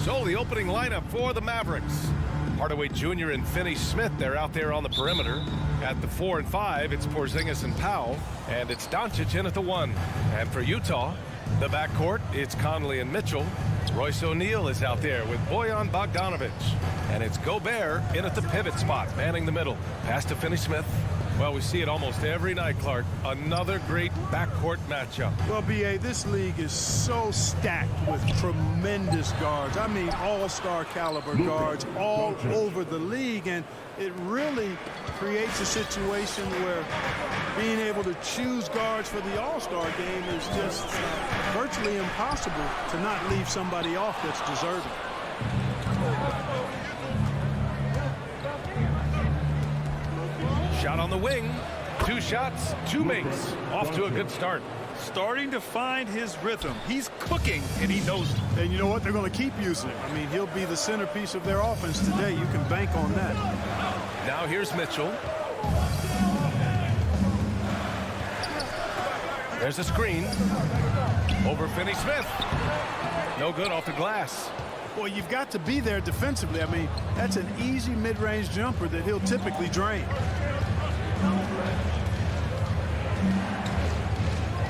So the opening lineup for the Mavericks. Hardaway Jr. and Finney Smith, they're out there on the perimeter. At the 4 and 5, it's Porzingis and Powell. And it's Doncic in at the 1. And for Utah, the backcourt, it's Conley and Mitchell. Royce O'Neal is out there with Bojan Bogdanovic. And it's Gobert in at the pivot spot, manning the middle. Pass to Finney Smith. Well, we see it almost every night, Clark. Another great backcourt matchup. Well, B.A., this league is so stacked with tremendous guards. I mean, all-star caliber guards all over the league. And it really creates a situation where being able to choose guards for the all-star game is just virtually impossible to not leave somebody off that's deserving. Shot on the wing. 2 shots, 2 makes. Off to a good start. Starting to find his rhythm. He's cooking, and he knows it. And you know what? They're going to keep using him. I mean, he'll be the centerpiece of their offense today. You can bank on that. Now here's Mitchell. There's a screen. Over Finney Smith. No good off the glass. Well, you've got to be there defensively. I mean, that's an easy mid-range jumper that he'll typically drain.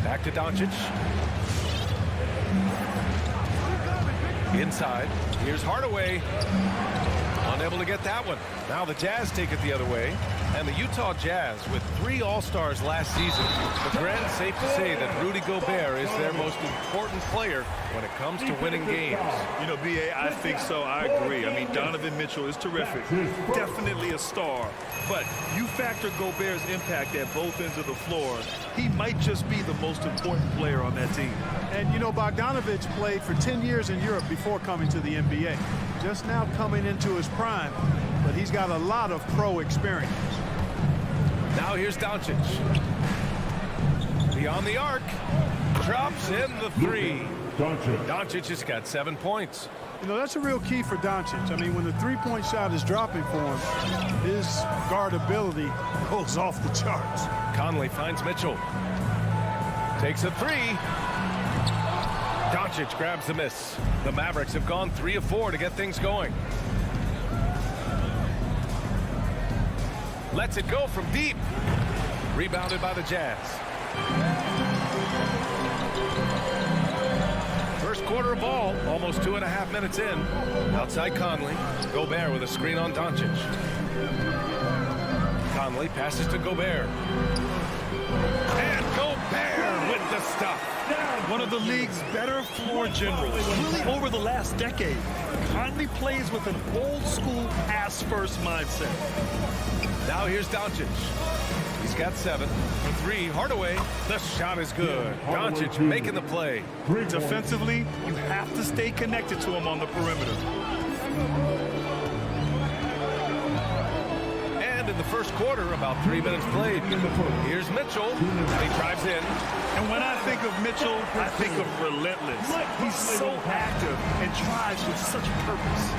Back to Doncic. Inside. Here's Hardaway. Unable to get that one. Now the Jazz take it the other way. And the Utah Jazz with 3 All-Stars last season. But Grant, safe to say that Rudy Gobert is their most important player when it comes to winning games. You know, B.A., I think so. I agree. I mean, Donovan Mitchell is terrific. Definitely a star. But you factor Gobert's impact at both ends of the floor, he might just be the most important player on that team. And, you know, Bogdanovic played for 10 years in Europe before coming to the NBA. Just now coming into his prime, but he's got a lot of pro experience. Now here's Doncic. Beyond the arc. Drops in the 3. Doncic has got 7 points. You know, that's a real key for Doncic. I mean, when the three-point shot is dropping for him, his guardability goes off the charts. Conley finds Mitchell. Takes a 3. Doncic grabs the miss. The Mavericks have gone 3 of 4 to get things going. Lets it go from deep. Rebounded by the Jazz. First quarter of ball, almost 2.5 minutes in. Outside Conley. Gobert with a screen on Doncic. Conley passes to Gobert. And Gobert with the stuff. One of the league's better floor generals, really over the last decade. Conley plays with an old-school pass-first mindset. Now here's Doncic. He's got 7. For 3, Hardaway. The shot is good. Doncic making the play. Defensively, you have to stay connected to him on the perimeter. And in the first quarter, about 3 minutes played. Here's Mitchell. And he drives in. And when I think of Mitchell, I think of relentless. He's so active and drives with such purpose.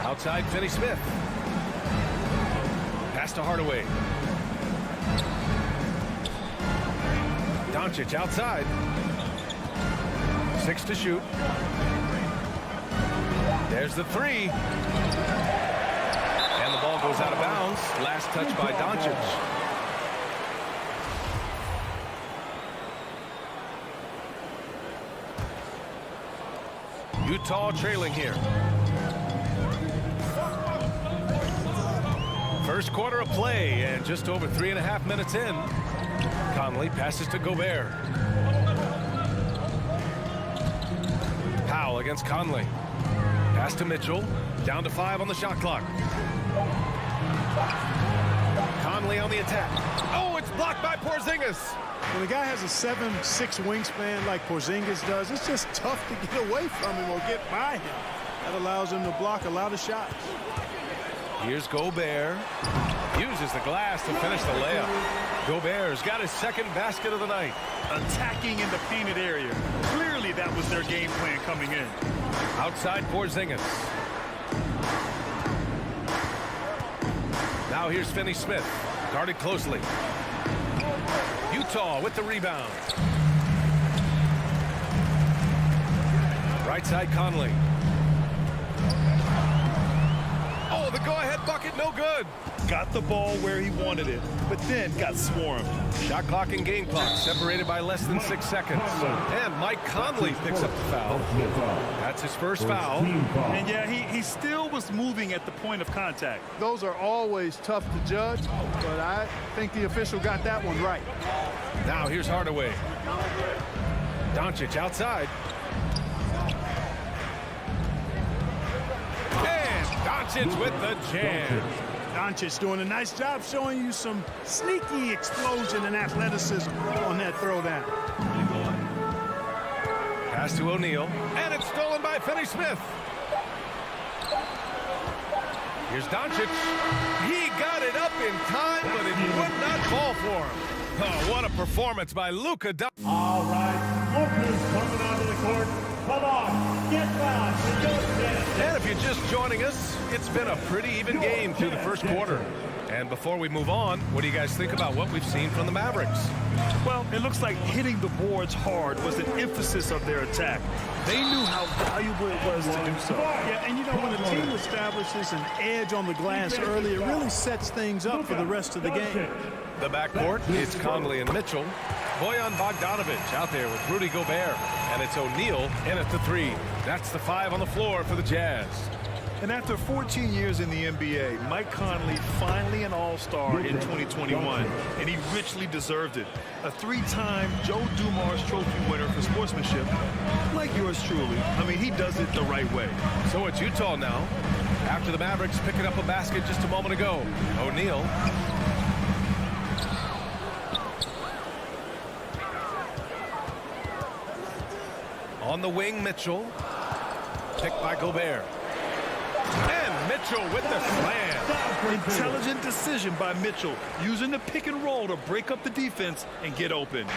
Outside, Finney Smith. Pass to Hardaway. Doncic outside. 6 to shoot. There's the 3. And the ball goes out of bounds. Last touch by Doncic. Utah trailing here. First quarter of play, and just over 3.5 minutes in. Conley passes to Gobert. Powell against Conley. Pass to Mitchell. Down to 5 on the shot clock. Conley on the attack. Oh, it's blocked by Porzingis. When a guy has a 7'6" wingspan like Porzingis does, it's just tough to get away from him or get by him. That allows him to block a lot of shots. Here's Gobert. Uses the glass to finish the layup. Gobert's got his 2nd basket of the night. Attacking in the painted area. Clearly that was their game plan coming in. Outside Porzingis. Now here's Finney Smith. Guarded closely. Utah with the rebound. Right side Conley. Oh, the go-ahead bucket, no good. Got the ball where he wanted it, but then got swarmed. Shot clock and game clock separated by less than 6 seconds. And Mike Conley picks up the foul. That's his first foul. And yeah, he still was moving at the point of contact. Those are always tough to judge, but I think the official got that one right. Now here's Hardaway. Doncic outside. And Doncic with the jam. Doncic doing a nice job showing you some sneaky explosion and athleticism on that throwdown. Pass to O'Neal, and it's stolen by Finney-Smith. Here's Doncic. He got it up in time, but it would not fall for him. Oh, what a performance by Luka Doncic. All right, Luka's coming onto the court. Come on, get back. And if you're just joining us, it's been a pretty even game through the first quarter. And before we move on, what do you guys think about what we've seen from the Mavericks? Well, it looks like hitting the boards hard was an emphasis of their attack. They knew how valuable it was to do so. Yeah, and you know, when a team establishes an edge on the glass early, it really sets things up for the rest of the game. The backcourt, it's Conley and Mitchell. Bojan Bogdanovic out there with Rudy Gobert. And it's O'Neal in at the 3. That's the 5 on the floor for the Jazz. And after 14 years in the NBA, Mike Conley finally an all-star in 2021, and he richly deserved it. A 3-time Joe Dumars Trophy winner for sportsmanship, like yours truly. I mean, he does it the right way. So it's Utah now. After the Mavericks picking up a basket just a moment ago. O'Neal. On the wing, Mitchell. Picked by Gobert. And Mitchell with the slam. Intelligent decision by Mitchell, using the pick and roll to break up the defense and get open.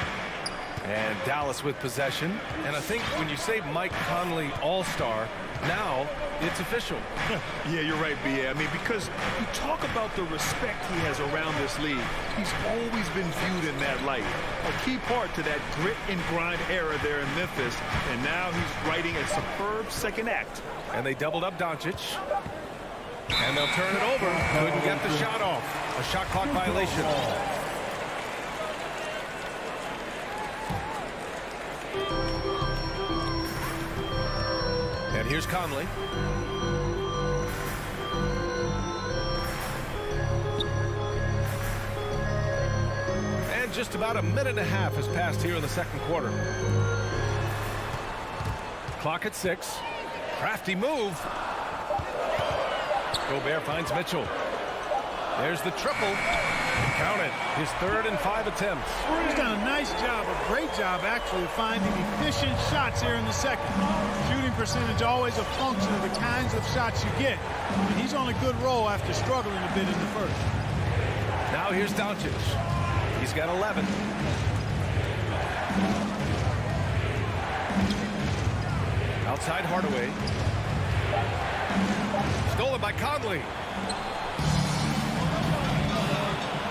And Dallas with possession. And I think when you say Mike Conley all-star, now it's official. Yeah, you're right, B.A. I mean, because you talk about the respect he has around this league. He's always been viewed in that light. A key part to that grit and grind era there in Memphis. And now he's writing a superb second act. And they doubled up Doncic. And they'll turn it over. Couldn't get the shot off. A shot clock violation. And here's Conley. And just about a minute and a half has passed here in the second quarter. Clock at 6. Crafty move. Gobert finds Mitchell. There's the triple. Count it. His 3rd and 5 attempts. He's done a nice job, a great job actually, finding efficient shots here in the second. Shooting percentage always a function of the kinds of shots you get. And he's on a good roll after struggling a bit in the first. Now here's Doncic. He's got 11. Outside Hardaway. Stolen by Conley.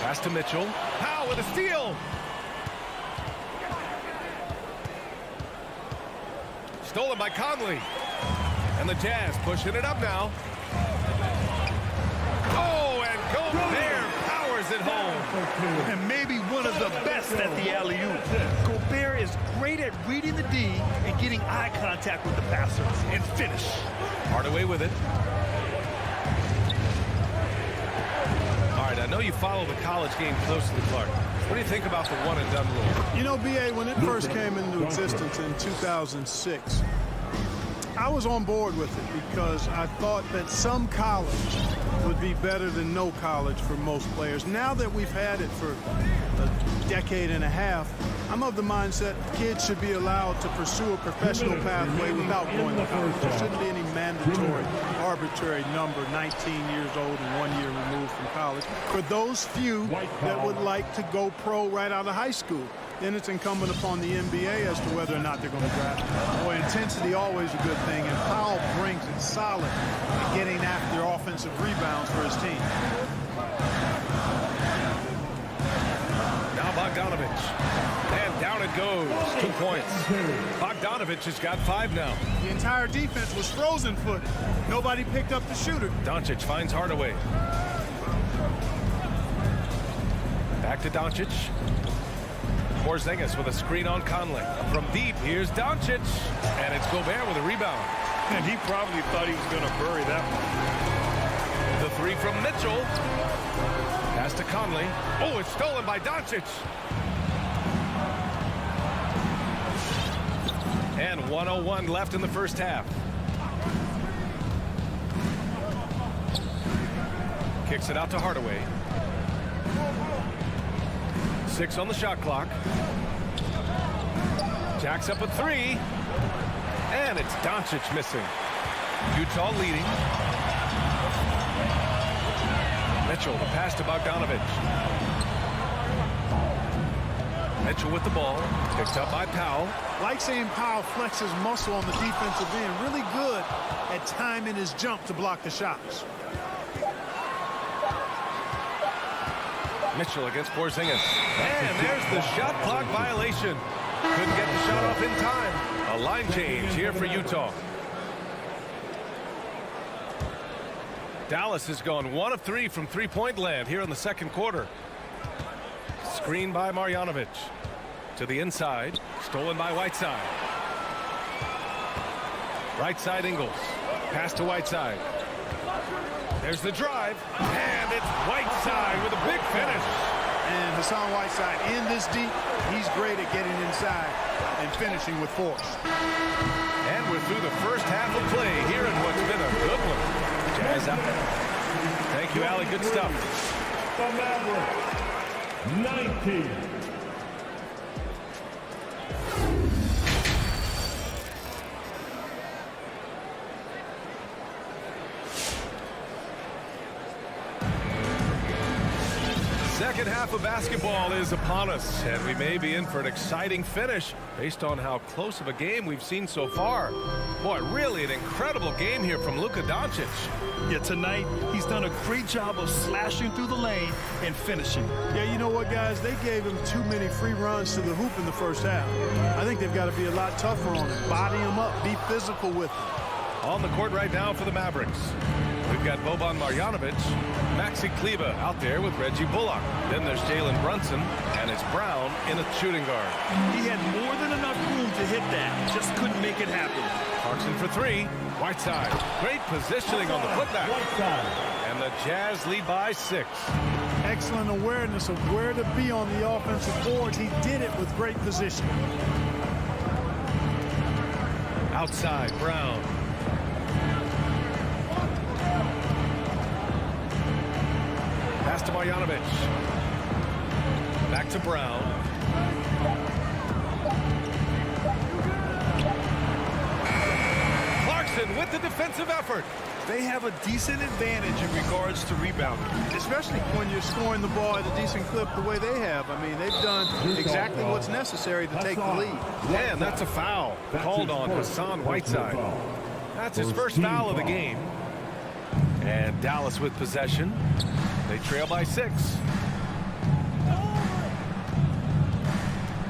Pass to Mitchell. Powell with a steal. Stolen by Conley. And the Jazz pushing it up now. Oh, and Gobert powers it home. And maybe one of the best at the alley-oop. Gobert is great at reading the D and getting eye contact with the passer and finish. Hardaway with it. All right, I know you follow the college game closely, Clark. What do you think about the one-and-done rule? You know, B.A., when it first came into existence in 2006, I was on board with it because I thought that some college would be better than no college for most players. Now that we've had it for a decade and a half, I'm of the mindset kids should be allowed to pursue a professional pathway without going to college. There shouldn't be any mandatory, arbitrary number, 19 years old and 1 year removed from college. For those few that would like to go pro right out of high school, then it's incumbent upon the NBA as to whether or not they're going to draft. Boy, intensity always a good thing, and Powell brings it solid at getting after offensive rebounds for his team. Now Bogdanovich. And down it goes. 2 points. Bogdanovich has got 5 now. The entire defense was frozen-footed. Nobody picked up the shooter. Doncic finds Hardaway. Back to Doncic. Porzingis with a screen on Conley. From deep, here's Doncic. And it's Gobert with a rebound. And he probably thought he was going to bury that one. The 3 from Mitchell. Pass to Conley. Oh, it's stolen by Doncic. And 1:01 left in the first half. Kicks it out to Hardaway. 6 on the shot clock. Jacks up a 3. And it's Doncic missing. Utah leading. Mitchell, the pass to Bogdanovich. Mitchell with the ball. Picked up by Powell. Like seeing Powell flex his muscle on the defensive end. Really good at timing his jump to block the shots. Mitchell against Porzingis. And there's the shot clock violation. Couldn't get the shot off in time. A line change here for Utah. Dallas has gone 1 of 3 from three-point land here in the second quarter. Screen by Marjanovic. To the inside. Stolen by Whiteside. Right side Ingles. Pass to Whiteside. There's the drive. And it's Whiteside with a big finish. And Hassan Whiteside in this deep, he's great at getting inside and finishing with force. And we're through the first half of play here in what's been a good one. Jazz out. Thank you, Allie. Good stuff. The Mavericks, 19. Second half of basketball is upon us, and we may be in for an exciting finish based on how close of a game we've seen so far. Boy, really an incredible game here from Luka Doncic. Yeah, tonight he's done a great job of slashing through the lane and finishing. Yeah, you know what, guys? They gave him too many free runs to the hoop in the first half. I think they've got to be a lot tougher on him. Body him up. Be physical with him. On the court right now for the Mavericks. We've got Boban Marjanovic, Maxi Kleber out there with Reggie Bullock. Then there's Jalen Brunson, and it's Brown in a shooting guard. He had more than enough room to hit that. Just couldn't make it happen. Clarkson for 3. Whiteside. Great positioning on the putback. And the Jazz lead by 6. Excellent awareness of where to be on the offensive boards. He did it with great position. Outside, Brown. Pass to Marjanovic. Back to Brown. Clarkson with the defensive effort. They have a decent advantage in regards to rebounding. Especially when you're scoring the ball at a decent clip the way they have. I mean, they've done exactly what's necessary to take the lead. And that's a foul called on Hassan Whiteside. That's his first foul of the game. And Dallas with possession. They trail by 6.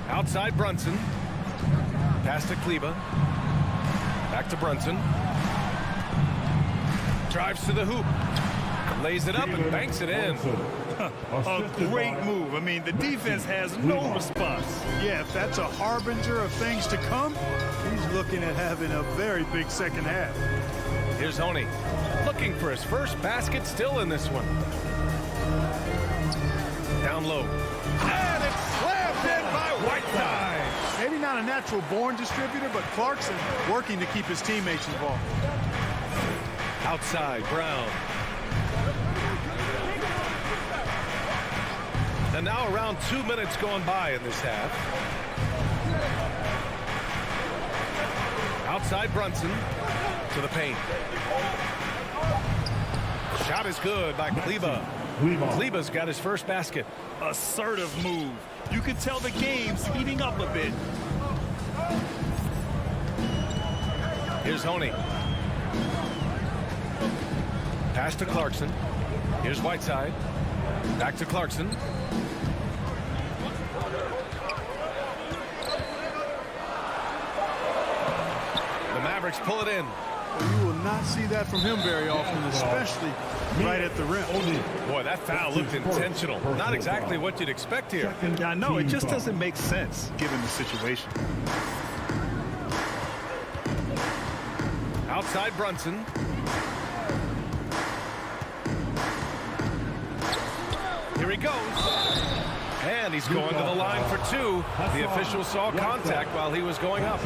Outside Brunson. Pass to Kleber. Back to Brunson. Drives to the hoop. Lays it up and banks it in. A great move. I mean, the defense has no response. Yeah, if that's a harbinger of things to come, he's looking at having a very big second half. Here's Honey. Looking for his first basket still in this one. Down low. And it's slammed in by Whiteside. Maybe not a natural born distributor, but Clarkson working to keep his teammates involved. Outside, Brown. And now around 2 minutes gone by in this half. Outside Brunson to the paint. Shot is good by Kleber. Kleber's got his first basket. Assertive move. You can tell the game's heating up a bit. Here's Honey. Pass to Clarkson. Here's Whiteside. Back to Clarkson. Mavericks pull it in. You will not see that from him very often, especially right at the rim. Boy, that foul looked intentional. Not exactly what you'd expect here. Yeah, I know. It just doesn't make sense given the situation. Outside Brunson. Here he goes. And he's going to the line for two. The official saw contact while he was going up.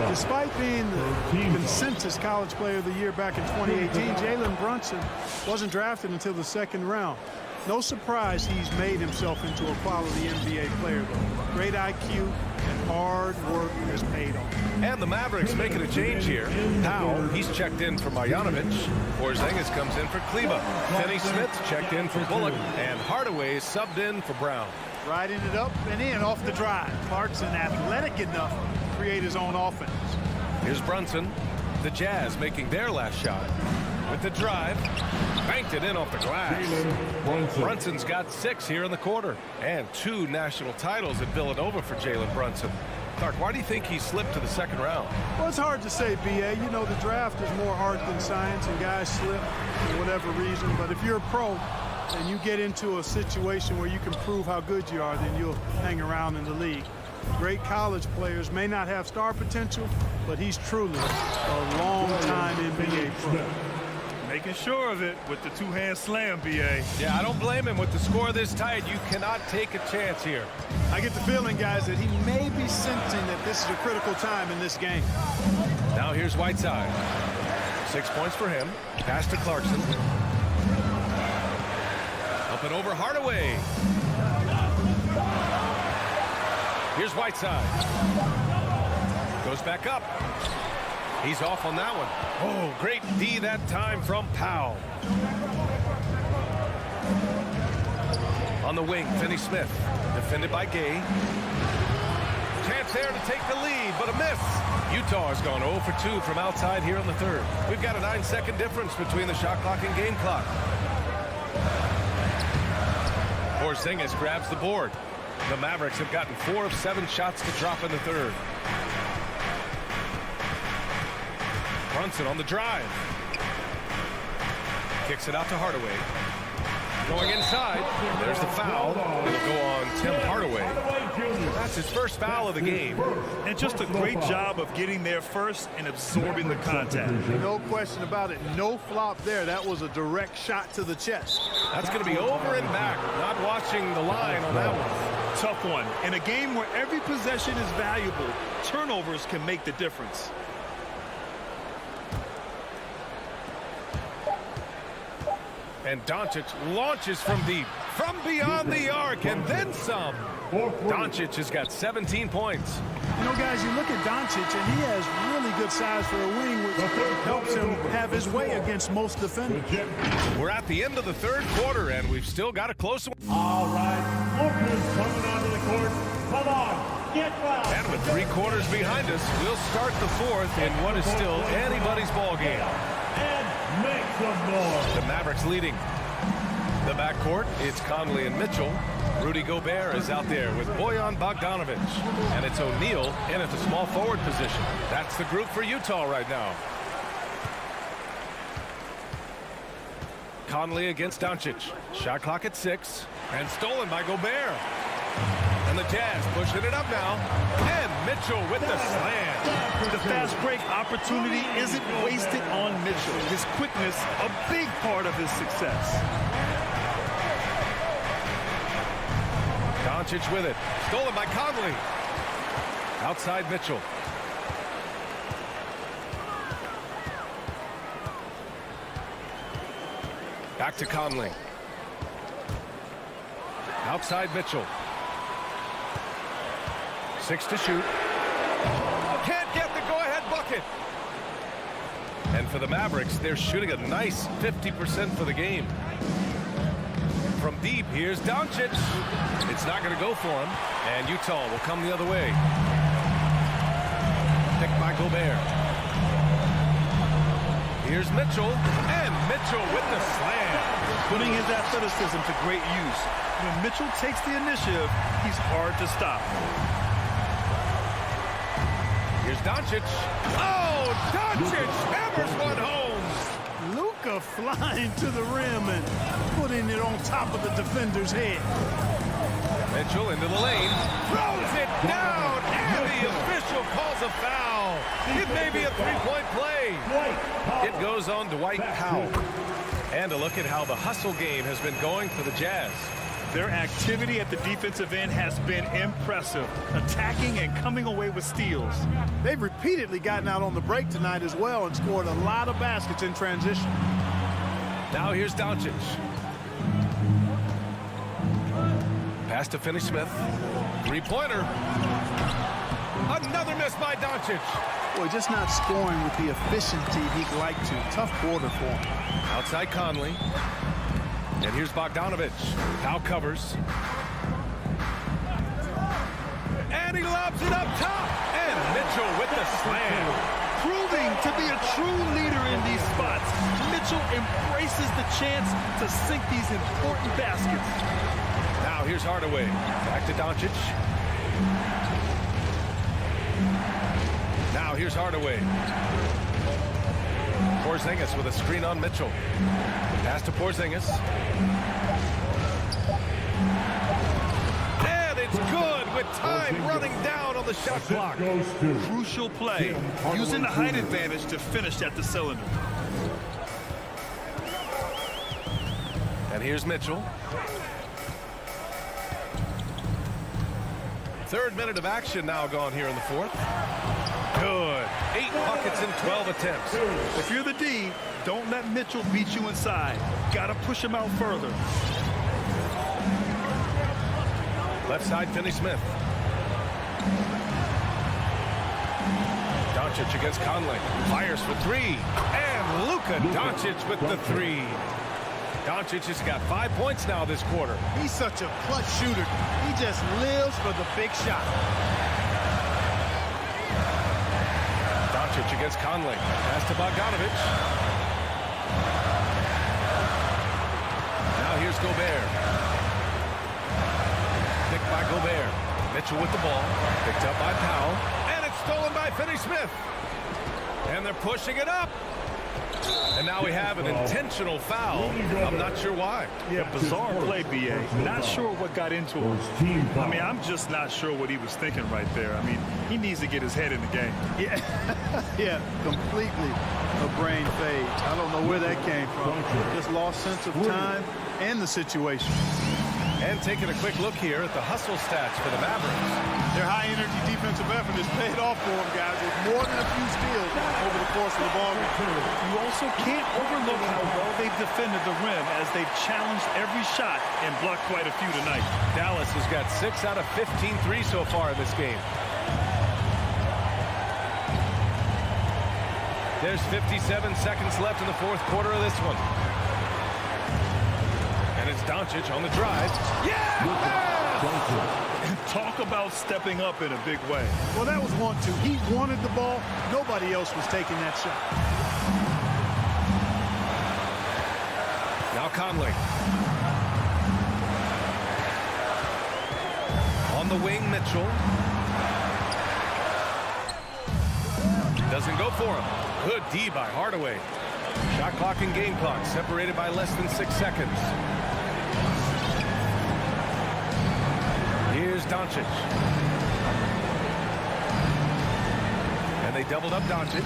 Despite being the consensus college player of the year back in 2018, Jalen Brunson wasn't drafted until the second round. No surprise he's made himself into a quality NBA player, though. Great IQ and hard work has paid off. And the Mavericks making a change here. Powell, he's checked in for Marjanovic. Porzingis comes in for Kleba. Finney-Smith checked in for Bullock. And Hardaway subbed in for Brown. Riding it up and in off the drive. Clarkson athletic enough to create his own offense. Here's Brunson. The Jazz making their last shot. With the drive, banked it in off the glass. Brunson's got 6 here in the quarter. And 2 national titles at Villanova for Jalen Brunson. Clark, why do you think he slipped to the second round? Well, it's hard to say, B.A. You know, the draft is more art than science, and guys slip for whatever reason. But if you're a pro and you get into a situation where you can prove how good you are, then you'll hang around in the league. Great college players may not have star potential, but he's truly a long-time NBA pro. Making sure of it with the two-hand slam, B.A. Yeah, I don't blame him. With the score this tight, you cannot take a chance here. I get the feeling, guys, that he may be sensing that this is a critical time in this game. Now here's Whiteside. 6 points for him. Pass to Clarkson. Up and over Hardaway. Here's Whiteside. Goes back up. He's off on that one. Oh, great D that time from Powell. On the wing, Finney-Smith. Defended by Gay. Chance there to take the lead, but a miss. Utah has gone 0 for 2 from outside here in the third. We've got a 9-second difference between the shot clock and game clock. Porzingis grabs the board. The Mavericks have gotten 4 of 7 shots to drop in the third. Brunson on the drive. Kicks it out to Hardaway. Going inside. There's the foul. It'll go on Tim Hardaway. That's his first foul of the game. And just a great job of getting there first and absorbing the contact. No question about it. No flop there. That was a direct shot to the chest. That's going to be over and back. Not watching the line on that one. Tough one. In a game where every possession is valuable, turnovers can make the difference. And Doncic launches from deep, from beyond the arc, and then some. Doncic has got 17 points. You know, guys, you look at Doncic, and he has really good size for a wing, which helps him have his way against most defenders. We're at the end of the third quarter, and we've still got a close one. All right, Lookers coming onto the court. Come on, get fouled. And with 3 quarters behind us, we'll start the fourth in what is still anybody's ball game. And make some noise. The Mavericks leading. The backcourt, it's Conley and Mitchell. Rudy Gobert is out there with Bojan Bogdanovic. And it's O'Neal in at the small forward position. That's the group for Utah right now. Conley against Doncic. Shot clock at 6. And stolen by Gobert. And the Jazz pushing it up now. And Mitchell with the slam. The fast break opportunity isn't wasted on Mitchell. His quickness, a big part of his success. Doncic with it. Stolen by Conley. Outside Mitchell. Back to Conley. Outside Mitchell. 6 to shoot. Can't get the go-ahead bucket. And for the Mavericks, they're shooting a nice 50% for the game. From deep, here's Doncic. It's not going to go for him. And Utah will come the other way. Picked by Gobert. Here's Mitchell. And Mitchell with the slam. Putting his athleticism to great use. When Mitchell takes the initiative, he's hard to stop. Here's Doncic. Oh, Doncic hammers one home. Luka flying to the rim and putting it on top of the defender's head. Mitchell into the lane, throws it down, and the official calls a foul. It may be a three-point play. It goes on Dwight Powell. And a look at how the hustle game has been going for the Jazz. Their activity at the defensive end has been impressive, attacking and coming away with steals. They've repeatedly gotten out on the break tonight as well and scored a lot of baskets in transition. Now here's Doncic. Pass to Finney-Smith. Three-pointer. Another miss by Doncic. Boy, just not scoring with the efficiency he'd like to. Tough quarter for him. Outside Conley. And here's Bogdanovich. Powell covers. And he lobs it up top. And Mitchell with the slam. Proving to be a true leader in these spots. Mitchell embraces the chance to sink these important baskets. Now here's Hardaway. Back to Doncic. Now here's Hardaway. Porzingis with a screen on Mitchell. Pass to Porzingis. And it's good with time running down on the shot clock. Crucial play, using the height advantage to finish at the cylinder. And here's Mitchell. Third minute of action now gone here in the fourth. Good. 8 buckets in 12 attempts. If you're the D, don't let Mitchell beat you inside. Gotta push him out further. Left side, Finney-Smith. Doncic against Conley. Fires for three. And Luka Doncic with the three. Doncic has got 5 points now this quarter. He's such a clutch shooter. He just lives for the big shot. Doncic against Conley. Pass to Bogdanovich. Now here's Gobert. Picked by Gobert. Mitchell with the ball. Picked up by Powell. And it's stolen by Finney-Smith. And they're pushing it up. And now we have an intentional foul. I'm not sure why. Yeah, bizarre play, B.A. Not sure what got into him. I mean, I'm just not sure what he was thinking right there. I mean, he needs to get his head in the game. Yeah, yeah, completely a brain fade. I don't know where that came from. Just lost sense of time and the situation. And taking a quick look here at the hustle stats for the Mavericks. Their high-energy defensive effort has paid off for them, guys, with more than a few steals over the course of the ballgame. You also can't overlook how well they've defended the rim as they've challenged every shot and blocked quite a few tonight. Dallas has got 6 out of 15 threes so far in this game. There's 57 seconds left in the fourth quarter of this one. And it's Doncic on the drive. Yeah! Talk about stepping up in a big way. Well, that was 1-2. He wanted the ball. Nobody else was taking that shot. Now Conley. On the wing, Mitchell. Doesn't go for him. Good D by Hardaway. Shot clock and game clock separated by less than 6 seconds. Here's Doncic. And they doubled up Doncic.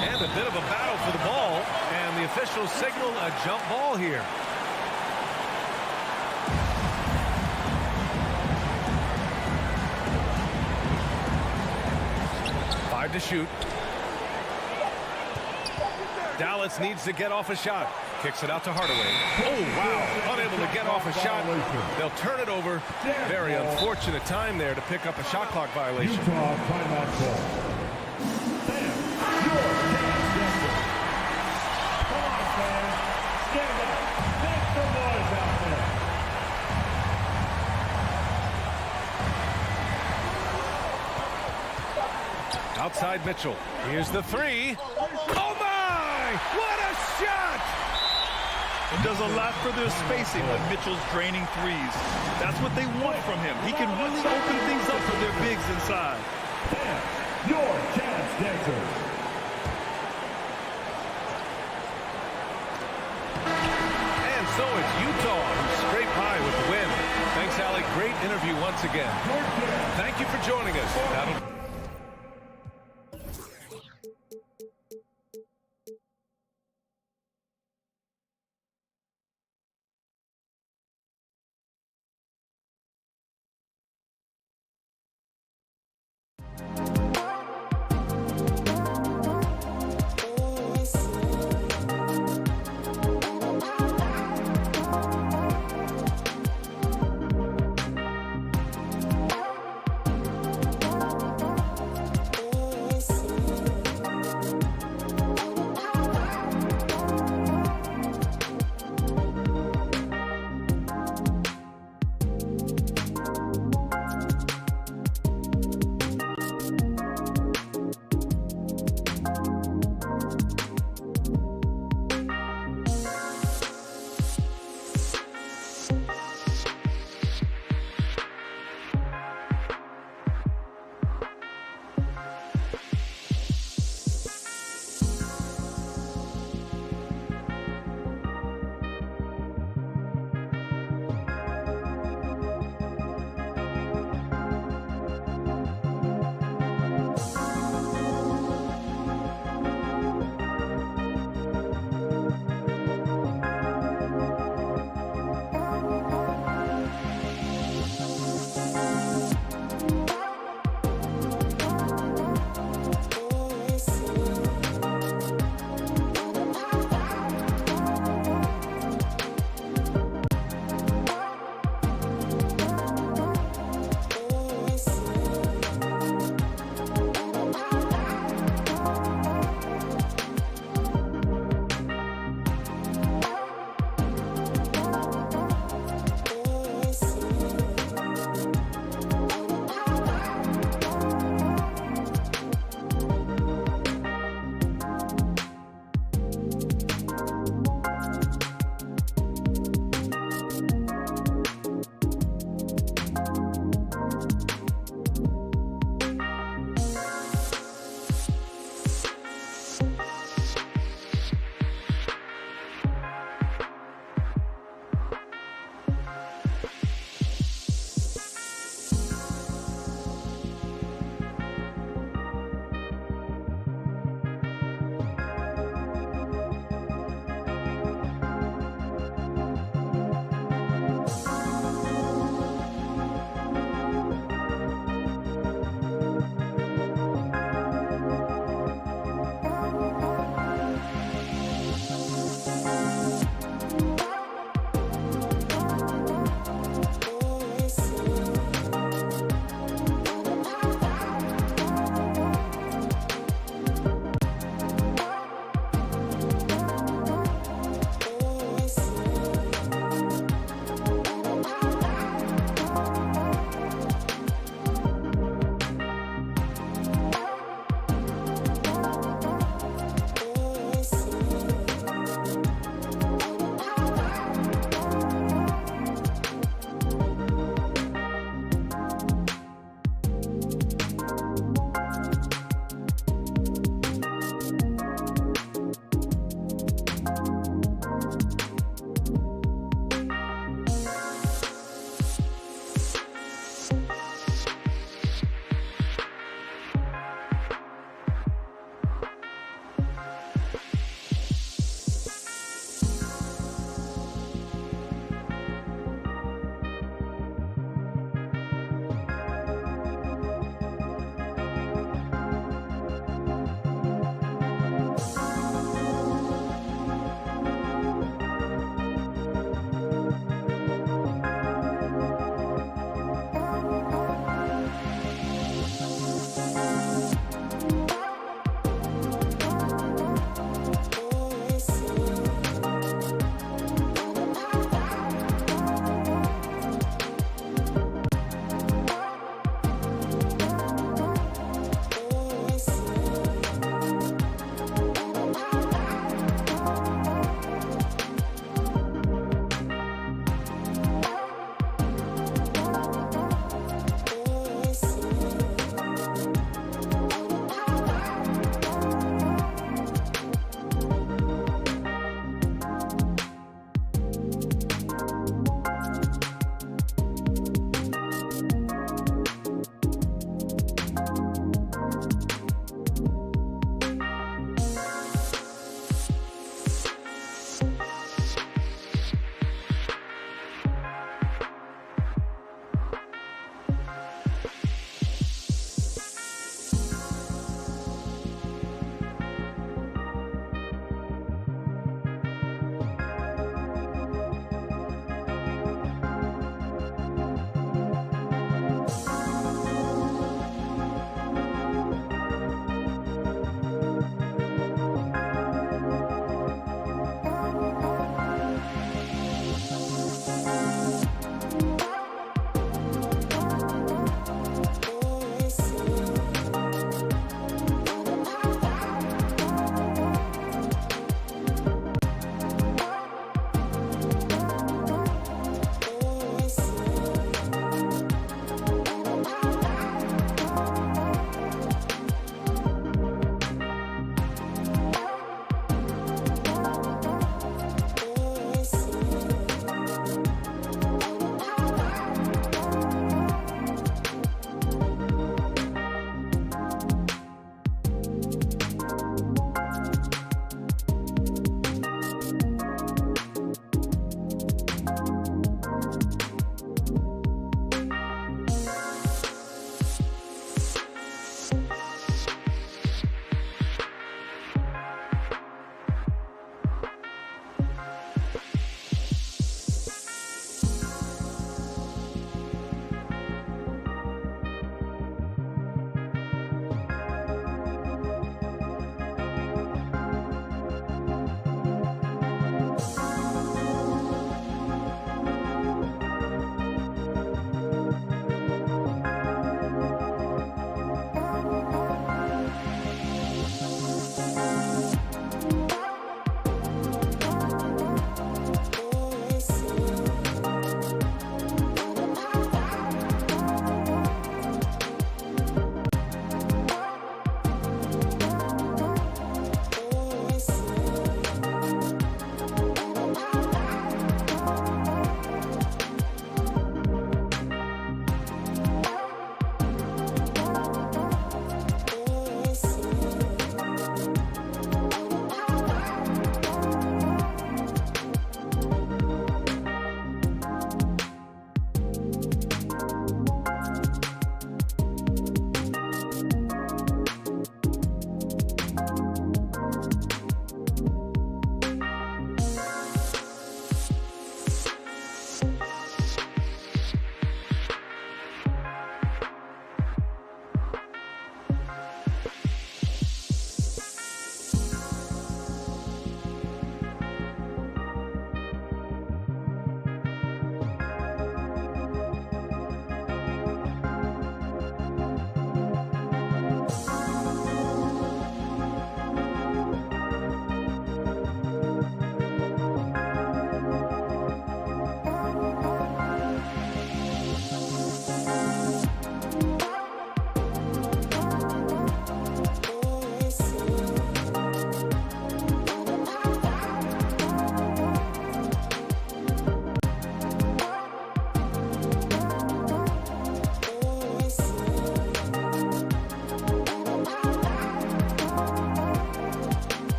And a bit of a battle for the ball. And the officials signal a jump ball here. Five to shoot. Dallas needs to get off a shot. Kicks it out to Hardaway. Oh, wow. Unable to get off a shot. They'll turn it over. Very unfortunate time there to pick up a shot clock violation. Utah timeout call. Come on, fans. Stand up. Make some noise out there. Outside Mitchell. Here's the three. Oh, my! What a shot! It does a lot for their spacing when Mitchell's draining threes. That's what they want from him. He can really open things up for their bigs inside. your chance dancers. And so it's Utah who scrape high with the win. Thanks, Allie. Great interview once again. Thank you for joining us. That'll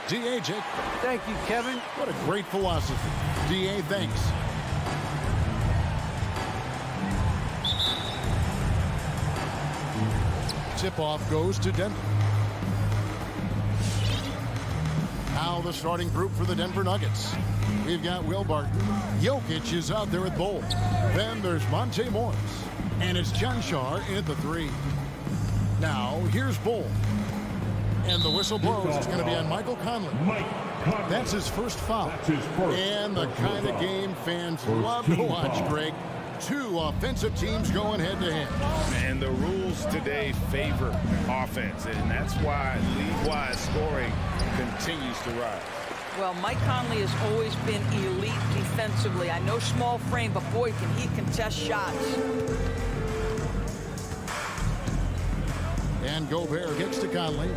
D.A. Jake. Thank you, Kevin. What a great philosophy. D.A. thanks. Tip-off goes to Denver. Now the starting group for the Denver Nuggets. We've got Will Barton. Jokic is out there at Bull. Then there's Monte Morris. And it's John Shar in at the 3. Now here's Bull. And the whistle blows. It's going to be on Michael Conley. That's his first foul. And the kind of game fans love to watch, Greg. 2 offensive teams going head-to-head. And the rules today favor offense, and that's why league-wide scoring continues to rise. Well, Mike Conley has always been elite defensively. I know small frame, but boy, can he contest shots. And Gobert gets to Conley.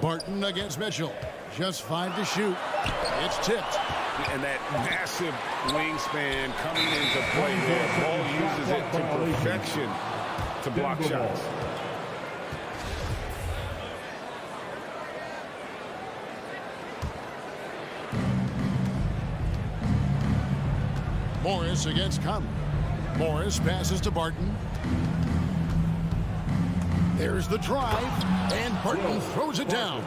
Barton against Mitchell. Just 5 to shoot. It's tipped. And that massive wingspan coming into play there. Ball uses it to perfection to block shots. Morris against Conley. Morris passes to Barton. There's the drive, and Barton throws it down.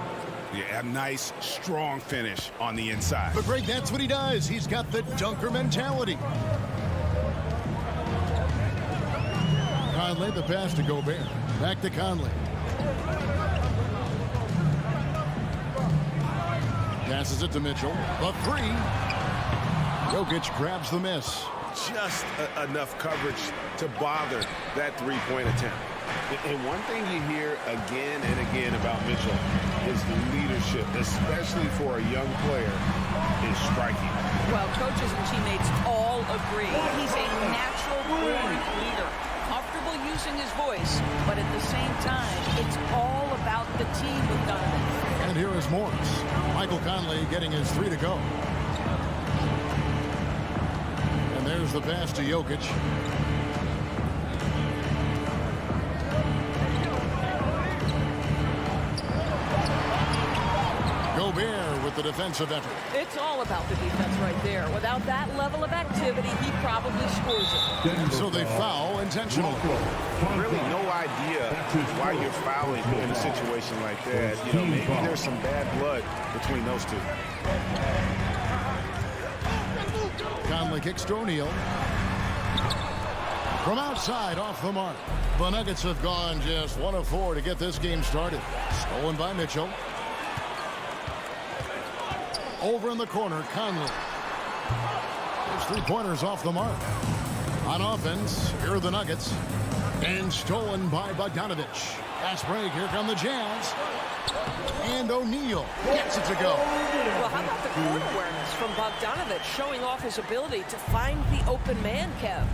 Yeah, a nice, strong finish on the inside. But Greg, that's what he does. He's got the dunker mentality. Conley, the pass to Gobert. Back to Conley. Passes it to Mitchell. The 3. Jokic grabs the miss. Just enough coverage to bother that three-point attempt. And one thing you hear again and again about Mitchell is leadership, especially for a young player, is striking. Well, coaches and teammates all agree. He's a natural-born leader, comfortable using his voice, but at the same time, it's all about the team with Donovan. And here is Morris. Michael Conley getting his 3 to go. And there's the pass to Jokic. Gobert with the defensive effort. It's all about the defense right there. Without that level of activity, he probably scores it. So they foul intentionally. Really no idea why you're fouling in a situation like that. You know, maybe there's some bad blood between those two. Conley kicks to O'Neal. From outside, off the mark. The Nuggets have gone just 1 of 4 to get this game started. Stolen by Mitchell. Over in the corner, Conley. There's 3-pointers off the mark. On offense, here are the Nuggets. And stolen by Bogdanovich. Fast break, here come the Jazz. And O'Neal gets it to go. Well, how about the court awareness from Bogdanovich, showing off his ability to find the open man, Kev?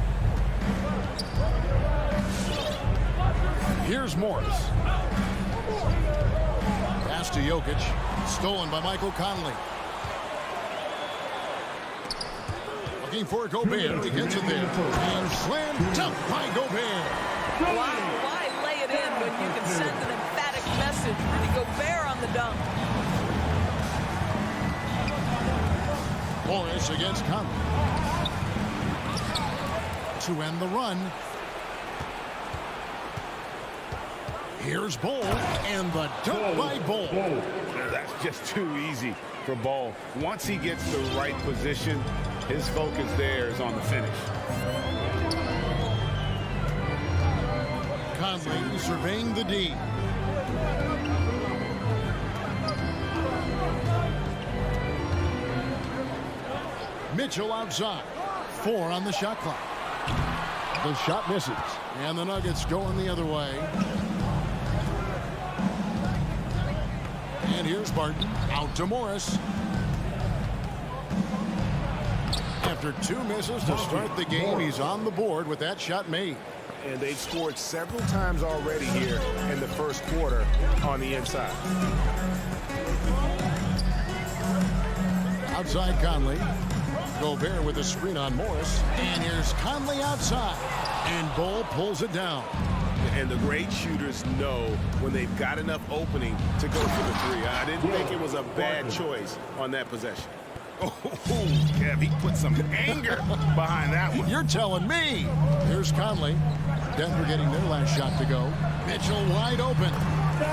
Here's Morris. Pass to Jokic. Stolen by Michael Conley. Looking for Gobert. He gets it there. And slam dunk by Gobert. Why lay it in when you can send an emphatic message? Rudy Gobert on the dunk. Morris against Conley. To end the run. Here's Bull, and the dunk by Bull. That's just too easy for Ball. Once he gets the right position, his focus there is on the finish. Conley surveying the D. Mitchell outside. 4 on the shot clock. The shot misses. And the Nuggets going the other way. And here's Barton. Out to Morris. After 2 misses to start the game, he's on the board with that shot made. And they've scored several times already here in the first quarter on the inside. Outside Conley. Gobert with a screen on Morris. And here's Conley outside. And Bull pulls it down. And the great shooters know when they've got enough opening to go for the three. I didn't think it was a bad choice on that possession. Oh, Kev, he put some anger behind that one. You're telling me. Here's Conley. Denver getting their last shot to go. Mitchell wide open.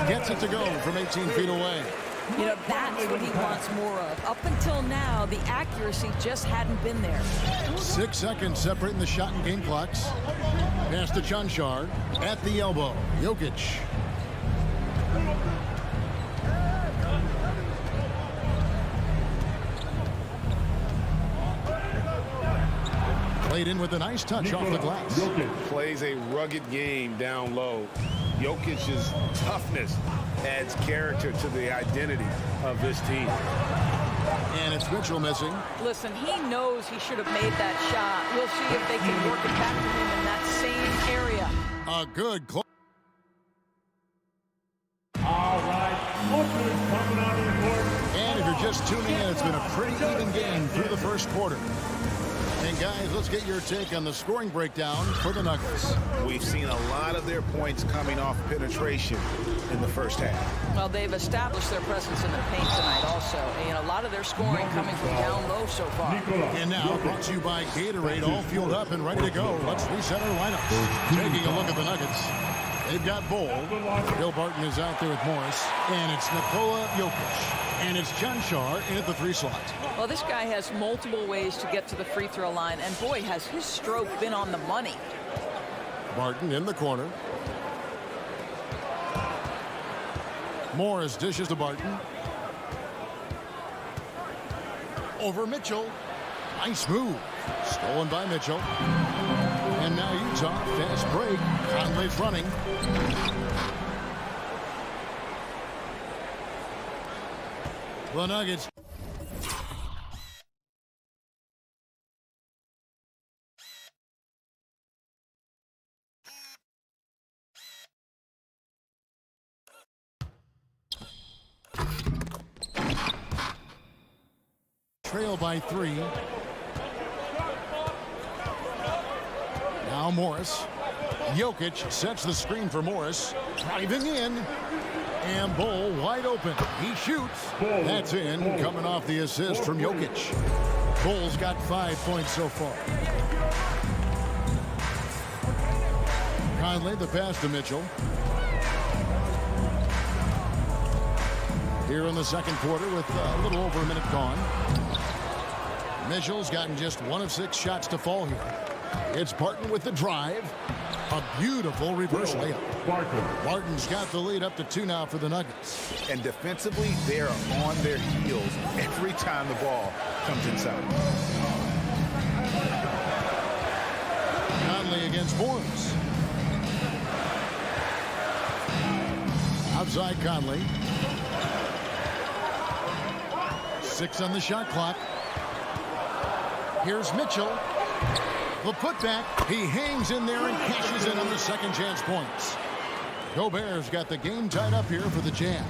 Gets it to go from 18 feet away. You know, that's what he wants more of. Up until now, the accuracy just hadn't been there. 6 seconds separating the shot and game clocks. Pass to Chanchar at the elbow. Jokic. Played in with a nice touch off the glass. Plays a rugged game down low. Jokic's toughness adds character to the identity of this team. And it's Mitchell missing. Listen, he knows he should have made that shot. We'll see if they can work it back to him in that same area. A good close. All right, Booker's coming out of the court. And if you're just tuning in, it's been a pretty even game through the first quarter. And guys, let's get your take on the scoring breakdown for the Nuggets. We've seen a lot of their points coming off penetration in the first half. Well, they've established their presence in the paint tonight also. And a lot of their scoring coming from down low so far. And now, brought to you by Gatorade, all fueled up and ready to go. Let's reset our lineups. Taking a look at the Nuggets. They've got Bull. Bill Barton is out there with Morris. And it's Nikola Jokic. And it's Chanchar in at the 3 slot. Well, this guy has multiple ways to get to the free throw line. And boy, has his stroke been on the money. Barton in the corner. Morris dishes to Barton. Over Mitchell. Nice move. Stolen by Mitchell. And now Utah, fast break. Conley's running. The Nuggets. Trail by 3. Now Morris. Jokic sets the screen for Morris. Driving in. And Bull wide open. He shoots. That's in. Coming off the assist from Jokic. Bull's got 5 points so far. Conley the pass to Mitchell. Here in the second quarter with a little over a minute gone. Mitchell's gotten just 1 of 6 shots to fall here. It's Barton with the drive. A beautiful reverse layup. Barton's got the lead up to 2 now for the Nuggets. And defensively, they're on their heels every time the ball comes inside. Conley against Morris. Outside Conley. 6 on the shot clock. Here's Mitchell. The putback. He hangs in there and cashes in on the second chance points. Gobert's got the game tied up here for the Jazz.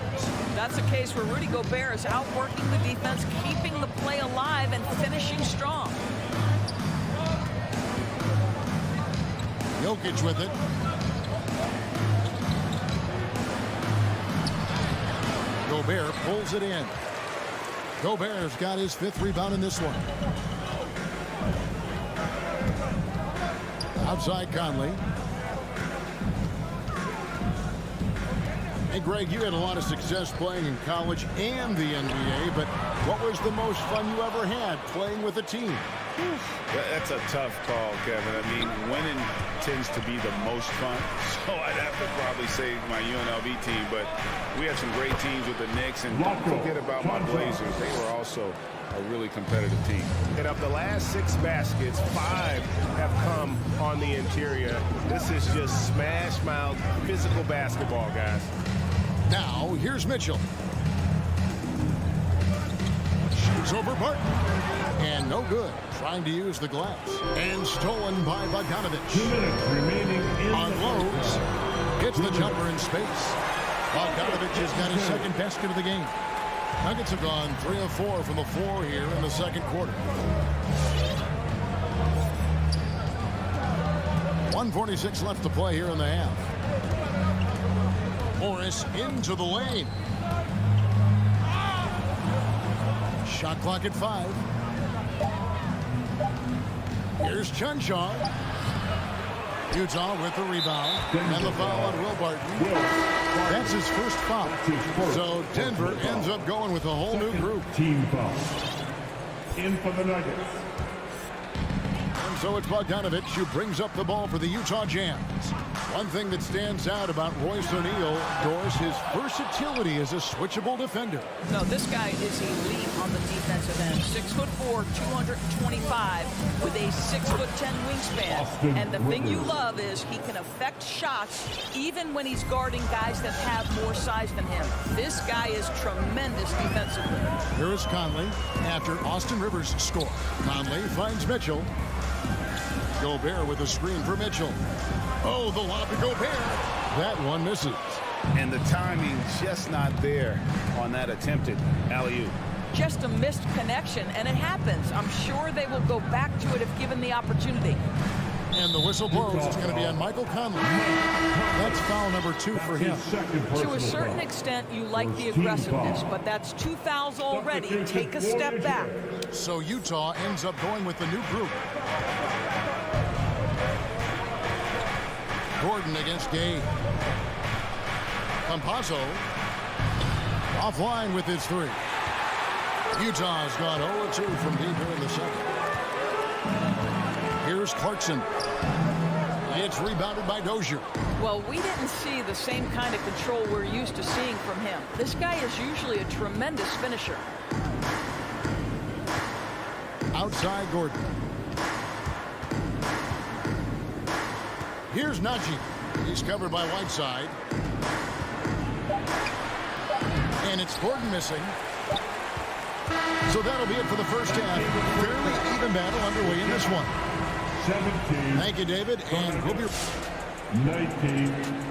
That's a case where Rudy Gobert is outworking the defense, keeping the play alive and finishing strong. Jokic with it. Gobert pulls it in. Gobert's got his 5th rebound in this one. Outside Conley. Hey, Greg, you had a lot of success playing in college and the NBA, but what was the most fun you ever had playing with a team? That's a tough call, Kevin. I mean, winning tends to be the most fun, so I'd have to probably say my UNLV team, but we had some great teams with the Knicks, and don't forget about my Blazers. They were also a really competitive team. And of the last 6 baskets, 5 have come on the interior. This is just smash mouth physical basketball, guys. Now, here's Mitchell. Shoots over Barton. And no good. Trying to use the glass. And stolen by Bogdanovich. 2 minutes remaining in Unloads. Hits the jumper in space. Bogdanovich has got his 2nd basket of the game. Nuggets have gone 3 of 4 from the floor here in the second quarter. 1:46 left to play here in the half. Morris into the lane. Shot clock at 5. Here's Chunshaw. Utah with the rebound. And the foul on Will Barton. That's his first foul. So Denver ends up going with a whole new group. Team foul. In for the Nuggets. And so it's Bogdanovich who brings up the ball for the Utah Jazz. One thing that stands out about Royce O'Neal, Doris, his versatility as a switchable defender. No, this guy is elite on the defensive end. 6'4", 225, with a 6'10" wingspan. And the thing you love is he can affect shots even when he's guarding guys that have more size than him. This guy is tremendous defensively. Here is Conley after Austin Rivers score. Conley finds Mitchell. Gobert with a screen for Mitchell. Oh, the lob to Gobert. That one misses. And the timing just not there on that attempted alley-oop. Just a missed connection, and it happens. I'm sure they will go back to it if given the opportunity. And the whistle blows. It's going to be on Michael Conley. That's foul number 2 for him. To a certain extent, you like the aggressiveness, but that's 2 fouls already. Take a step back. So Utah ends up going with the new group. Gordon against Gay. Campazzo offline with his 3. Utah's gone 0-2 from deep here in the second. Here's Clarkson. It's rebounded by Dozier. Well, we didn't see the same kind of control we're used to seeing from him. This guy is usually a tremendous finisher. Outside Gordon. Here's Najee. He's covered by Whiteside. And it's Gordon missing. So that'll be it for the first half. Fairly even battle underway in this one. 17. Thank you, David. And we'll be 19.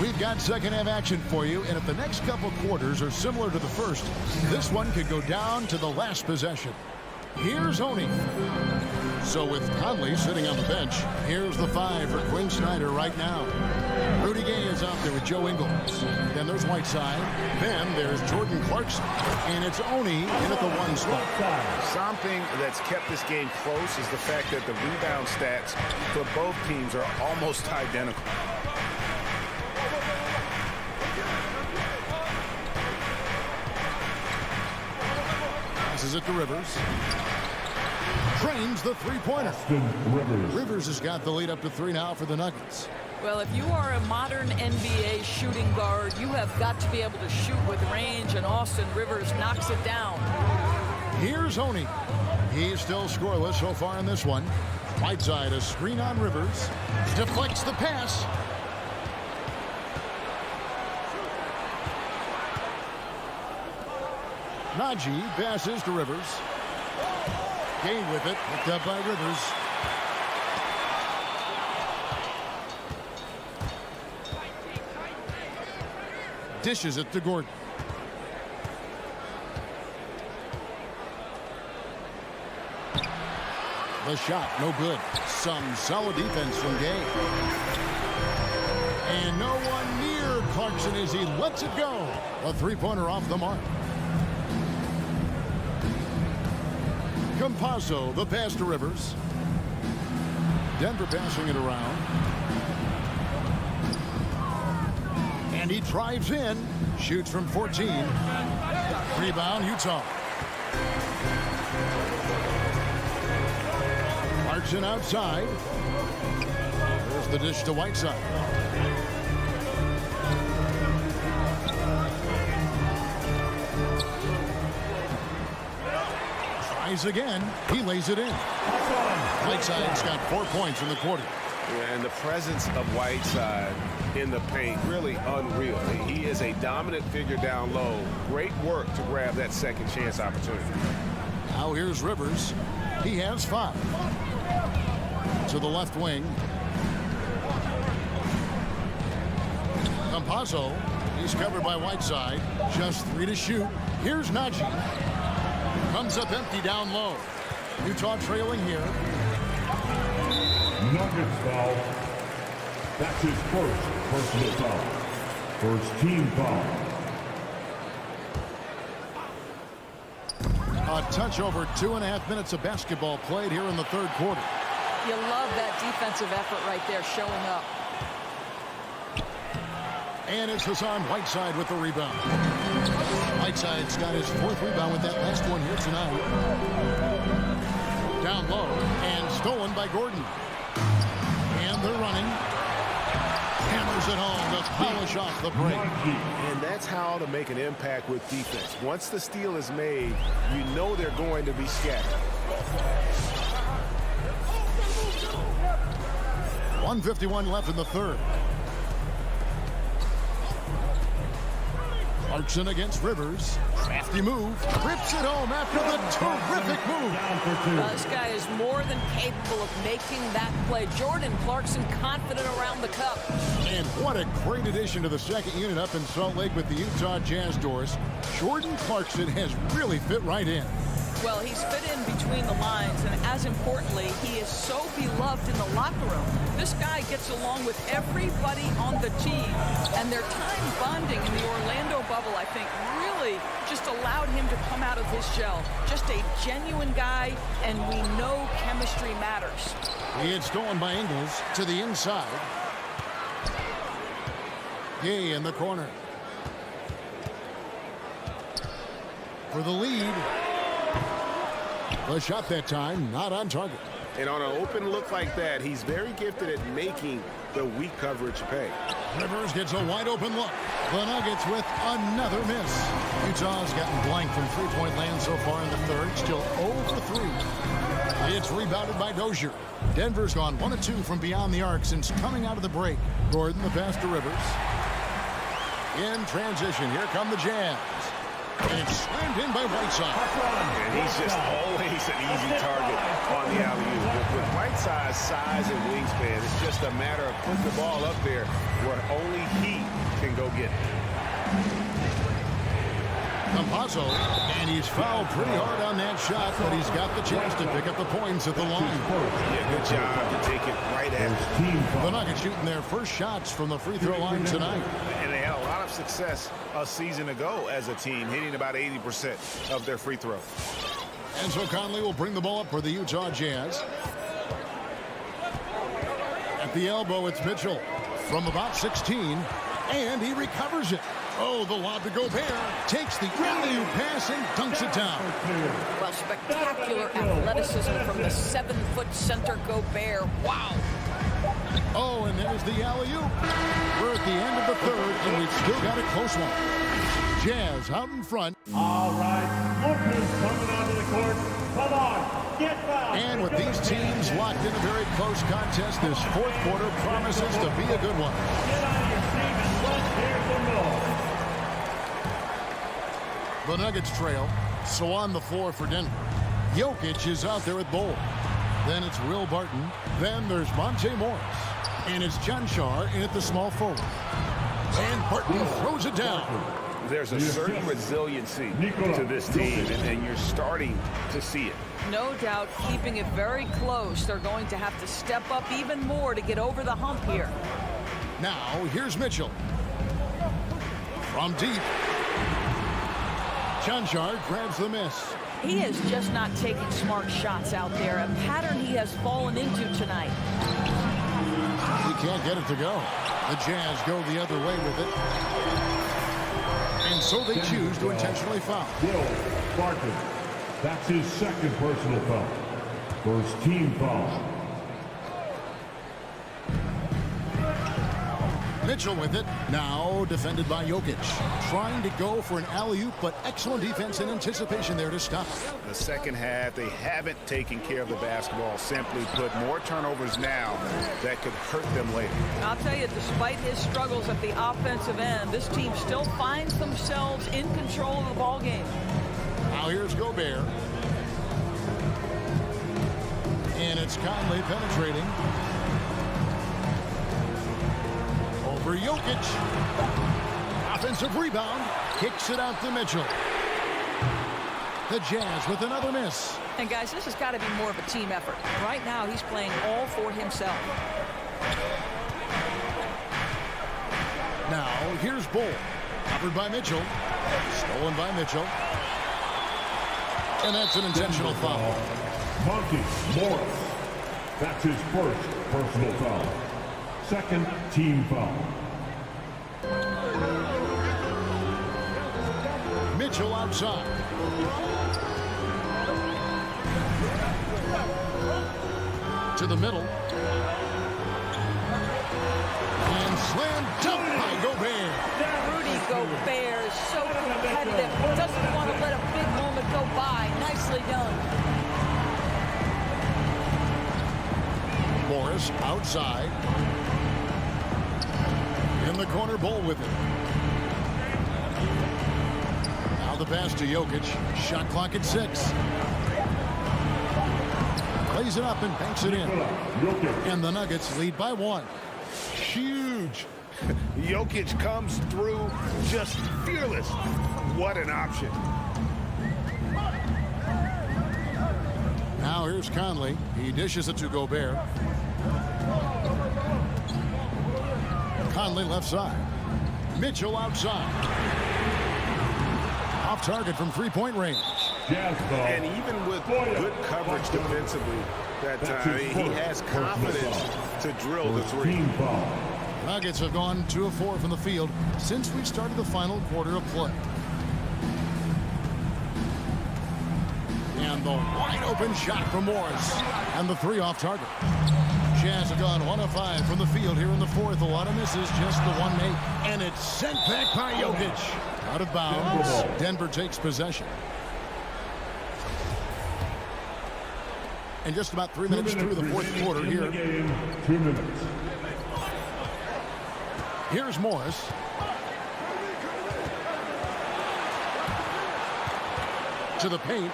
We've got second half action for you, and if the next couple quarters are similar to the first, this one could go down to the last possession. Here's Oney. So with Conley sitting on the bench, here's the 5 for Quinn Snyder right now. Rudy Gay is out there with Joe Ingles. Then there's Whiteside. Then there's Jordan Clarkson. And it's Oney in at the 1 spot. Something that's kept this game close is the fact that the rebound stats for both teams are almost identical. Passes it to Rivers. Trains the 3-pointer. Rivers has got the lead up to 3 now for the Nuggets. Well, if you are a modern NBA shooting guard, you have got to be able to shoot with range, and Austin Rivers knocks it down. Here's Oney. He's still scoreless so far in this one. Whiteside, a screen on Rivers. Deflects the pass. Najee passes to Rivers. Gay with it, picked up by Rivers. Dishes it to Gordon. The shot, no good. Some solid defense from Gay. And no one near Clarkson as he lets it go. A 3-pointer off the mark. Campazzo, the pass to Rivers. Denver passing it around. And he drives in. Shoots from 14. Rebound, Utah. Clarkson outside. There's the dish to Whiteside. Tries again. He lays it in. Whiteside's got 4 points in the quarter. Yeah, and the presence of Whiteside in the paint, really unreal. He is a dominant figure down low. Great work to grab that second chance opportunity. Now here's Rivers. He has 5. To the left wing. Campazzo, he's covered by Whiteside. Just 3 to shoot. Here's Najee. Comes up empty down low. Utah trailing here. Nuggets foul. That's his first personal foul. First team foul. A touch over 2.5 minutes of basketball played here in the third quarter. You love that defensive effort right there showing up. And it's Hassan Whiteside with the rebound. Whiteside's got his 4th rebound with that last one here tonight. Down low and stolen by Gordon. And they're running. Hammers it home to polish off the break. And that's how to make an impact with defense. Once the steal is made, you know they're going to be scattered. 1:51 left in the third. Clarkson against Rivers. Crafty move. Rips it home after the terrific move. This guy is more than capable of making that play. Jordan Clarkson confident around the cup. And what a great addition to the second unit up in Salt Lake with the Utah Jazz doors. Jordan Clarkson has really fit right in. Well, he's fit in between the lines, and as importantly, he is so beloved in the locker room. This guy gets along with everybody on the team, and their time bonding in the Orlando bubble, I think, really just allowed him to come out of his shell. Just a genuine guy, and we know chemistry matters. He had stolen by Ingles to the inside. Gay in the corner. For the lead. The shot that time, not on target. And on an open look like that, he's very gifted at making the weak coverage pay. Rivers gets a wide open look. The Nuggets with another miss. Utah's gotten blank from three-point land so far in the third. Still 0 for 3. It's rebounded by Dozier. Denver's gone 1 of 2 from beyond the arc since coming out of the break. Gordon the pass to Rivers. In transition, here come the Jazz. And it's slammed in by Whiteside. And he's just always an easy target on the alley-oop. With Whiteside's size and wingspan, it's just a matter of putting the ball up there where only he can go get it. Campazzo, and he's fouled pretty hard on that shot, but he's got the chance to pick up the points at the line. Yeah, good job to take it right at him. The Nuggets shooting their first shots from the free throw line tonight. And they had a lot of success a season ago as a team, hitting about 80% of their free throw. And so Conley will bring the ball up for the Utah Jazz. At the elbow, it's Mitchell from about 16, and he recovers it. Oh, the lob to Gobert. Takes the alley-oop pass and dunks it down. Well, spectacular athleticism from the 7-foot center Gobert. Wow. Oh, and there's the alley-oop. We're at the end of the third, and we've still got a close one. Jazz out in front. All right, Lopez coming onto the court. Come on, get fouled. And with these teams locked in a very close contest, this fourth quarter promises to be a good one. Get out of your seat and let's hear the noise. The Nuggets trail, so on the floor for Denver. Jokic is out there at Bull. Then it's Will Barton. Then there's Monte Morris. And it's John Shar in at the small forward. And Barton throws it down. There's a certain resiliency to this team, and you're starting to see it. No doubt, keeping it very close. They're going to have to step up even more to get over the hump here. Now, here's Mitchell. From deep. Chanchar grabs the miss. He is just not taking smart shots out there, a pattern he has fallen into tonight. He can't get it to go. The Jazz go the other way with it. And so they choose to intentionally foul. Will Barton. That's his second personal foul. First team foul. Mitchell with it. Now defended by Jokic. Trying to go for an alley-oop, but excellent defense and anticipation there to stop. The second half, they haven't taken care of the basketball. Simply put, more turnovers now that could hurt them later. I'll tell you, despite his struggles at the offensive end, this team still finds themselves in control of the ball game. Now here's Gobert. And it's Conley penetrating. for Jokic. Offensive rebound. Kicks it out to Mitchell. The Jazz with another miss. And guys, this has got to be more of a team effort. Right now, he's playing all for himself. Now, here's Bull. Covered by Mitchell. Stolen by Mitchell. And that's an intentional foul. Monty Morris. That's his first personal foul. Second team foul. Mitchell outside. To the middle. And slam dunk by Gobert. Rudy Gobert is so competitive. Doesn't want to let a big moment go by. Nicely done. Morris outside. In the corner, Bull with it. Now the pass to Jokic. Shot clock at 6. Plays it up and banks it in. And the Nuggets lead by 1. Huge. Jokic comes through just fearless. What an option. Now here's Conley. He dishes it to Gobert. Conley left side. Mitchell outside. Off target from three-point range. And even with good coverage defensively that time, he has confidence to drill the three. Nuggets have gone 2 of 4 from the field since we started the final quarter of play. And the wide open shot from Morris. And the 3 off target. Jazz have gone 1 of 5 from the field here in the 4th. A lot of misses, just the 1 made. And it's sent back by Jokic. Out of bounds. Denver takes possession. And just about 3 minutes through the 4th quarter here. 2 minutes. Here's Morris. To the paint.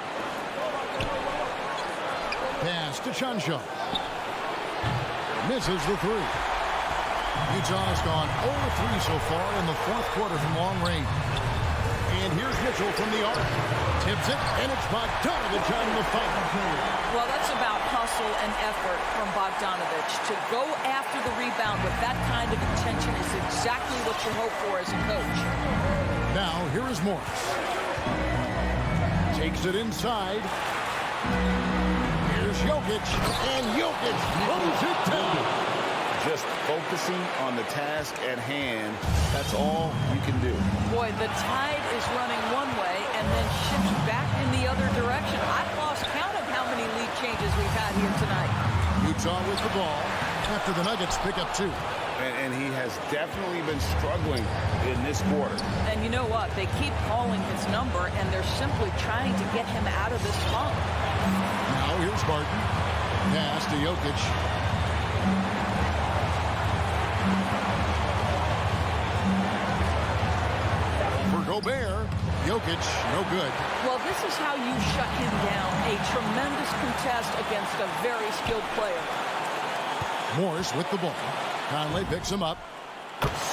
Pass to Chanshaw. Misses the 3. Utah has gone 0-3 so far in the 4th quarter from long range. And here's Mitchell from the arc. Tips it, and it's Bogdanovich on the foul. Well, that's about hustle and effort from Bogdanovich. To go after the rebound with that kind of intention is exactly what you hope for as a coach. Now, here is Morris. Takes it inside. Here's Jokic, and Jokic pulls it down. Just focusing on the task at hand, that's all you can do. Boy, the tide is running one way and then shifts back in the other direction. I've lost count of how many lead changes we've had here tonight. Utah with the ball after the Nuggets pick up 2. And he has definitely been struggling in this quarter. And you know what? They keep calling his number, and they're simply trying to get him out of this funk. Now here's Barton. Pass to Jokic. For Gobert, Jokic, no good. Well, this is how you shut him down. A tremendous contest against a very skilled player. Morris with the ball. Conley picks him up.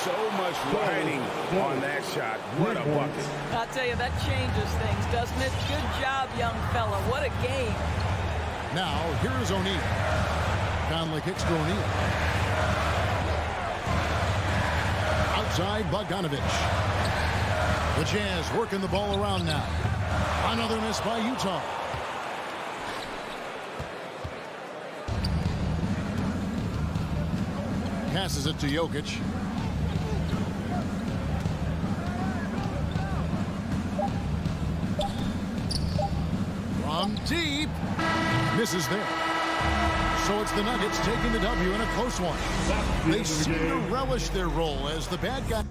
So much riding on that shot. What a bucket. I'll tell you, that changes things, doesn't it? Good job, young fella. What a game. Now, here's O'Neal. Conley kicks to O'Neal. Outside, Bogdanovich. The Jazz working the ball around now. Another miss by Utah. Passes it to Jokic. From deep. Misses there. So it's the Nuggets taking the W in a close one. They seem to relish their role as the bad guy.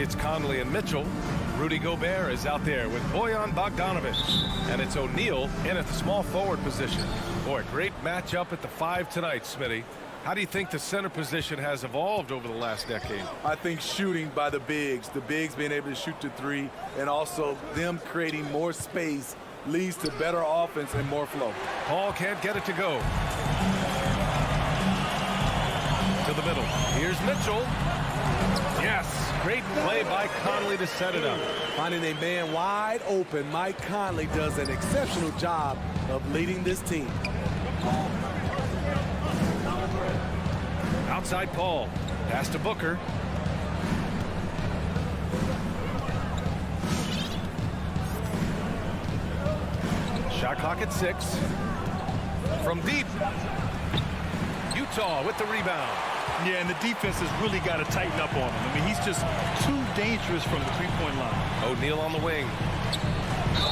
It's Conley and Mitchell. Rudy Gobert is out there with Bojan Bogdanovic. And it's O'Neal in at the small forward position. Boy, great matchup at the 5 tonight, Smitty. How do you think the center position has evolved over the last decade? I think shooting by the bigs being able to shoot the 3, and also them creating more space leads to better offense and more flow. Paul can't get it to go. To the middle. Here's Mitchell. Yes, great play by Conley to set it up. Finding a man wide open, Mike Conley does an exceptional job of leading this team. Outside Paul. Pass to Booker. Shot clock at 6. From deep. Utah with the rebound. Yeah, and the defense has really got to tighten up on him. I mean, he's just too dangerous from the three-point line. O'Neal on the wing.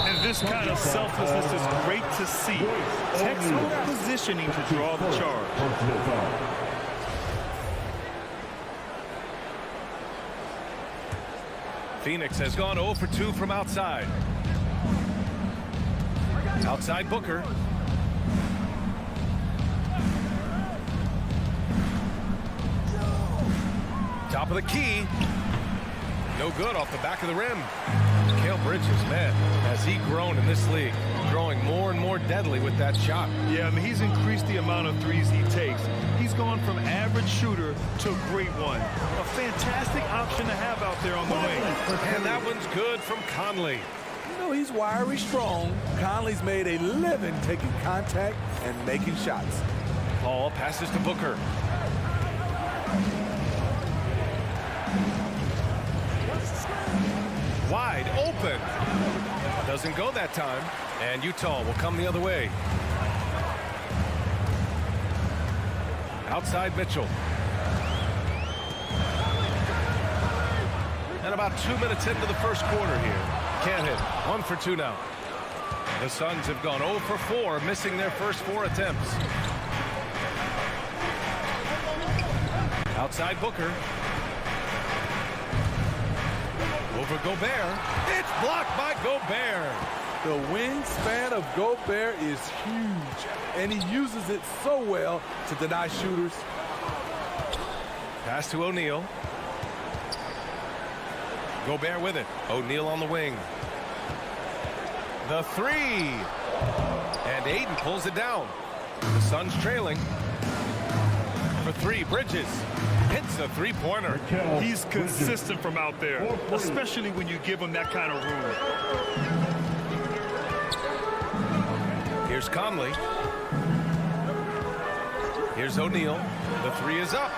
And this kind of selflessness is great to see. Textbook positioning to draw the charge. Phoenix has gone 0 for 2 from outside. Outside Booker. Top of the key. No good off the back of the rim. Mikal Bridges, man, has he grown in this league? Growing more and more deadly with that shot. Yeah, I mean, he's increased the amount of threes he takes. He's gone from average shooter to a great one. A fantastic option to have out there on the wing. And that one's good from Conley. You know, he's wiry strong. Conley's made a living taking contact and making shots. Paul passes to Booker. Wide open. Doesn't go that time. And Utah will come the other way. Outside Mitchell. And about 2 minutes into the first quarter here. Can't hit. 1 for 2 now. The Suns have gone 0 for 4, missing their first 4 attempts. Outside Booker. Over Gobert. It's blocked by Gobert. The wingspan of Gobert is huge, and he uses it so well to deny shooters. Pass to O'Neal. Gobert with it. O'Neal on the wing. The 3. And Aiden pulls it down. The Suns trailing. For 3, Bridges. Hits a three-pointer. He's consistent from out there, especially when you give him that kind of room. Here's Conley. Here's O'Neal. The 3 is up.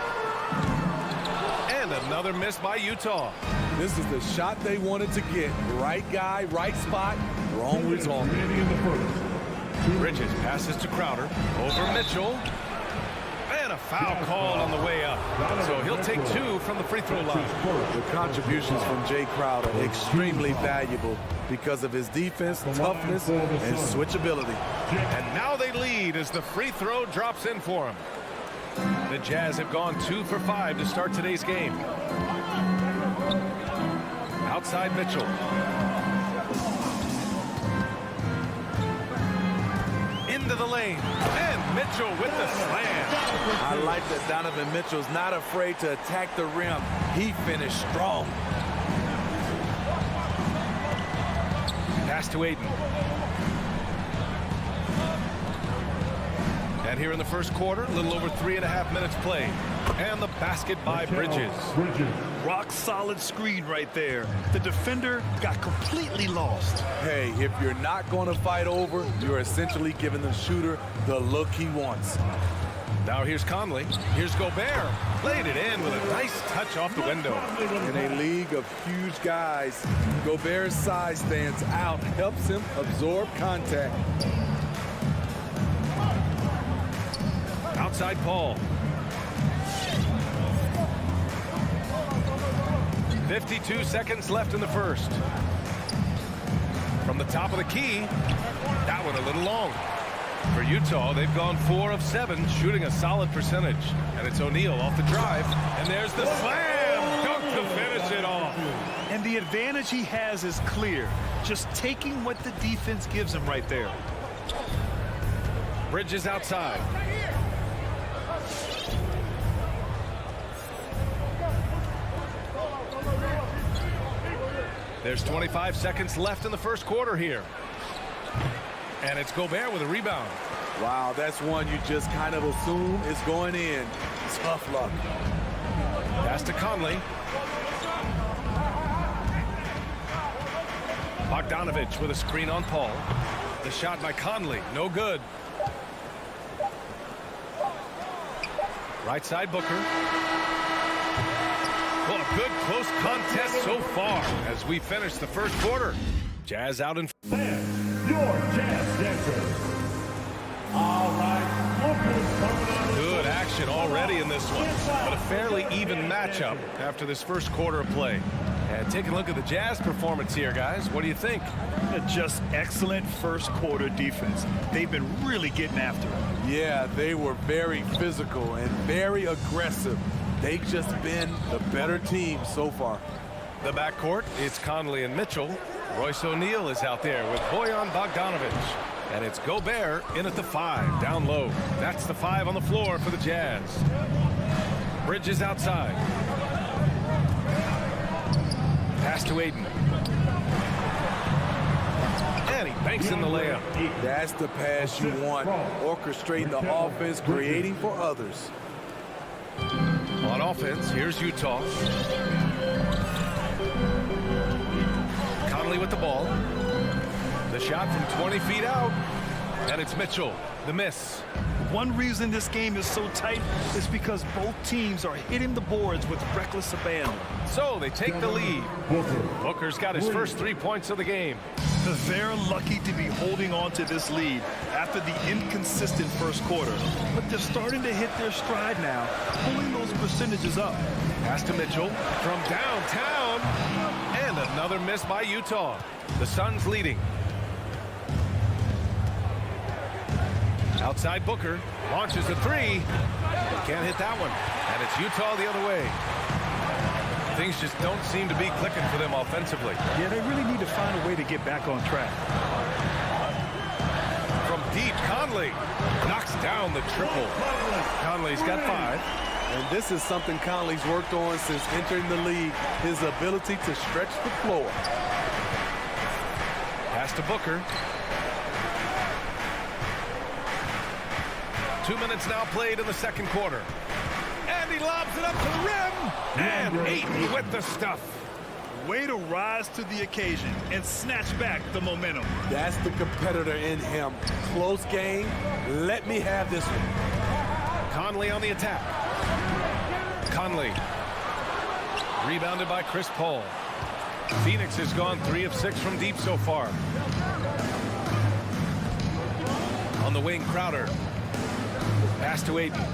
And another miss by Utah. This is the shot they wanted to get. Right guy, right spot, wrong result. Bridges passes to Crowder. Over Mitchell. And a foul called on the way up. So he'll take 2 from the free throw line. The contributions from Jay Crowder extremely valuable because of his defense, toughness, and switchability. And now they lead as the free throw drops in for him. The Jazz have gone 2 for 5 to start today's game. Outside Mitchell. Into the lane. And Mitchell with the slam. I like that Donovan Mitchell's not afraid to attack the rim. He finished strong. Pass to Aiden. And here in the first quarter, a little over 3.5 minutes played. And the basket by Bridges. Rock solid screen right there. The defender got completely lost. Hey, if you're not going to fight over, you're essentially giving the shooter the look he wants. Now here's Conley. Here's Gobert. Laid it in with a nice touch off the window. In a league of huge guys, Gobert's size stands out, helps him absorb contact. Outside Paul. 52 seconds left in the first. From the top of the key, that one a little long. For Utah, they've gone 4 of 7, shooting a solid percentage. And it's O'Neal off the drive. And there's the slam. Dunk to finish it off. And the advantage he has is clear. Just taking what the defense gives him right there. Bridges outside. There's 25 seconds left in the first quarter here. And it's Gobert with a rebound. Wow, that's one you just kind of assume is going in. Tough luck. Pass to Conley. Bogdanovich with a screen on Paul. The shot by Conley, no good. Right side Booker. Well, a good close contest so far as we finish the first quarter. Jazz out in. And your Jazz dancers. All right. Good action already in this one, but a fairly even matchup after this first quarter of play. And taking a look at the Jazz performance here, guys. What do you think? Just excellent first quarter defense. They've been really getting after it. Yeah, they were very physical and very aggressive. They've just been the better team so far. The backcourt, it's Conley and Mitchell. Royce O'Neal is out there with Bojan Bogdanovich. And it's Gobert in at the 5, down low. That's the 5 on the floor for the Jazz. Bridges outside. Pass to Aiden. And he banks in the layup. That's the pass you want. Orchestrating the offense, creating for others. On offense, here's Utah. Conley with the ball. The shot from 20 feet out. And it's Mitchell. The miss. One reason this game is so tight is because both teams are hitting the boards with reckless abandon. So they take the lead. Booker's got his first 3 points of the game. They're lucky to be holding on to this lead after the inconsistent first quarter. But they're starting to hit their stride now, pulling those percentages up. Pass to Mitchell from downtown. And another miss by Utah. The Suns leading. Outside Booker. Launches a 3. Can't hit that one. And it's Utah the other way. Things just don't seem to be clicking for them offensively. Yeah, they really need to find a way to get back on track. From deep, Conley knocks down the triple. Conley's got 5. And this is something Conley's worked on since entering the league, his ability to stretch the floor. Pass to Booker. 2 minutes now played in the second quarter. And he lobs it up to the rim. And Ayton with the stuff. Way to rise to the occasion and snatch back the momentum. That's the competitor in him. Close game. Let me have this one. Conley on the attack. Conley. Rebounded by Chris Paul. Phoenix has gone 3 of 6 from deep so far. On the wing, Crowder. Pass to Aiden.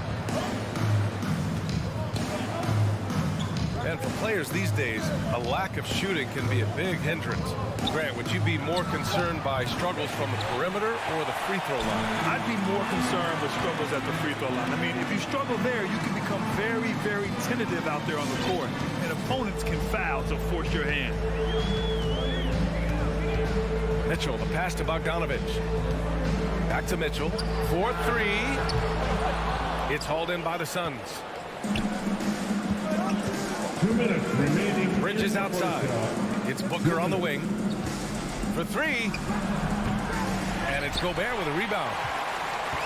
And for players these days, a lack of shooting can be a big hindrance. Grant, would you be more concerned by struggles from the perimeter or the free throw line? I'd be more concerned with struggles at the free throw line. I mean, if you struggle there, you can become very, very tentative out there on the court, and opponents can foul to force your hand. Mitchell, the pass to Bogdanovich. Back to Mitchell. 4-3. It's hauled in by the Suns. 2 minutes remaining. Bridges outside. It's Booker on the wing. For 3. And it's Gobert with a rebound.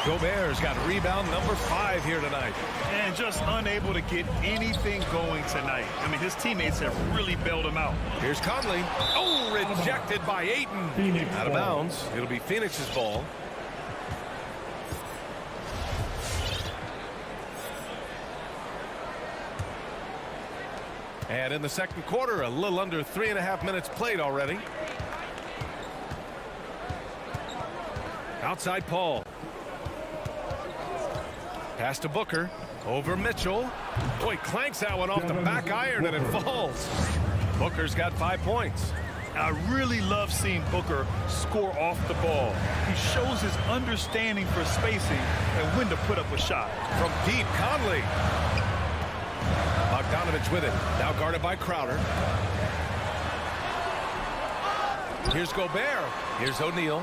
Gobert's got rebound number 5 here tonight. And just unable to get anything going tonight. I mean, his teammates have really bailed him out. Here's Conley. Oh, rejected by Ayton. Out of bounds. It'll be Phoenix's ball. And in the second quarter, a little under 3.5 minutes played already. Outside Paul. Pass to Booker. Over Mitchell. Oh, he clanks that one off the back iron and it falls. Booker's got 5 points. I really love seeing Booker score off the ball. He shows his understanding for spacing and when to put up a shot. From deep, Conley. Bogdanovich with it. Now guarded by Crowder. Here's Gobert. Here's O'Neal.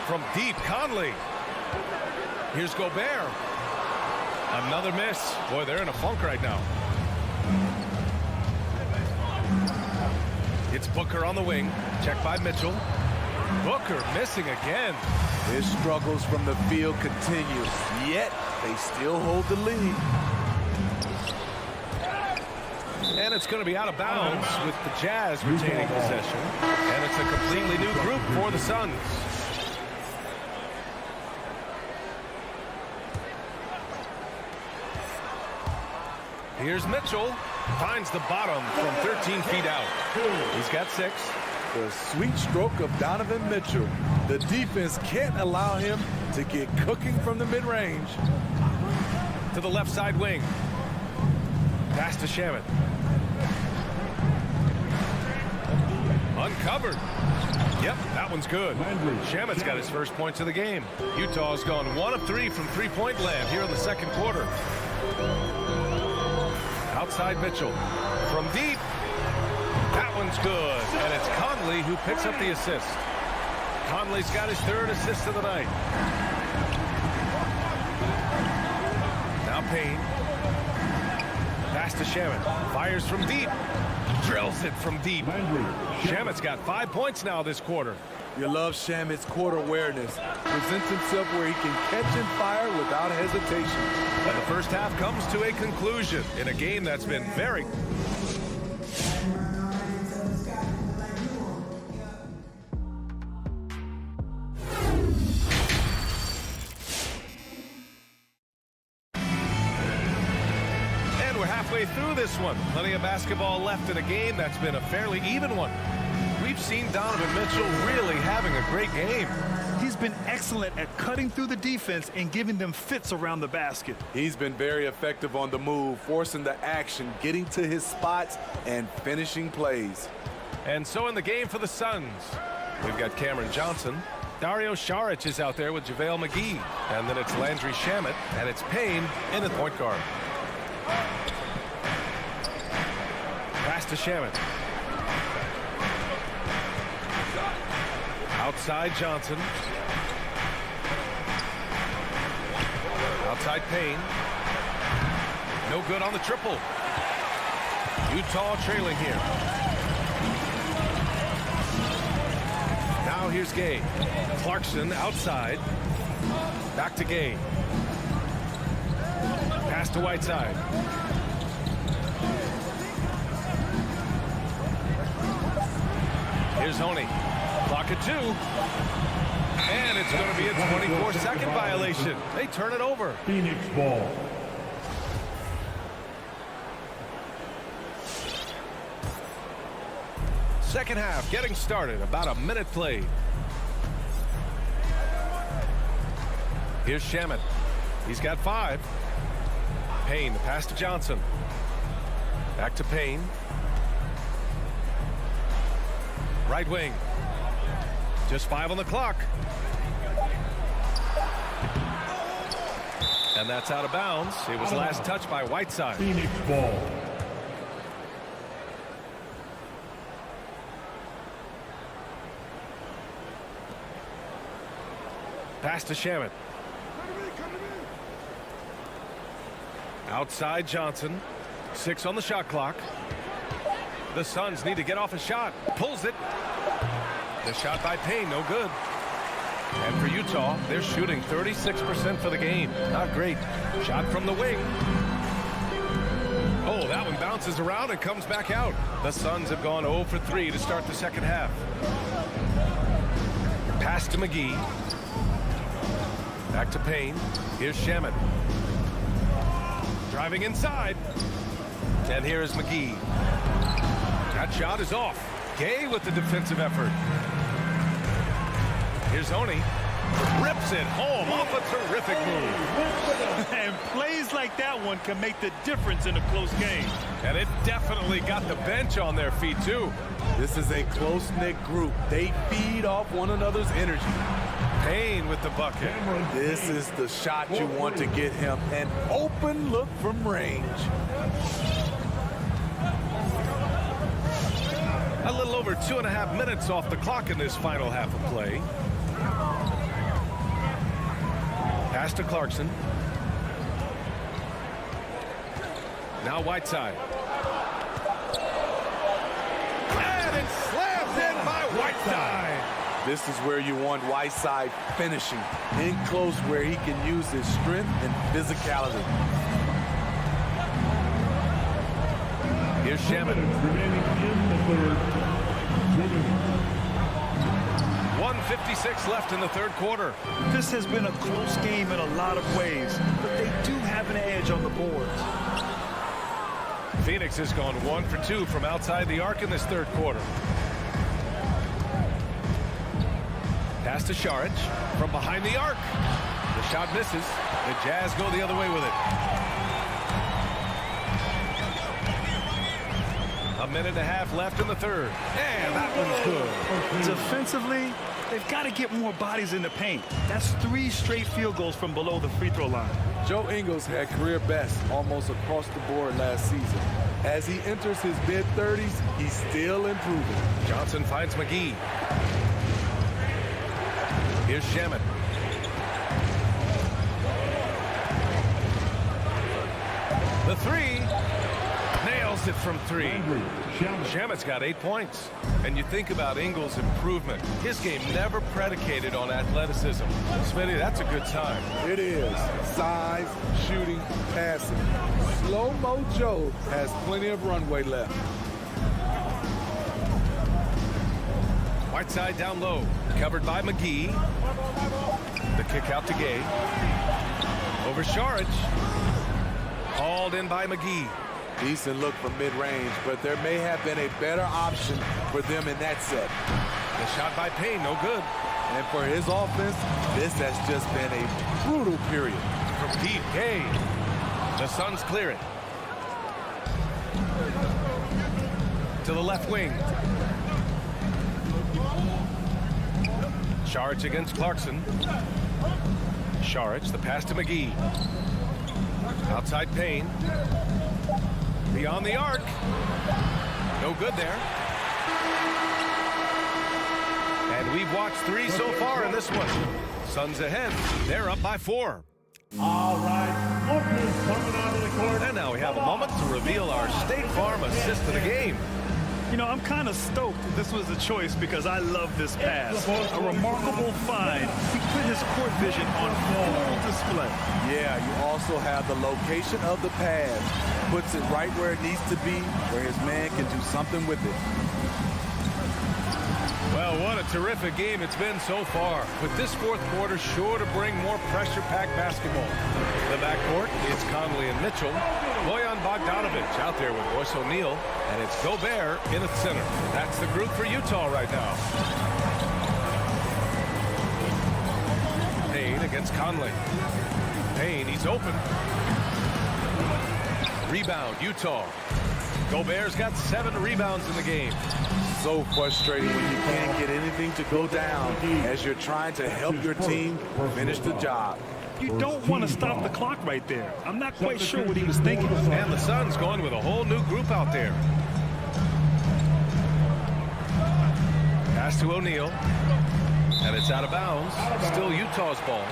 From deep, Conley. Here's Gobert. Another miss. Boy, they're in a funk right now. It's Booker on the wing. Checked by Mitchell. Booker missing again. His struggles from the field continue, yet they still hold the lead. And it's going to be out of bounds with the Jazz retaining possession. And it's a completely new group for the Suns. Here's Mitchell. Finds the bottom from 13 feet out. He's got 6. The sweet stroke of Donovan Mitchell. The defense can't allow him to get cooking from the mid-range. To the left side wing. Pass to Shamet. Uncovered. Yep, that one's good. Shamet's got his first points of the game. Utah's gone 1 of 3 from three-point land here in the second quarter. Outside Mitchell. From deep. That one's good. And it's Conley who picks up the assist. Conley's got his 3rd assist of the night. Now Payne. Pass to Shamet. Fires from deep. Drills it from deep. Shamet's got 5 points now this quarter. You love Shamet's court awareness. Presents himself where he can catch and fire without hesitation. And the first half comes to a conclusion in a game that's been very... And we're halfway through this one. Plenty of basketball left in a game that's been a fairly even one. We've seen Donovan Mitchell really having a great game. He's been excellent at cutting through the defense and giving them fits around the basket. He's been very effective on the move, forcing the action, getting to his spots, and finishing plays. And so in the game for the Suns, we've got Cameron Johnson. Dario Saric is out there with JaVale McGee. And then it's Landry Shamet, and it's Payne in the point guard. Pass to Shamet. Outside Johnson. Outside Payne. No good on the triple. Utah trailing here. Now here's Gay. Clarkson outside. Back to Gay. Pass to Whiteside. Here's Honey. Clock at 2. And it's going to be a 24-second violation. They turn it over. Phoenix ball. Second half getting started. About a minute played. Here's Shamet. He's got 5. Payne, the pass to Johnson. Back to Payne. Right wing. Just 5 on the clock. And that's out of bounds. It was last touched by Whiteside. Phoenix ball. Pass to Shamet. Outside Johnson. 6 on the shot clock. The Suns need to get off a shot. Pulls it. The shot by Payne, no good. And for Utah, they're shooting 36% for the game. Not great. Shot from the wing. Oh, that one bounces around and comes back out. The Suns have gone 0 for 3 to start the second half. Pass to McGee. Back to Payne. Here's Shamet. Driving inside. And here is McGee. That shot is off. Gay with the defensive effort. Here's Oni. Rips it home off a terrific move. And plays like that one can make the difference in a close game. And it definitely got the bench on their feet, too. This is a close-knit group. They feed off one another's energy. Payne with the bucket. This is the shot you want to get him. An open look from range. over 2.5 minutes off the clock in this final half of play. Pass to Clarkson. Now Whiteside. And it's slammed in by Whiteside. This is where you want Whiteside finishing, in close where he can use his strength and physicality. Here's Shaman. Remaining in the third. 1:56 left in the third quarter. This has been a close game in a lot of ways, but they do have an edge on the boards. Phoenix has gone 1 for 2 from outside the arc in this third quarter. Pass to Šarić from behind the arc. The shot misses. The Jazz go the other way with it. A minute and a half left in the third. And that one's good. Defensively, they've got to get more bodies in the paint. That's 3 straight field goals from below the free throw line. Joe Ingles had career best almost across the board last season. As he enters his mid-30s, he's still improving. Johnson finds McGee. Here's Shaman. The three. Nails it from 3. Shaman's got 8 points. And you think about Ingles' improvement. His game never predicated on athleticism. Smitty, that's a good sign. It is. Size, shooting, passing. Slow-mo Joe has plenty of runway left. Whiteside down low. Covered by McGee. The kick out to Gay. Over Šarić. Hauled in by McGee. Decent look from mid-range, but there may have been a better option for them in that set. The shot by Payne, no good. And for his offense, this has just been a brutal period. From deep, Gay. The Suns clear it. To the left wing. Šarić against Clarkson. Šarić, the pass to McGee. Outside Payne. Beyond the arc. No good there. And we've watched 3 so far in this one. Suns ahead. They're up by 4. All right, Lucas coming out of the court. And now we have a moment to reveal our State Farm assist of the game. You know, I'm kind of stoked this was a choice because I love this pass. A remarkable find. He put his court vision on full display. Yeah, you also have the location of the pass. Puts it right where it needs to be, where his man can do something with it. Well, what a terrific game it's been so far. With this fourth quarter sure to bring more pressure-packed basketball. The backcourt, it's Conley and Mitchell. Bojan Bogdanović out there with Royce O'Neal. And it's Gobert in at center. That's the group for Utah right now. Payne against Conley. Payne, he's open. Rebound, Utah. Gobert's got 7 rebounds in the game. So frustrating when you can't get anything to go down as you're trying to help your team finish the job. You don't want to stop the clock right there. I'm not quite sure what he was thinking. And the Suns going with a whole new group out there. Pass to O'Neal. And it's out of bounds. Still Utah's ball.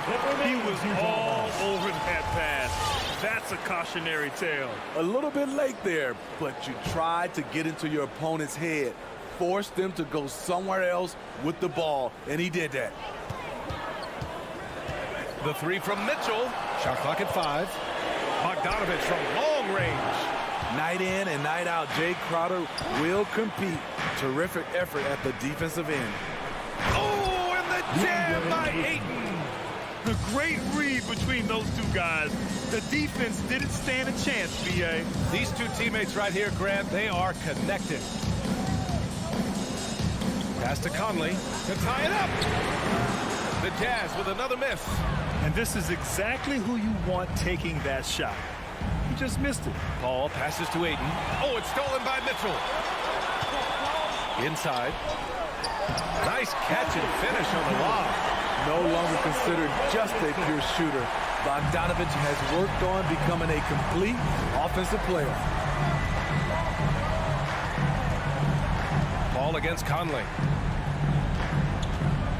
He was all over that pass. That's a cautionary tale. A little bit late there, but you tried to get into your opponent's head. Force them to go somewhere else with the ball, and he did that. The 3 from Mitchell. Shot clock at 5. Bogdanović from long range. Night in and night out, Jay Crowder will compete. Terrific effort at the defensive end. Oh, and the jam by Ayton. The great read between those two guys. The defense didn't stand a chance, B.A. These two teammates right here, Grant, they are connected. Pass to Conley to tie it up. The Jazz with another miss. And this is exactly who you want taking that shot. He just missed it. Paul passes to Ayton. Oh, it's stolen by Mitchell. Inside. Nice catch and finish on the lob. No longer considered just a pure shooter. Bogdanović has worked on becoming a complete offensive player. Ball against Conley.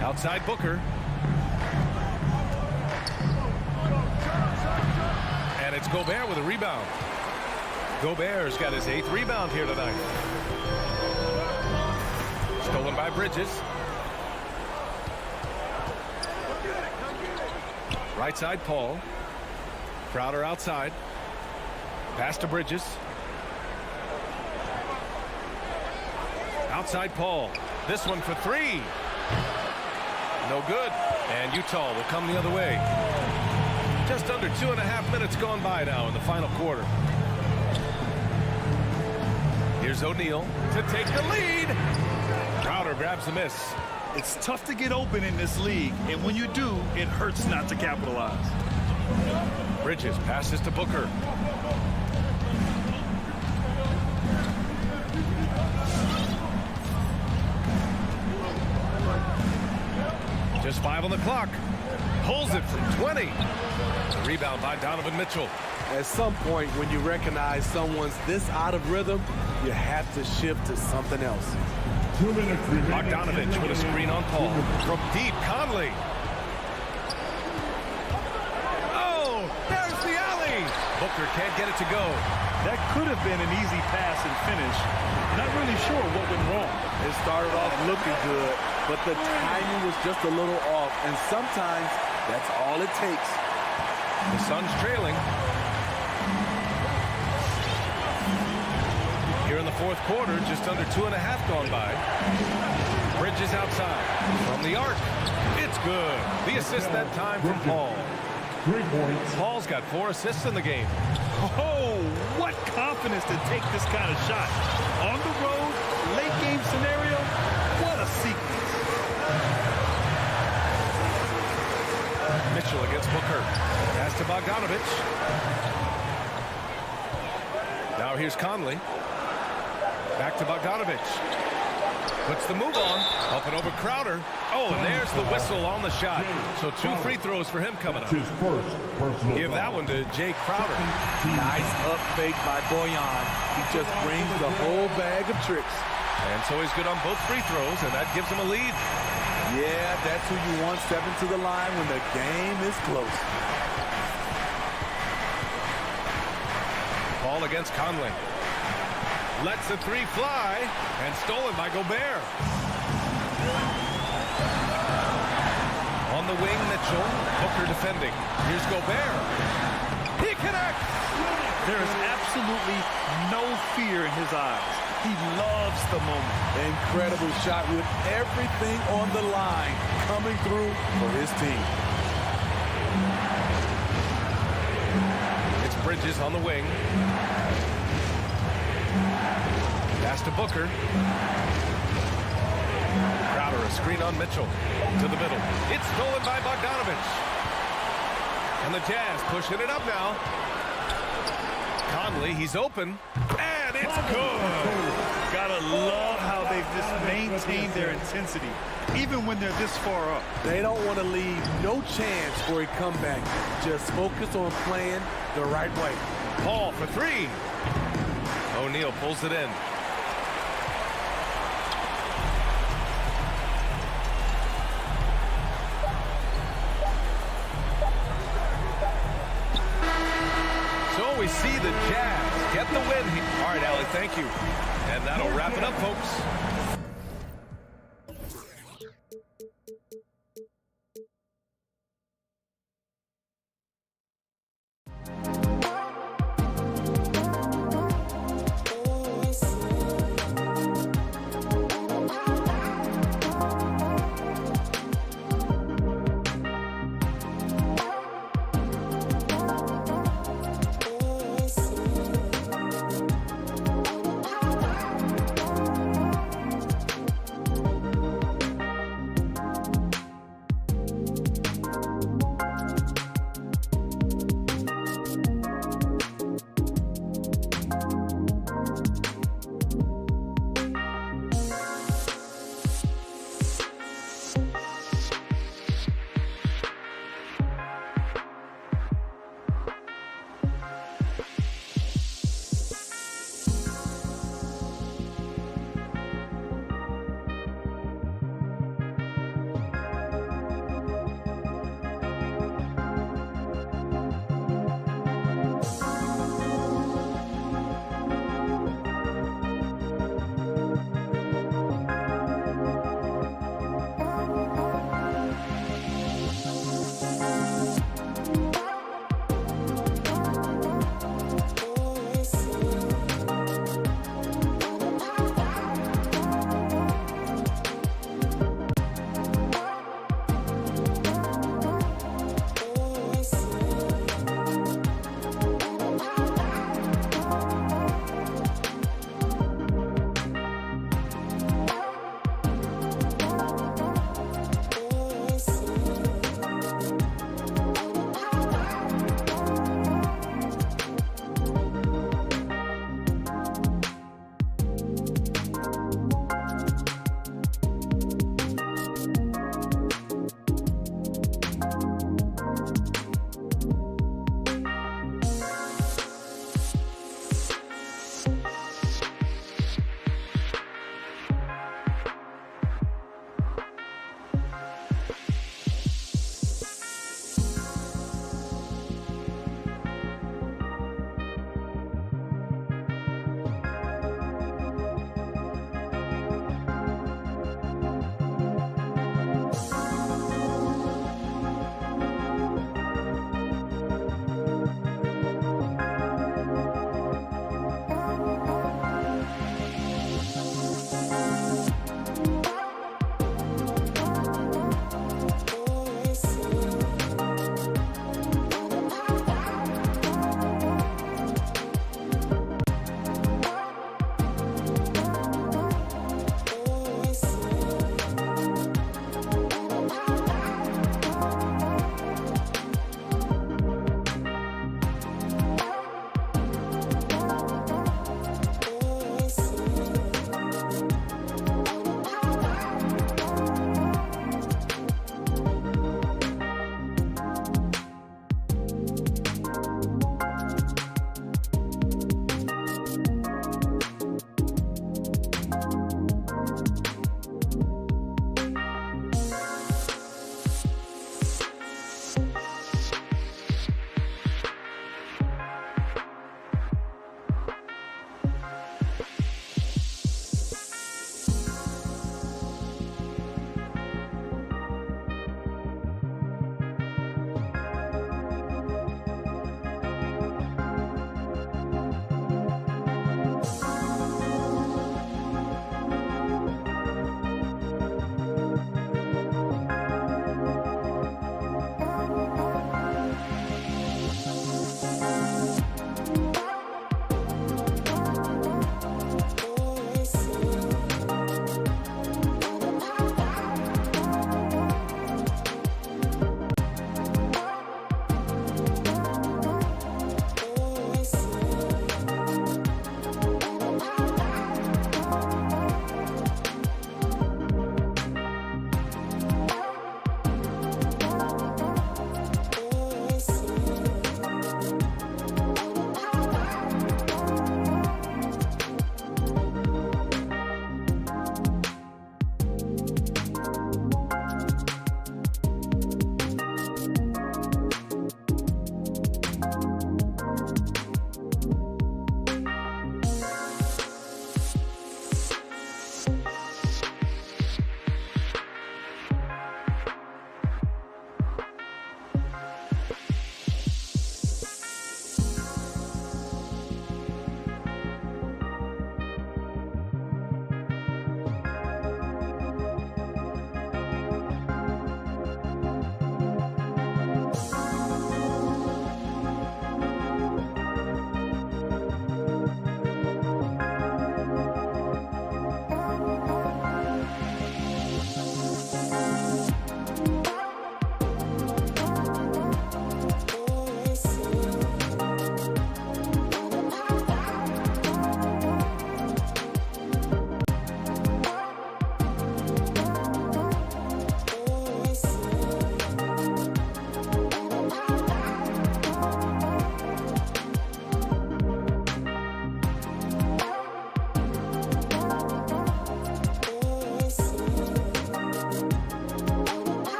Outside Booker. And it's Gobert with a rebound. Gobert's got his 8th rebound here tonight. Stolen by Bridges. Right side, Paul. Crowder outside. Pass to Bridges. Outside Paul. This one for 3. No good. And Utah will come the other way. Just under 2.5 minutes gone by now in the final quarter. Here's O'Neal to take the lead. Crowder grabs the miss. It's tough to get open in this league, and when you do, it hurts not to capitalize. Bridges passes to Booker. Just 5 on the clock. Pulls it from 20. Rebound by Donovan Mitchell. At some point, when you recognize someone's this out of rhythm, you have to shift to something else. 2 minutes remaining. Bogdanovich with a screen on Paul. From deep, Conley. Oh, there's the alley. Booker can't get it to go. That could have been an easy pass and finish. Not really sure what went wrong. It started off looking good, but the timing was just a little off, and sometimes that's all it takes. The Suns trailing. Here in the 4th quarter, just under 2.5 gone by. Bridges outside. From the arc. It's good. The assist that time from Paul. 3 points. Paul's got 4 assists in the game. Oh, what confidence to take this kind of shot. On the road, late game scenario, what a sequence. Mitchell against Booker. Pass to Bogdanovich. Now here's Conley. Back to Bogdanovich. Puts the move on. Up and over Crowder. Oh, and there's the whistle on the shot. So 2 free throws for him coming up. His first personal Give that one to Jay Crowder. Nice up fake by Boyan. He just brings the whole bag of tricks. And so he's good on both free throws, and that gives him a lead. Yeah, that's who you want stepping to the line when the game is close. Ball against Conley. Lets the 3 fly, and stolen by Gobert. On the wing, Mitchell. Booker defending. Here's Gobert. He connects! There is absolutely no fear in his eyes. He loves the moment. Incredible shot with everything on the line coming through for his team. It's Bridges on the wing. Pass to Booker. Crowder, a screen on Mitchell. To the middle. It's stolen by Bogdanovich. And the Jazz pushing it up now. Conley, he's open. And it's good. Gotta love how they've just maintained their intensity, even when they're this far up. They don't want to leave no chance for a comeback. Just focus on playing the right way. Paul for 3. O'Neal pulls it in. So we see the Jazz get the win here. All right, Allie, thank you. And that'll wrap it up, folks.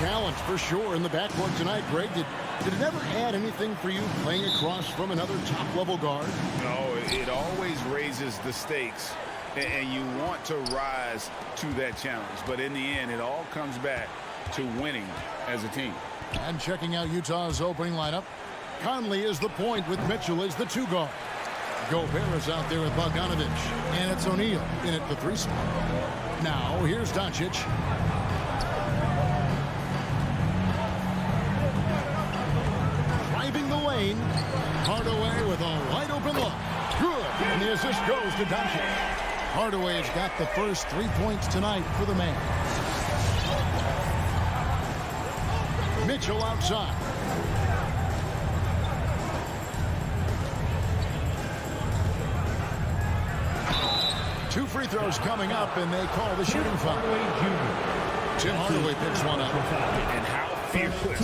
challenge for sure in the backcourt tonight, Greg. Did it ever add anything for you playing across from another top-level guard? No, it always raises the stakes, and you want to rise to that challenge. But in the end, it all comes back to winning as a team. And checking out Utah's opening lineup, Conley is the point with Mitchell as the 2 guard. Gobert is out there with Bogdanovic, and it's O'Neal in at the 3 spot. Now, here's Doncic. Driving the lane. Hardaway with a wide-open look. Good. And the assist goes to Doncic. Hardaway's got the first 3 points tonight for the man. Mitchell outside. Two free throws coming up, and they call the shooting foul. Tim Hardaway picks one up. And how fearless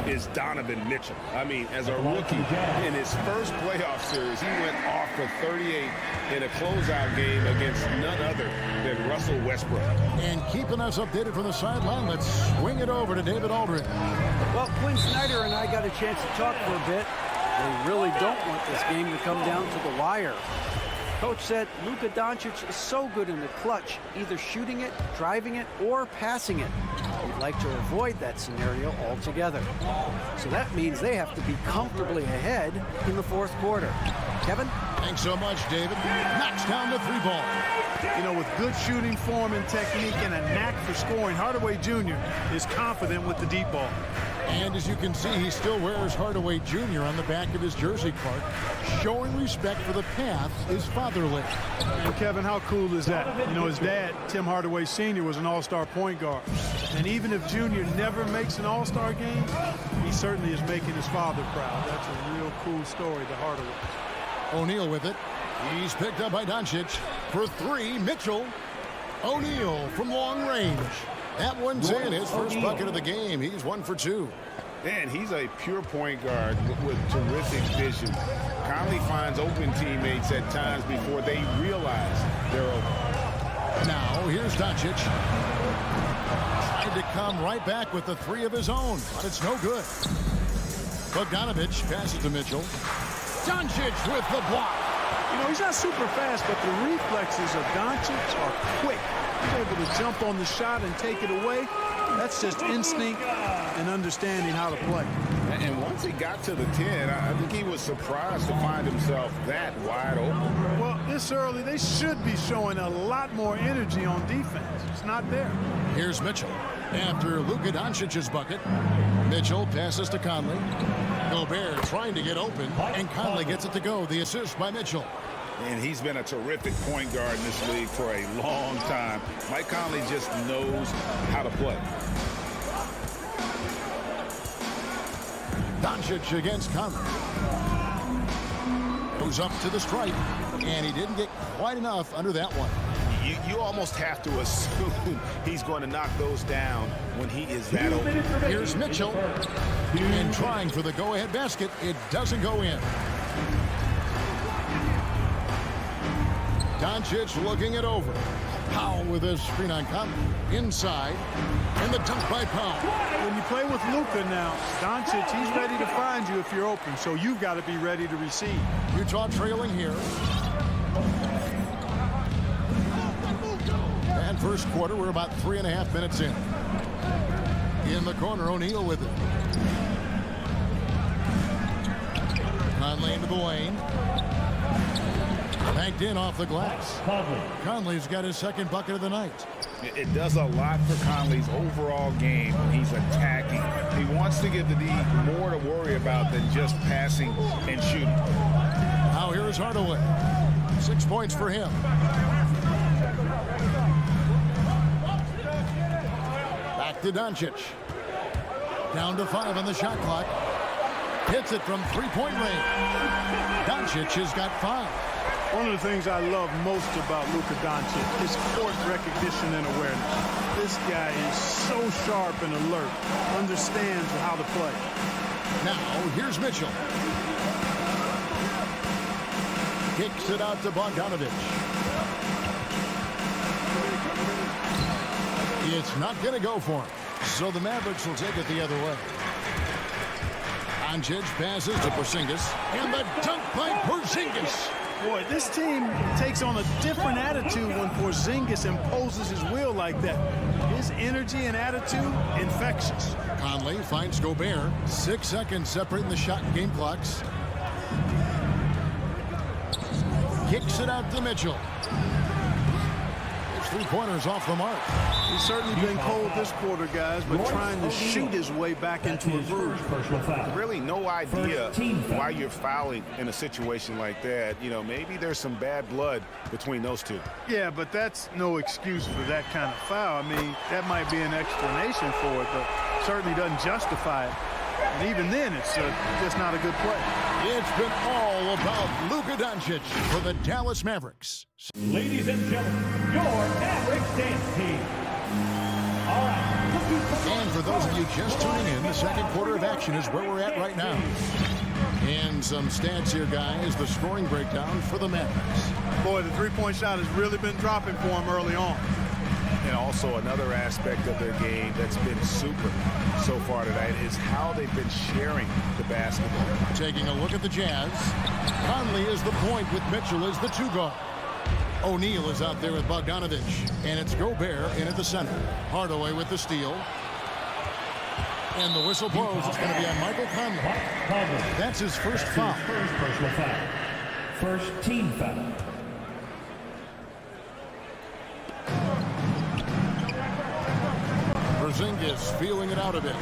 is Donovan Mitchell? I mean, as a rookie, in his first playoff series, he went off for 38 in a closeout game against none other than Russell Westbrook. And keeping us updated from the sideline, let's swing it over to David Aldridge. Well, Quinn Snyder and I got a chance to talk for a bit. They really don't want this game to come down to the wire. Coach said Luka Doncic is so good in the clutch, either shooting it, driving it, or passing it. He'd like to avoid that scenario altogether. So that means they have to be comfortably ahead in the 4th quarter. Kevin? Thanks so much, David. Knocks down the 3-ball. You know, with good shooting form and technique and a knack for scoring, Hardaway Jr. is confident with the deep ball. And as you can see, he still wears Hardaway Jr. on the back of his jersey card. Showing respect for the path is fatherly. And Kevin, how cool is that? You know, his dad, Tim Hardaway Sr., was an all-star point guard. And even if Jr. never makes an all-star game, he certainly is making his father proud. That's a real cool story to Hardaway. O'Neal with it. He's picked up by Doncic. For 3, Mitchell. O'Neal from long range. That one's in, his first bucket of the game. He's 1 for 2. And he's a pure point guard with terrific vision. Conley finds open teammates at times before they realize they're open. Now, here's Doncic. Tried to come right back with the 3 of his own, but it's no good. Bogdanovic passes to Mitchell. Doncic with the block. You know, he's not super fast, but the reflexes of Doncic are quick. He's able to jump on the shot and take it away. That's just instinct and understanding how to play. And once he got to the 10, I think he was surprised to find himself that wide open. Well, this early, they should be showing a lot more energy on defense. It's not there. Here's Mitchell. After Luka Doncic's bucket, Mitchell passes to Conley. Gobert trying to get open, and Conley gets it to go. The assist by Mitchell. And he's been a terrific point guard in this league for a long time. Mike Conley just knows how to play. Doncic against Conley. Goes up to the stripe, and he didn't get quite enough under that one. You almost have to assume he's going to knock those down when he is that open. Here's Mitchell. And trying for the go-ahead basket. It doesn't go in. Doncic looking it over. Powell with a screen on Conley. Inside. And the dunk by Powell. When you play with Luka now, Doncic, he's ready to find you if you're open, so you've got to be ready to receive. Utah trailing here. And first quarter, we're about 3.5 minutes in. In the corner, O'Neal with it. Conley into the lane. Banked in off the glass. Conley's got his second bucket of the night. It does a lot for Conley's overall game when he's attacking. He wants to give the D more to worry about than just passing and shooting. Now here's Hardaway. 6 points for him. Back to Doncic. Down to 5 on the shot clock. Hits it from 3-point range. Doncic has got 5. One of the things I love most about Luka Doncic is court recognition and awareness. This guy is so sharp and alert, understands how to play. Now, here's Mitchell. Kicks it out to Bogdanovic. It's not going to go for him. So the Mavericks will take it the other way. Doncic passes to Porzingis, and the dunk by Porzingis. Boy, this team takes on a different attitude when Porzingis imposes his will like that. His energy and attitude, infectious. Conley finds Gobert. 6 seconds separating the shot and game clocks. Kicks it out to Mitchell. His three-pointers off the mark. He's certainly been cold this quarter, guys, but trying to shoot his way back into a groove. Really no idea why you're fouling in a situation like that. You know, maybe there's some bad blood between those two. Yeah, but that's no excuse for that kind of foul. I mean, that might be an explanation for it, but certainly doesn't justify it. And even then, it's just not a good play. It's been all about Luka Doncic for the Dallas Mavericks. Ladies and gentlemen, your Mavericks dance team. All right. And for those of you just tuning in, the second quarter of action is where we're at right now. And some stats here, guys. The scoring breakdown for the Mavericks. Boy, the three-point shot has really been dropping for him early on. And also another aspect of their game that's been super so far tonight is how they've been sharing the basketball. Taking a look at the Jazz. Conley is the point with Mitchell as the two guard. O'Neal is out there with Bogdanovich. And it's Gobert in at the center. Hardaway with the steal. And the whistle blows. It's going to be on Michael Conley. That's his first foul. First personal foul. First team foul. Porzingis feeling it out a bit.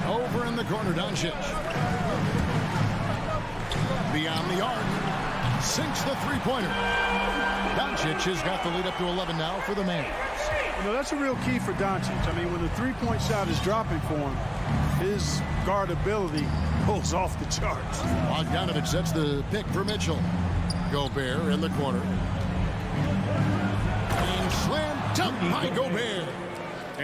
Over in the corner, Doncic. Beyond the arc. Sinks the three-pointer. Doncic has got the lead up to 11 now for the Mavs. You know, that's a real key for Doncic. I mean, when the three-point shot is dropping for him, his guard ability goes off the charts. Bogdanovich sets the pick for Mitchell. Gobert in the corner. And slam dunk by Gobert.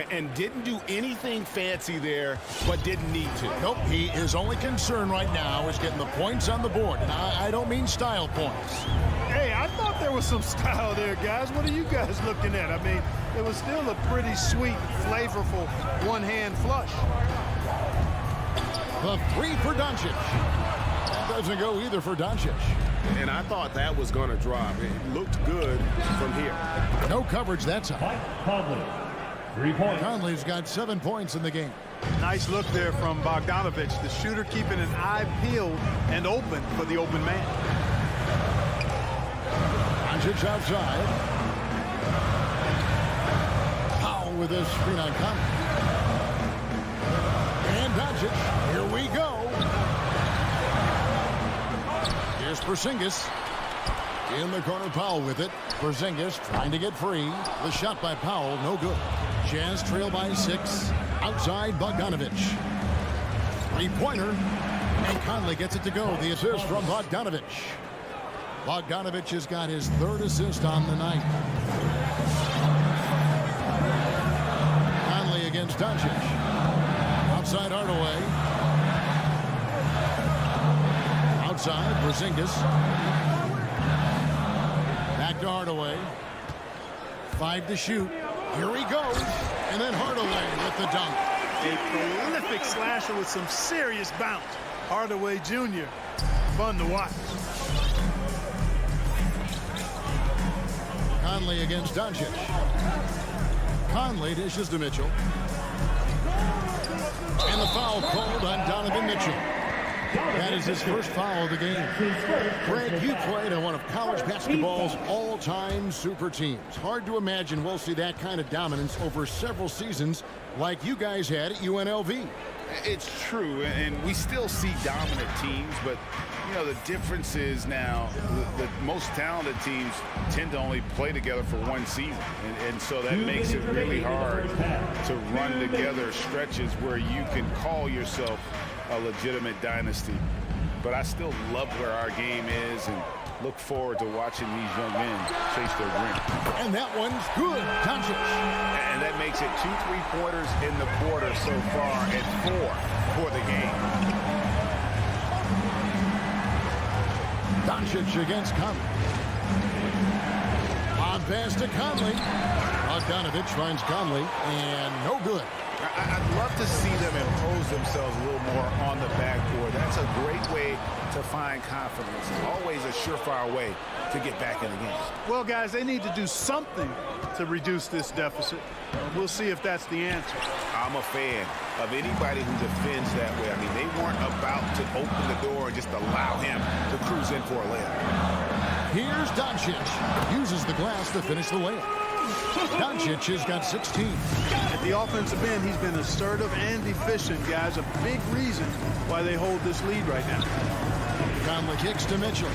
And didn't do anything fancy there, but didn't need to. Nope, his only concern right now is getting the points on the board. And I don't mean style points. Hey, I thought there was some style there, guys. What are you guys looking at? I mean, it was still a pretty sweet, flavorful one-hand flush. The three for Doncic. That doesn't go either for Doncic. And I thought that was going to drop. It looked good from here. No coverage that time. Mike Conley. 3 points. Conley's got 7 points in the game. Nice look there from Bogdanovich, the shooter keeping an eye peeled and open for the open man. Doncic outside. Powell with a screen on Conley. And Doncic, here we go. Here's Porzingis. In the corner, Powell with it. Porzingis trying to get free. The shot by Powell, no good. Jazz trail by 6. Outside, Bogdanovich. Three-pointer. And Conley gets it to go. The assist from Bogdanovich. Bogdanovich has got his 3rd assist on the night. Conley against Doncic. Outside Hardaway. Outside, Porzingis. Back to Hardaway. 5 to shoot. Here he goes. And then Hardaway with the dunk. A prolific slasher with some serious bounce. Hardaway Jr. Fun to watch. Conley against Doncic. Conley dishes to Mitchell. And the foul called on Donovan Mitchell. That is his first foul of the game. Greg, you played on one of college basketball's all-time super teams. Hard to imagine we'll see that kind of dominance over several seasons like you guys had at UNLV. It's true, and we still see dominant teams, but, you know, the difference is now the most talented teams tend to only play together for one season, and so that makes it really hard to run together stretches where you can call yourself a legitimate dynasty. But I still love where our game is and look forward to watching these young men chase their dream. And that one's good. Doncic. And that makes it 2 3-pointers in the quarter so far and 4 for the game. Doncic against Conley. On pass to Conley. Bogdanovich finds Conley, and no good. I'd love to see them impose themselves a little more on the backboard. That's a great way to find confidence. Always a surefire way to get back in the game. Well, guys, they need to do something to reduce this deficit. We'll see if that's the answer. I'm a fan of anybody who defends that way. I mean, they weren't about to open the door and just allow him to cruise in for a layup. Here's Doncic. Uses the glass to finish the layup. Doncic has got 16. At the offensive end, he's been assertive and efficient, guys. A big reason why they hold this lead right now. Conley kicks to Mitchell.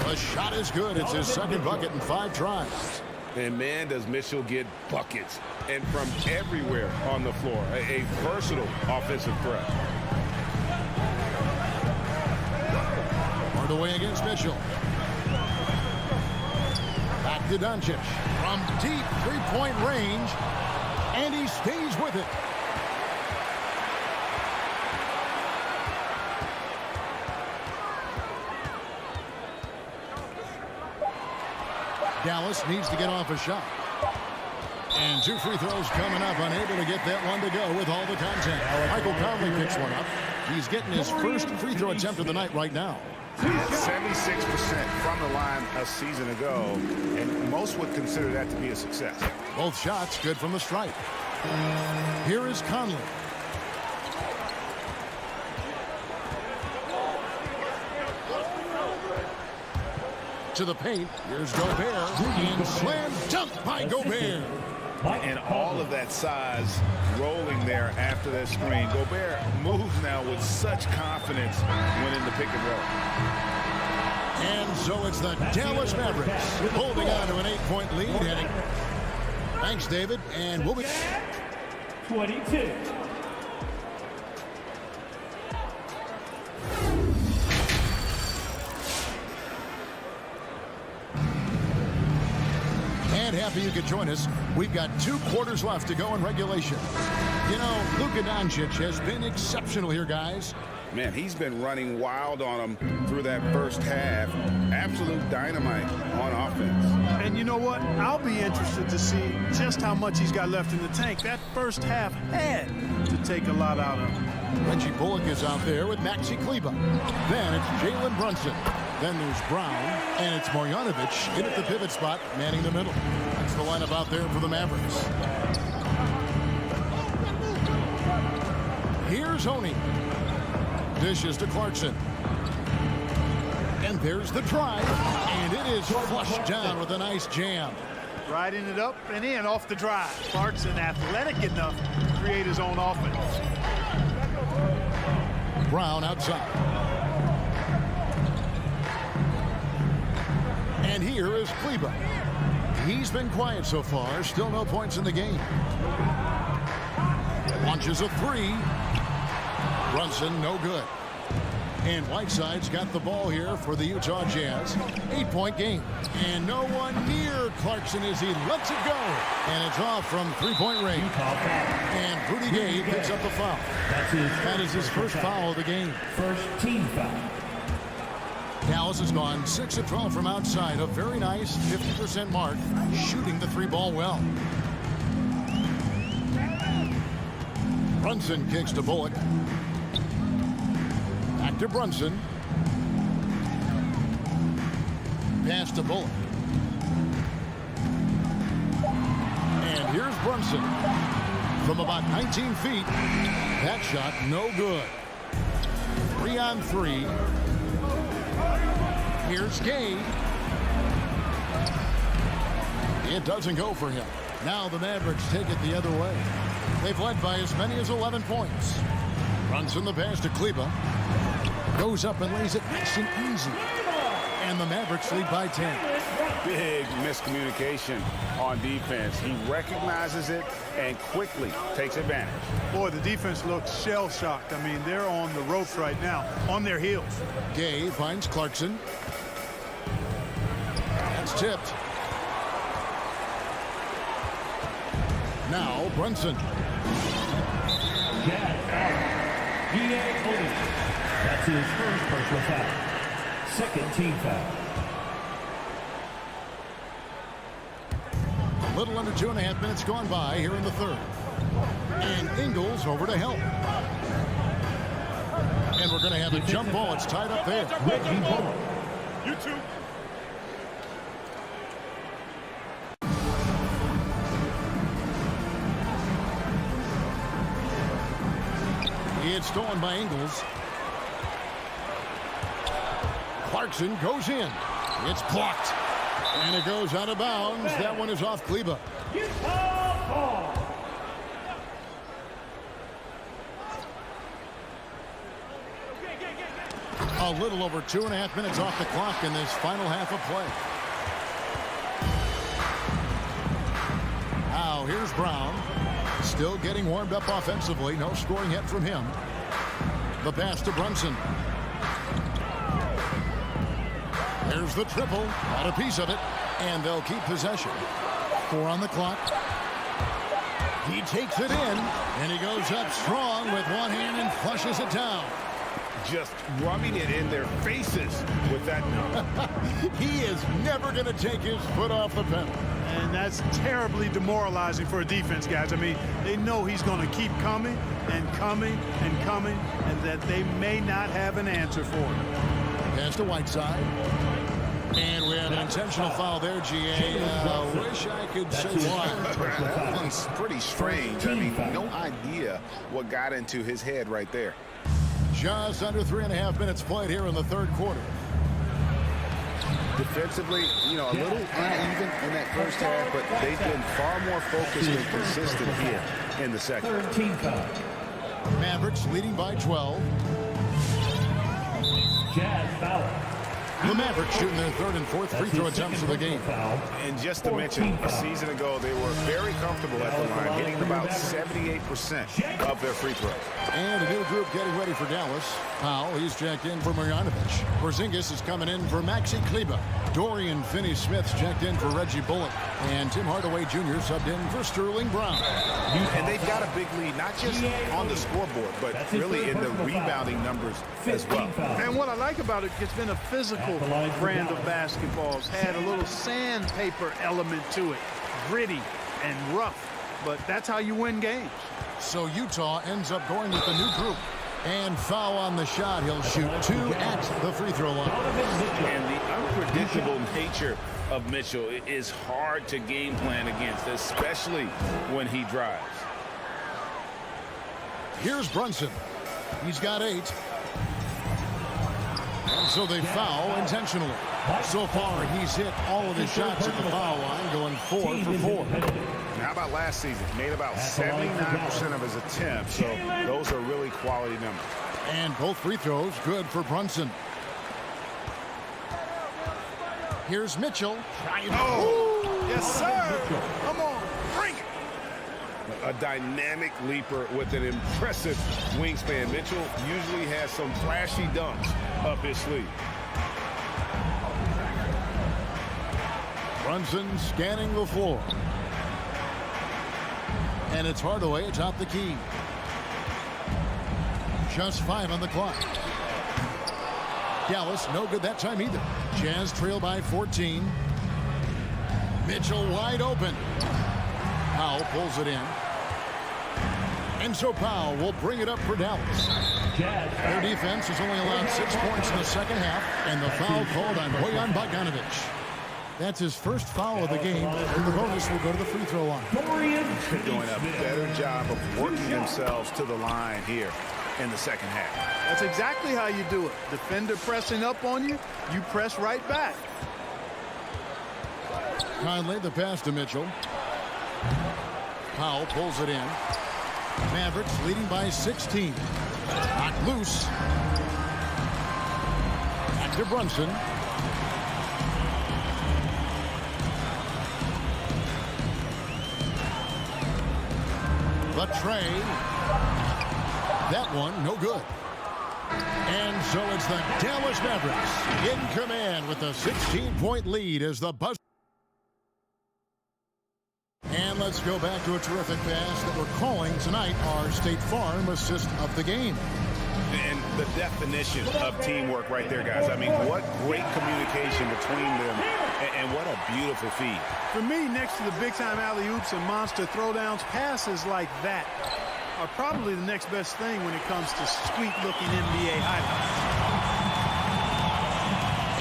The shot is good. It's his second bucket in 5 tries. And man, does Mitchell get buckets. And from everywhere on the floor. A versatile offensive threat. Hardaway against Mitchell. Back to Doncic. From deep three-point range. And he stays with it. Dallas needs to get off a shot. And 2 free throws coming up. Unable to get that one to go with all the contact. Michael Conley picks one up. He's getting his first free throw attempt of the night right now. 76% from the line a season ago, and most would consider that to be a success. Both shots good from the stripe. Here is Conley. To the paint. Here's Gobert. And slam dunk by Gobert. And all of that size rolling there after that screen. Gobert moves now with such confidence when in the pick and roll. And so it's the Dallas Mavericks holding on to an 8-point lead. Heading. Thanks, David. And we'll be 22. And happy you could join us. We've got 2 quarters left to go in regulation. You know, Luka Doncic has been exceptional here, guys. Man, he's been running wild on them through that first half. Absolute dynamite on offense. And you know what? I'll be interested to see just how much he's got left in the tank. That first half had to take a lot out of him. Reggie Bullock is out there with Maxi Kleber. Then it's Jalen Brunson. Then there's Brown. And it's Marjanovic in at the pivot spot, manning the middle. That's the lineup out there for the Mavericks. Here's Honey. Dishes to Clarkson. And there's the drive. And it is flushed down with a nice jam. Riding it up and in off the drive. Clarkson athletic enough to create his own offense. Brown outside. And here is Kleber. He's been quiet so far. Still no points in the game. Launches a 3. Brunson, no good. And Whiteside's got the ball here for the Utah Jazz. 8-point game. And no one near Clarkson as he lets it go. And it's off from 3-point range. And Rudy Gay picks up the foul. That is his first foul of the game. First team foul. Dallas has gone 6 of 12 from outside. A very nice 50% mark. Shooting the 3-ball well. Brunson kicks to Bullock. Back to Brunson. Pass to Bullock. And here's Brunson. From about 19 feet. That shot no good. 3 on 3. Here's Gay. It doesn't go for him. Now the Mavericks take it the other way. They've led by as many as 11 points. Brunson the pass to Kleber. Goes up and lays it nice and easy. And the Mavericks lead by 10. Big miscommunication on defense. He recognizes it and quickly takes advantage. Boy, the defense looks shell-shocked. I mean, they're on the ropes right now, on their heels. Gay finds Clarkson. That's tipped. Now Brunson. That's his first personal foul. Second team foul. A little under 2.5 minutes gone by here in the third. And Ingles over to help. And we're going to have a jump ball. It's tied up there. You two. It's stolen by Ingles. Clarkson goes in. It's blocked. And it goes out of bounds. That one is off Kleba. A little over 2.5 minutes off the clock in this final half of play. Now here's Brown. Still getting warmed up offensively. No scoring yet from him. The pass to Brunson. There's the triple. Got a piece of it. And they'll keep possession. 4 on the clock. He takes it in. And he goes up strong with one hand and flushes it down. Just rubbing it in their faces with that no. He is never going to take his foot off the pedal. And that's terribly demoralizing for a defense, guys. I mean, they know he's going to keep coming and coming and coming, and that they may not have an answer for it. Pass to Whiteside. And we have an intentional foul there, GA. Wish I could say why. It's pretty strange. I mean, no idea what got into his head right there. Just under 3.5 minutes played here in the third quarter. Defensively, you know, a little uneven in that first half, but they've been far more focused and consistent here in the second. Mavericks leading by 12. The Mavericks shooting their third and fourth free throw attempts of the game. And just to mention, a season ago, they were very comfortable at the line, hitting about 78% of their free throws. And a new group getting ready for Dallas. Powell, he's checked in for Marjanovic. Porzingis is coming in for Maxi Kleba. Dorian Finney-Smith's checked in for Reggie Bullock. And Tim Hardaway Jr. subbed in for Sterling Brown. And they've got a big lead, not just on the scoreboard, but really in the rebounding numbers as well. And what I like about it, it's been a physical brand of basketball. It's had a little sandpaper element to it. Gritty and rough. But that's how you win games. So Utah ends up going with the new group. And foul on the shot. He'll shoot 2 at the free throw line. And the unpredictable nature of Mitchell is hard to game plan against, especially when he drives. Here's Brunson. He's got 8. And so they foul intentionally. So far, he's hit all of his shots at the foul line, going 4 for 4. How about last season? He made about 79% of his attempts, so those are really quality numbers. And both free throws good for Brunson. Here's Mitchell. Oh, yes, sir. Come on, bring it. A dynamic leaper with an impressive wingspan. Mitchell usually has some flashy dunks up his sleeve. Brunson scanning the floor. And it's Hardaway atop the key. Just 5 on the clock. Dallas, no good that time either. Jazz trail by 14. Mitchell wide open. Powell pulls it in. And so Powell will bring it up for Dallas. Their defense has only allowed 6 points in the second half, and the foul called on Bojan Bogdanovic. That's his first foul of the game, and the bonus will go to the free throw line. Doing a better job of working themselves to the line here in the second half. That's exactly how you do it. Defender pressing up on you, you press right back. Conley, the pass to Mitchell. Powell pulls it in. Mavericks leading by 16. Knocked loose. Back to Brunson. The tray. That one, no good. And so it's the Dallas Mavericks in command with a 16-point lead as the buzzer. And let's go back to a terrific pass that we're calling tonight our State Farm assist of the game. And the definition of teamwork right there, guys. I mean, what great communication between them, and what a beautiful feed. For me, next to the big-time alley-oops and monster throwdowns, passes like that are probably the next best thing when it comes to sweet-looking NBA highlights.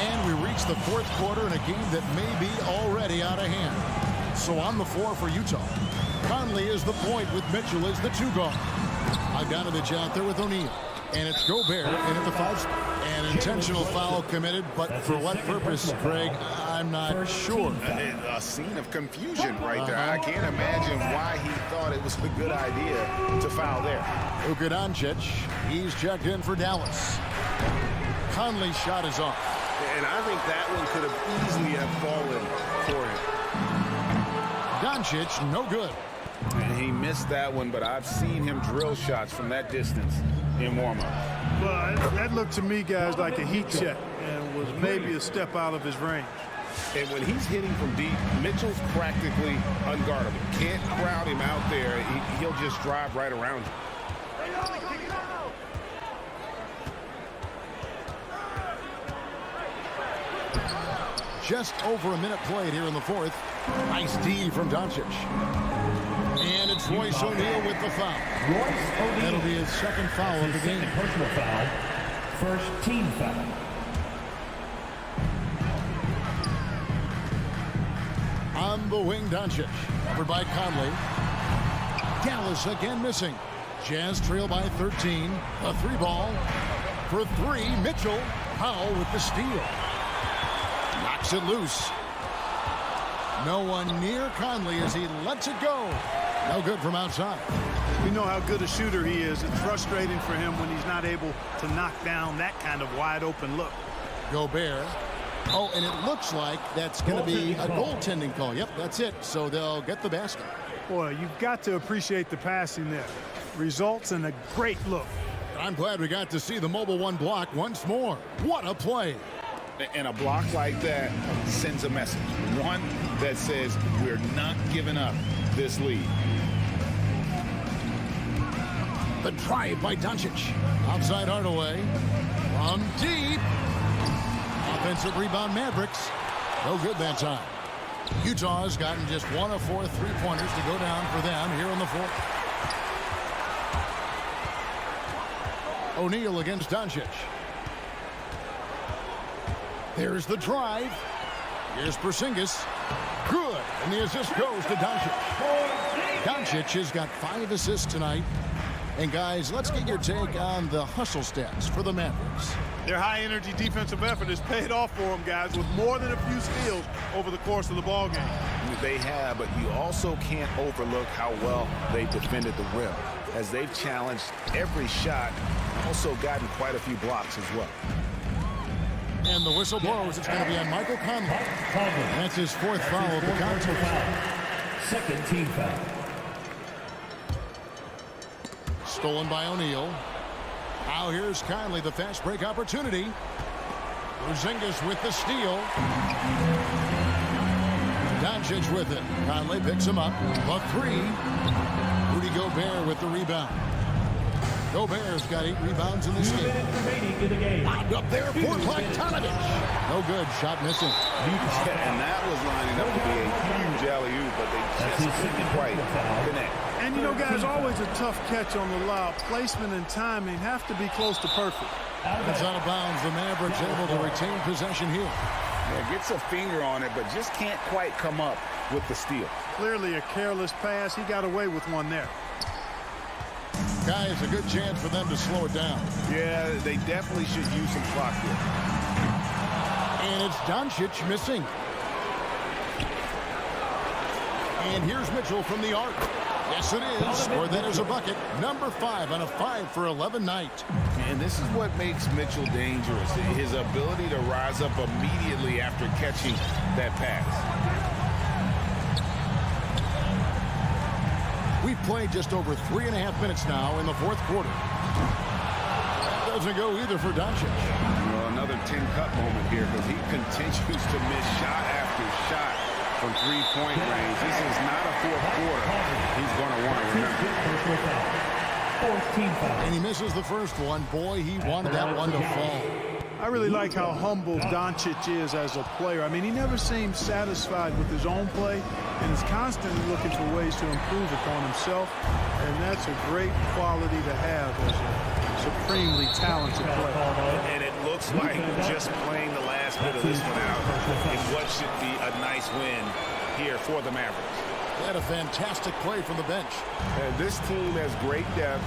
And we reach the fourth quarter in a game that may be already out of hand. So on the floor for Utah, Conley is the point with Mitchell as the 2 guard. Bogdanovich out there with O'Neal. And it's Gobert in at the 5 spot. An intentional foul committed, but for what purpose, Craig, I'm not sure. A scene of confusion right there. I can't imagine why he thought it was a good idea to foul there. Luka Doncic, he's checked in for Dallas. Conley's shot is off. And I think that one could have easily have fallen for him. Doncic, no good. And he missed that one, but I've seen him drill shots from that distance in warm-up. Well, that looked to me, guys, like a heat check and was maybe a step out of his range. And when he's hitting from deep, Mitchell's practically unguardable. Can't crowd him out there. He'll just drive right around you. Just over a minute played here in the fourth. Nice D from Doncic. And it's Royce O'Neal with the foul. That'll be his second foul of the game. Personal foul. First team foul. On the wing, Doncic. Covered by Conley. Dallas again missing. Jazz trail by 13. A 3-ball. For 3, Mitchell. Powell with the steal. Knocks it loose. No one near Conley as he lets it go. No good from outside. We know how good a shooter he is. It's frustrating for him when he's not able to knock down that kind of wide open look. Gobert. Oh, and it looks like that's going to be a goaltending call. Yep, that's it. So they'll get the basket. Boy, you've got to appreciate the passing there. Results in a great look. I'm glad we got to see the mobile 1 block once more. What a play. And a block like that sends a message. One that says we're not giving up this lead. The drive by Doncic. Outside Hardaway. From deep. Offensive rebound Mavericks. No good that time. Utah has gotten just 1 of 4 3-pointers to go down for them here in the fourth. O'Neal against Doncic. There's the drive. Here's Porzingis. Good. And the assist goes to Doncic. Doncic has got 5 assists tonight. And guys, let's get your take on the hustle stats for the Mavericks. Their high-energy defensive effort has paid off for them, guys, with more than a few steals over the course of the ballgame. They have, but you also can't overlook how well they defended the rim, as they've challenged every shot, also gotten quite a few blocks as well. And the whistle blows. It's going to be on Michael Conley. That's his 4th foul of the contest. Second team foul. Stolen by O'Neal. Now here's Conley, the fast break opportunity. Porzingis with the steal. Doncic with it. Conley picks him up. A 3. Rudy Gobert with the rebound. Gobert's got 8 rebounds in this game. Lined up there for Bogdanovich. No good. Shot missing. And that was lining up to be a huge alley-oop, but they just couldn't quite connect. And, you know, guys, always a tough catch on the lob. Placement and timing have to be close to perfect. It's out of bounds. The Mavericks able to retain possession here. Yeah, gets a finger on it, but just can't quite come up with the steal. Clearly a careless pass. He got away with one there. Guys, a good chance for them to slow it down. Yeah, they definitely should use some clock here. And it's Doncic missing. And here's Mitchell from the arc. Yes, it is. Or that is a bucket. Number 5 on a 5 for 11 night. And this is what makes Mitchell dangerous. His ability to rise up immediately after catching that pass. We've played just over 3.5 minutes now in the fourth quarter. That doesn't go either for Doncic. Well, another 10-cut moment here because he continues to miss shot after shot from 3-point range. This is not a fourth quarter he's going to want to remember. And he misses the first one. Boy, he wanted that one to fall. I really like how humble Doncic is as a player. I mean, he never seems satisfied with his own play and is constantly looking for ways to improve upon himself. And that's a great quality to have as a supremely talented player. And it looks like just playing the last bit of this one out in what should be a nice win here for the Mavericks. They had a fantastic play from the bench. And this team has great depth,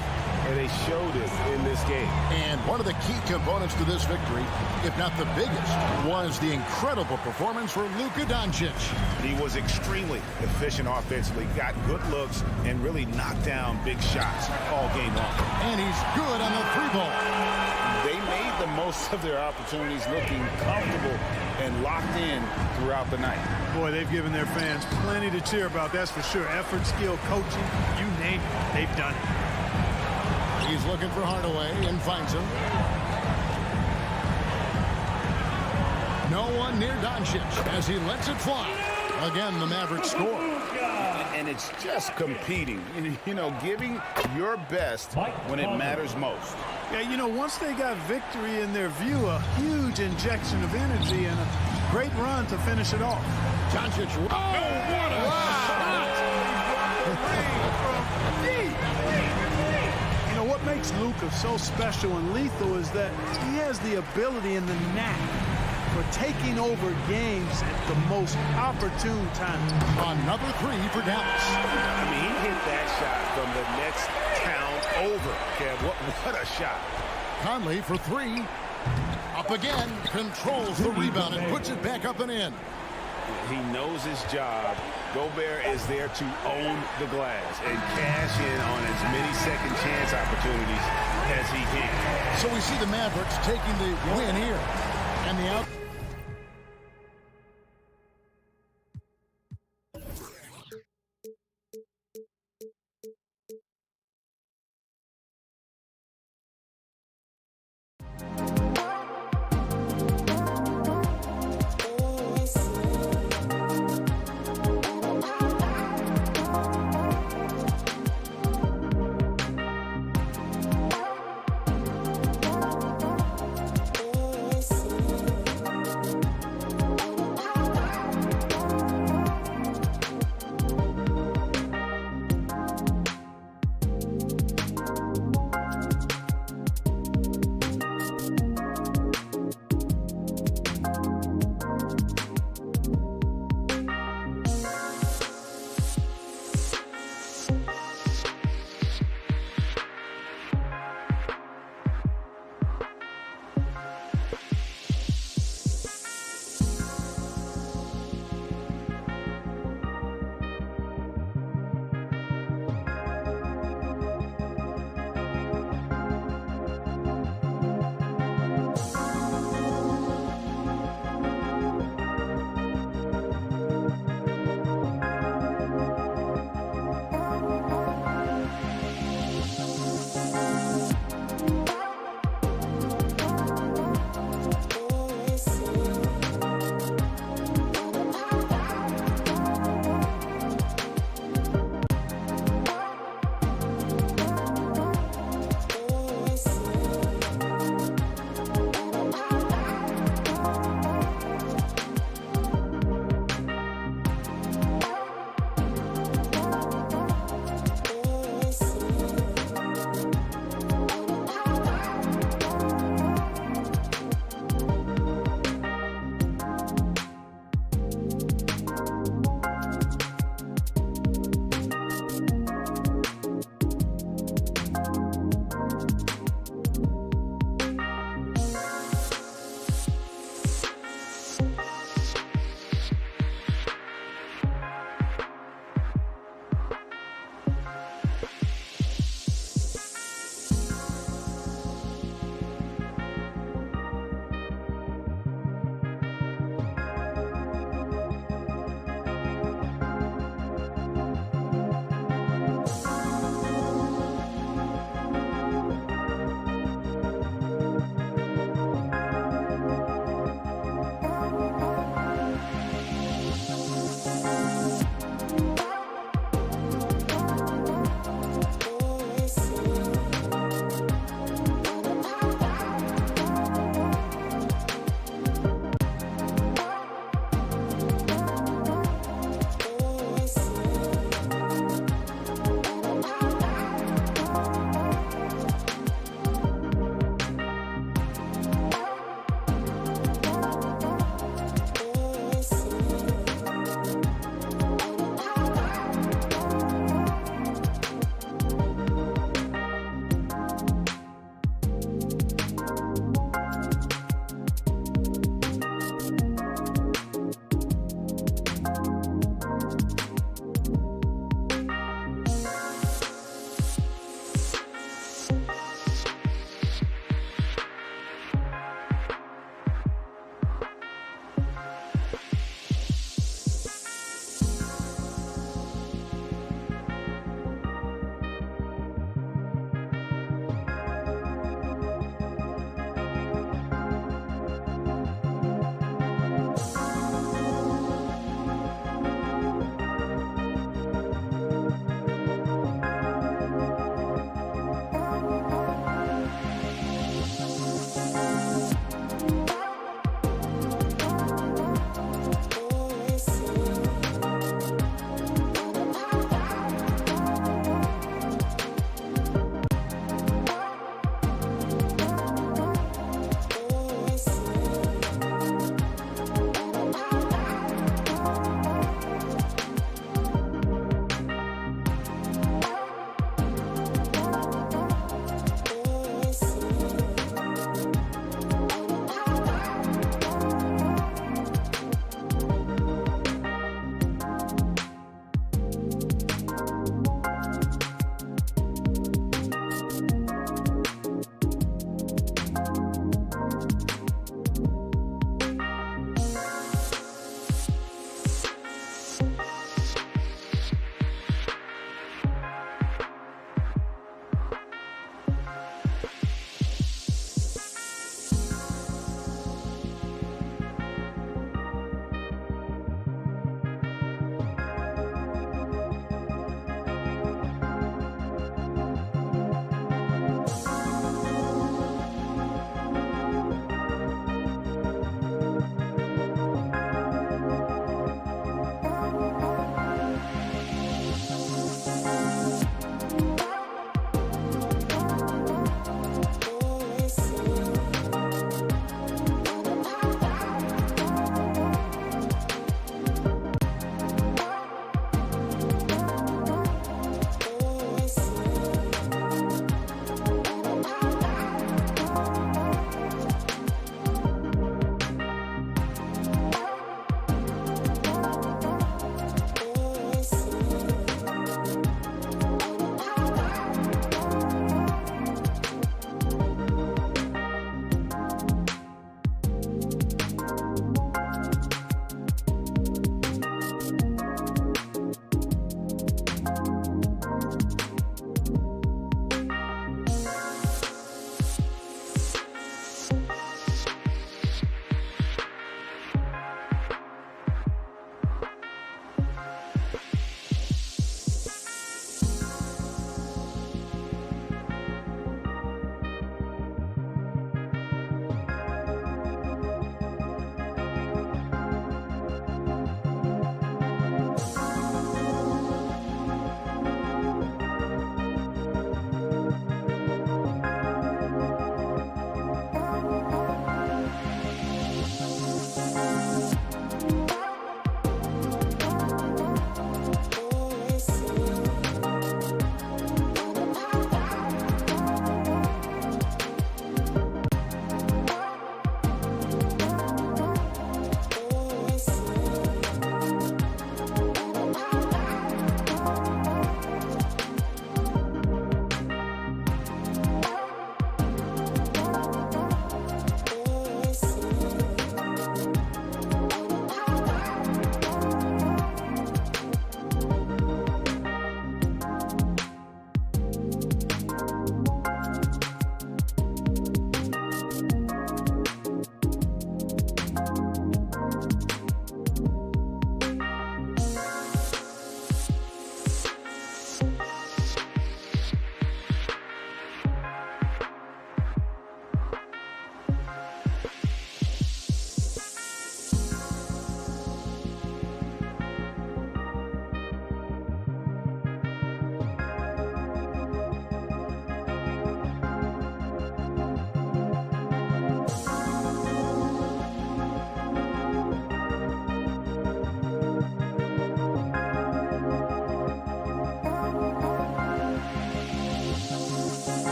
and they showed it in this game. And one of the key components to this victory, if not the biggest, was the incredible performance for Luka Doncic. He was extremely efficient offensively, got good looks, and really knocked down big shots all game long. And he's good on the three ball. They made the most of their opportunities, looking comfortable and locked in throughout the night. Boy, they've given their fans plenty to cheer about, that's for sure. Effort, skill, coaching, you name it, they've done it. He's looking for Hardaway and finds him. No one near Doncic as he lets it fly. Again, the Mavericks score. And it's just competing, you know, giving your best when it matters most. Yeah, you know, once they got victory in their view, a huge injection of energy and a great run to finish it off. Doncic. Oh, what a shot! You know, what makes Luka so special and lethal is that he has the ability and the knack for taking over games at the most opportune time. Another three for Dallas. I mean, he hit that shot from the next town over. Kev, what a shot. Conley for three. Up again. Controls the rebound and puts it back up and in. He knows his job. Gobert is there to own the glass and cash in on as many second chance opportunities as he can. So we see the Mavericks taking the win here. And the out.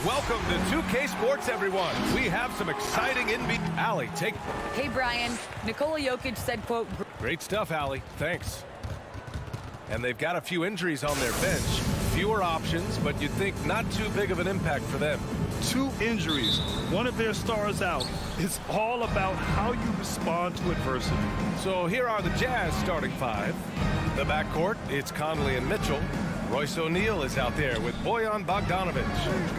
Welcome to 2K Sports, everyone. We have some exciting NBA. Allie, take. Hey, Brian. Nikola Jokic said, quote, Great stuff, Allie. Thanks. And they've got a few injuries on their bench. Fewer options, but you'd think not too big of an impact for them. 2 injuries, one of their stars out. It's all about how you respond to adversity. So here are the Jazz starting 5. The backcourt, it's Conley and Mitchell. Royce O'Neal is out there with Bojan Bogdanovic.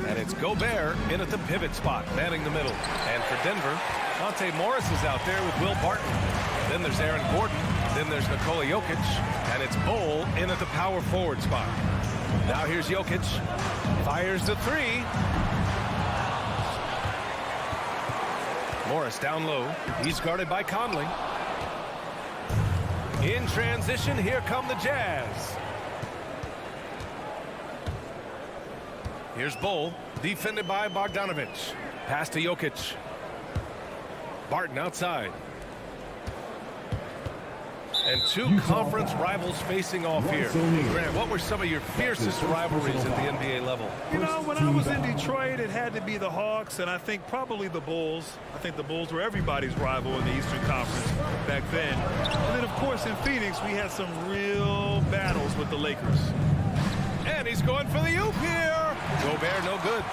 And it's Gobert in at the pivot spot, manning the middle. And for Denver, Monte Morris is out there with Will Barton. Then there's Aaron Gordon. Then there's Nikola Jokic. And it's Bol in at the power forward spot. Now here's Jokic. Fires the 3. Morris down low. He's guarded by Conley. In transition, here come the Jazz. Here's Bol, defended by Bogdanovic. Pass to Jokic. Barton outside. And 2 conference rivals facing off here. Grant, what were some of your fiercest rivalries at the NBA level? You know, when I was in Detroit, it had to be the Hawks, and I think probably the Bulls. I think the Bulls were everybody's rival in the Eastern Conference back then. And then, of course, in Phoenix, we had some real battles with the Lakers. And he's going for the oop here. Gobert no good.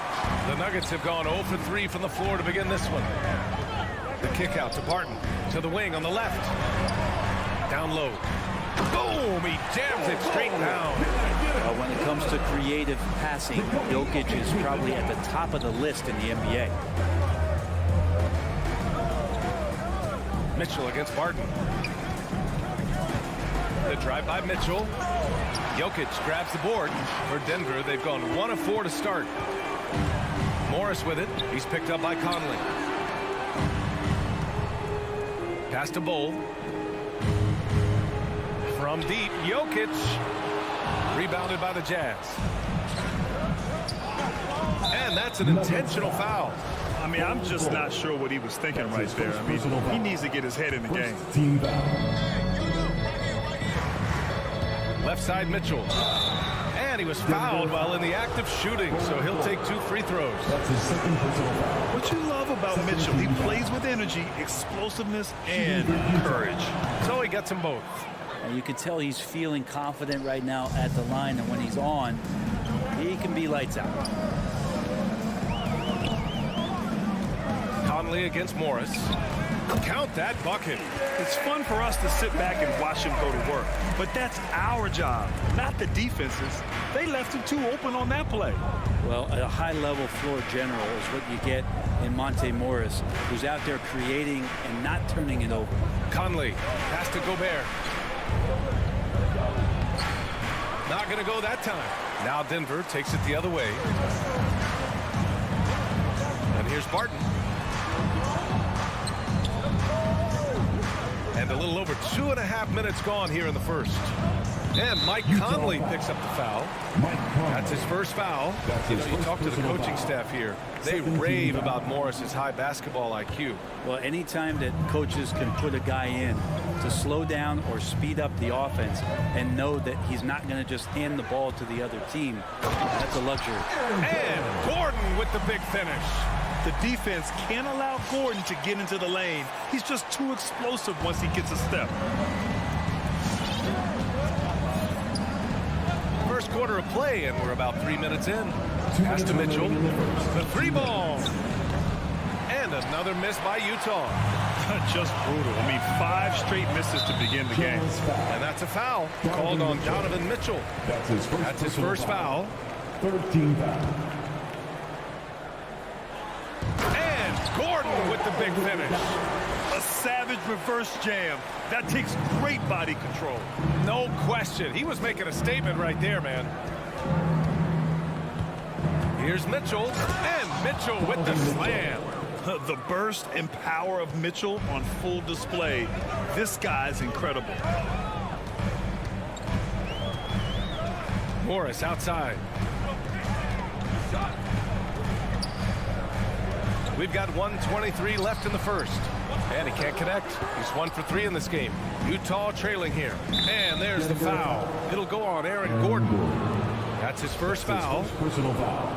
The Nuggets have gone 0 for 3 from the floor to begin this one. The kick out to Barton. To the wing on the left. Down low. Boom! He jams it straight down. When it comes to creative passing, Jokic is probably at the top of the list in the NBA. Mitchell against Barton. The drive by Mitchell. Jokic grabs the board. For Denver, they've gone 1 of 4 to start. Morris with it. He's picked up by Conley. Pass to Bol. From deep, Jokic. Rebounded by the Jazz. And that's an intentional foul. I mean, I'm just not sure what he was thinking right there. I mean, he needs to get his head in the game. Left side, Mitchell. And he was fouled while in the act of shooting, so he'll take 2 free throws. What you love about Mitchell, he plays with energy, explosiveness, and courage. So he gets them both. And you can tell he's feeling confident right now at the line, and when he's on, he can be lights out. Conley against Morris. Count that bucket. It's fun for us to sit back and watch him go to work, but that's our job, not the defense's. They left him too open on that play. Well, a high-level floor general is what you get in Monte Morris, who's out there creating and not turning it over. Conley, pass to Gobert. Not going to go that time. Now Denver takes it the other way. And here's Barton. And a little over 2.5 minutes gone here in the first. And Mike Conley picks up the foul. That's his first foul. You know, you talk to the coaching staff here. They rave about Morris's high basketball IQ. Well, anytime that coaches can put a guy in to slow down or speed up the offense and know that he's not going to just hand the ball to the other team, that's a luxury. And Gordon with the big finish. The defense can't allow Gordon to get into the lane. He's just too explosive once he gets a step. First quarter of play, and we're about 3 minutes in. Pass to Mitchell. The 3 ball. And another miss by Utah. Just brutal. I mean, 5 straight misses to begin the game. And that's a foul called on Donovan Mitchell. That's his first foul. 13 foul. And Gordon with the big finish. A savage reverse jam. That takes great body control. No question. He was making a statement right there, man. Here's Mitchell. And Mitchell with the slam. The burst and power of Mitchell on full display. This guy's incredible. Morris outside. We've got 1:23 left in the first. And he can't connect. He's 1 for 3 in this game. Utah trailing here. And there's the foul. It'll go on Aaron Gordon. That's his first foul. Personal foul.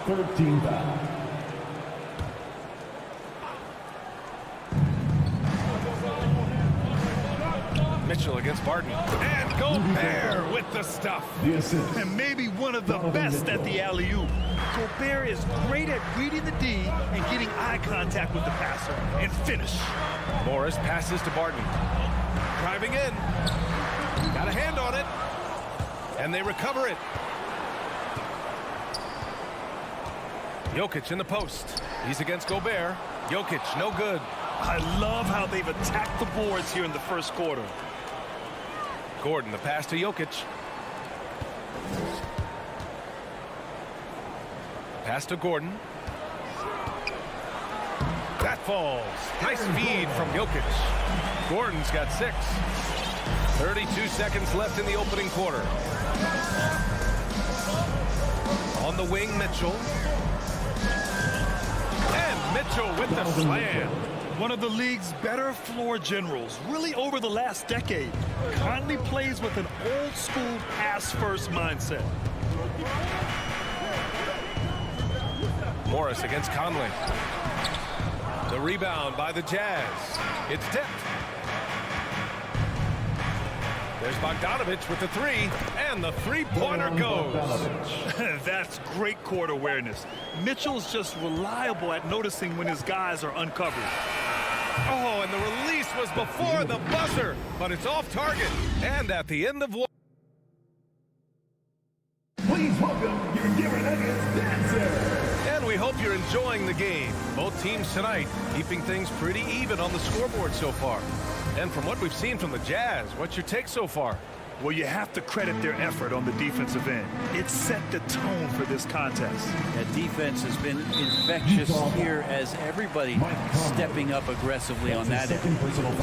Third team foul. Mitchell against Barton. And Gobert with the stuff. And maybe one of the best at the alley-oop. Gobert is great at reading the D and getting eye contact with the passer and finish. Morris passes to Barton. Driving in. Got a hand on it. And they recover it. Jokic in the post. He's against Gobert. Jokic, no good. I love how they've attacked the boards here in the first quarter. Gordon, the pass to Jokic. Pass to Gordon. That falls. Nice feed from Jokic. Gordon's got 6. 32 seconds left in the opening quarter. On the wing, Mitchell. And Mitchell with the slam. One of the league's better floor generals, really over the last decade. Conley plays with an old-school pass-first mindset. Morris against Conley. The rebound by the Jazz. It's tipped. There's Bogdanovich with the 3, and the three-pointer goes. That's great court awareness. Mitchell's just reliable at noticing when his guys are uncovered. Oh, and the release was before the buzzer, but it's off target. And at the end of one. Please welcome your Denver Nuggets dancer. And we hope you're enjoying the game. Both teams tonight keeping things pretty even on the scoreboard so far. And from what we've seen from the Jazz, what's your take so far? Well, you have to credit their effort on the defensive end. It set the tone for this contest. That defense has been infectious here as everybody stepping up aggressively on that end.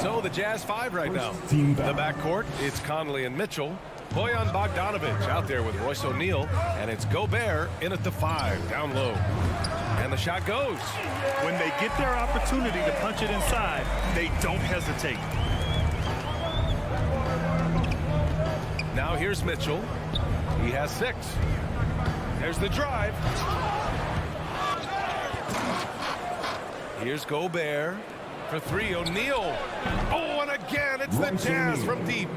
So the Jazz 5 right now. The backcourt, it's Conley and Mitchell. Bojan Bogdanovich out there with Royce O'Neal. And it's Gobert in at the 5, down low. And the shot goes. When they get their opportunity to punch it inside, they don't hesitate. Now here's Mitchell. He has 6. There's the drive. Here's Gobert for 3. O'Neal. Oh, and again, it's the Jazz from deep.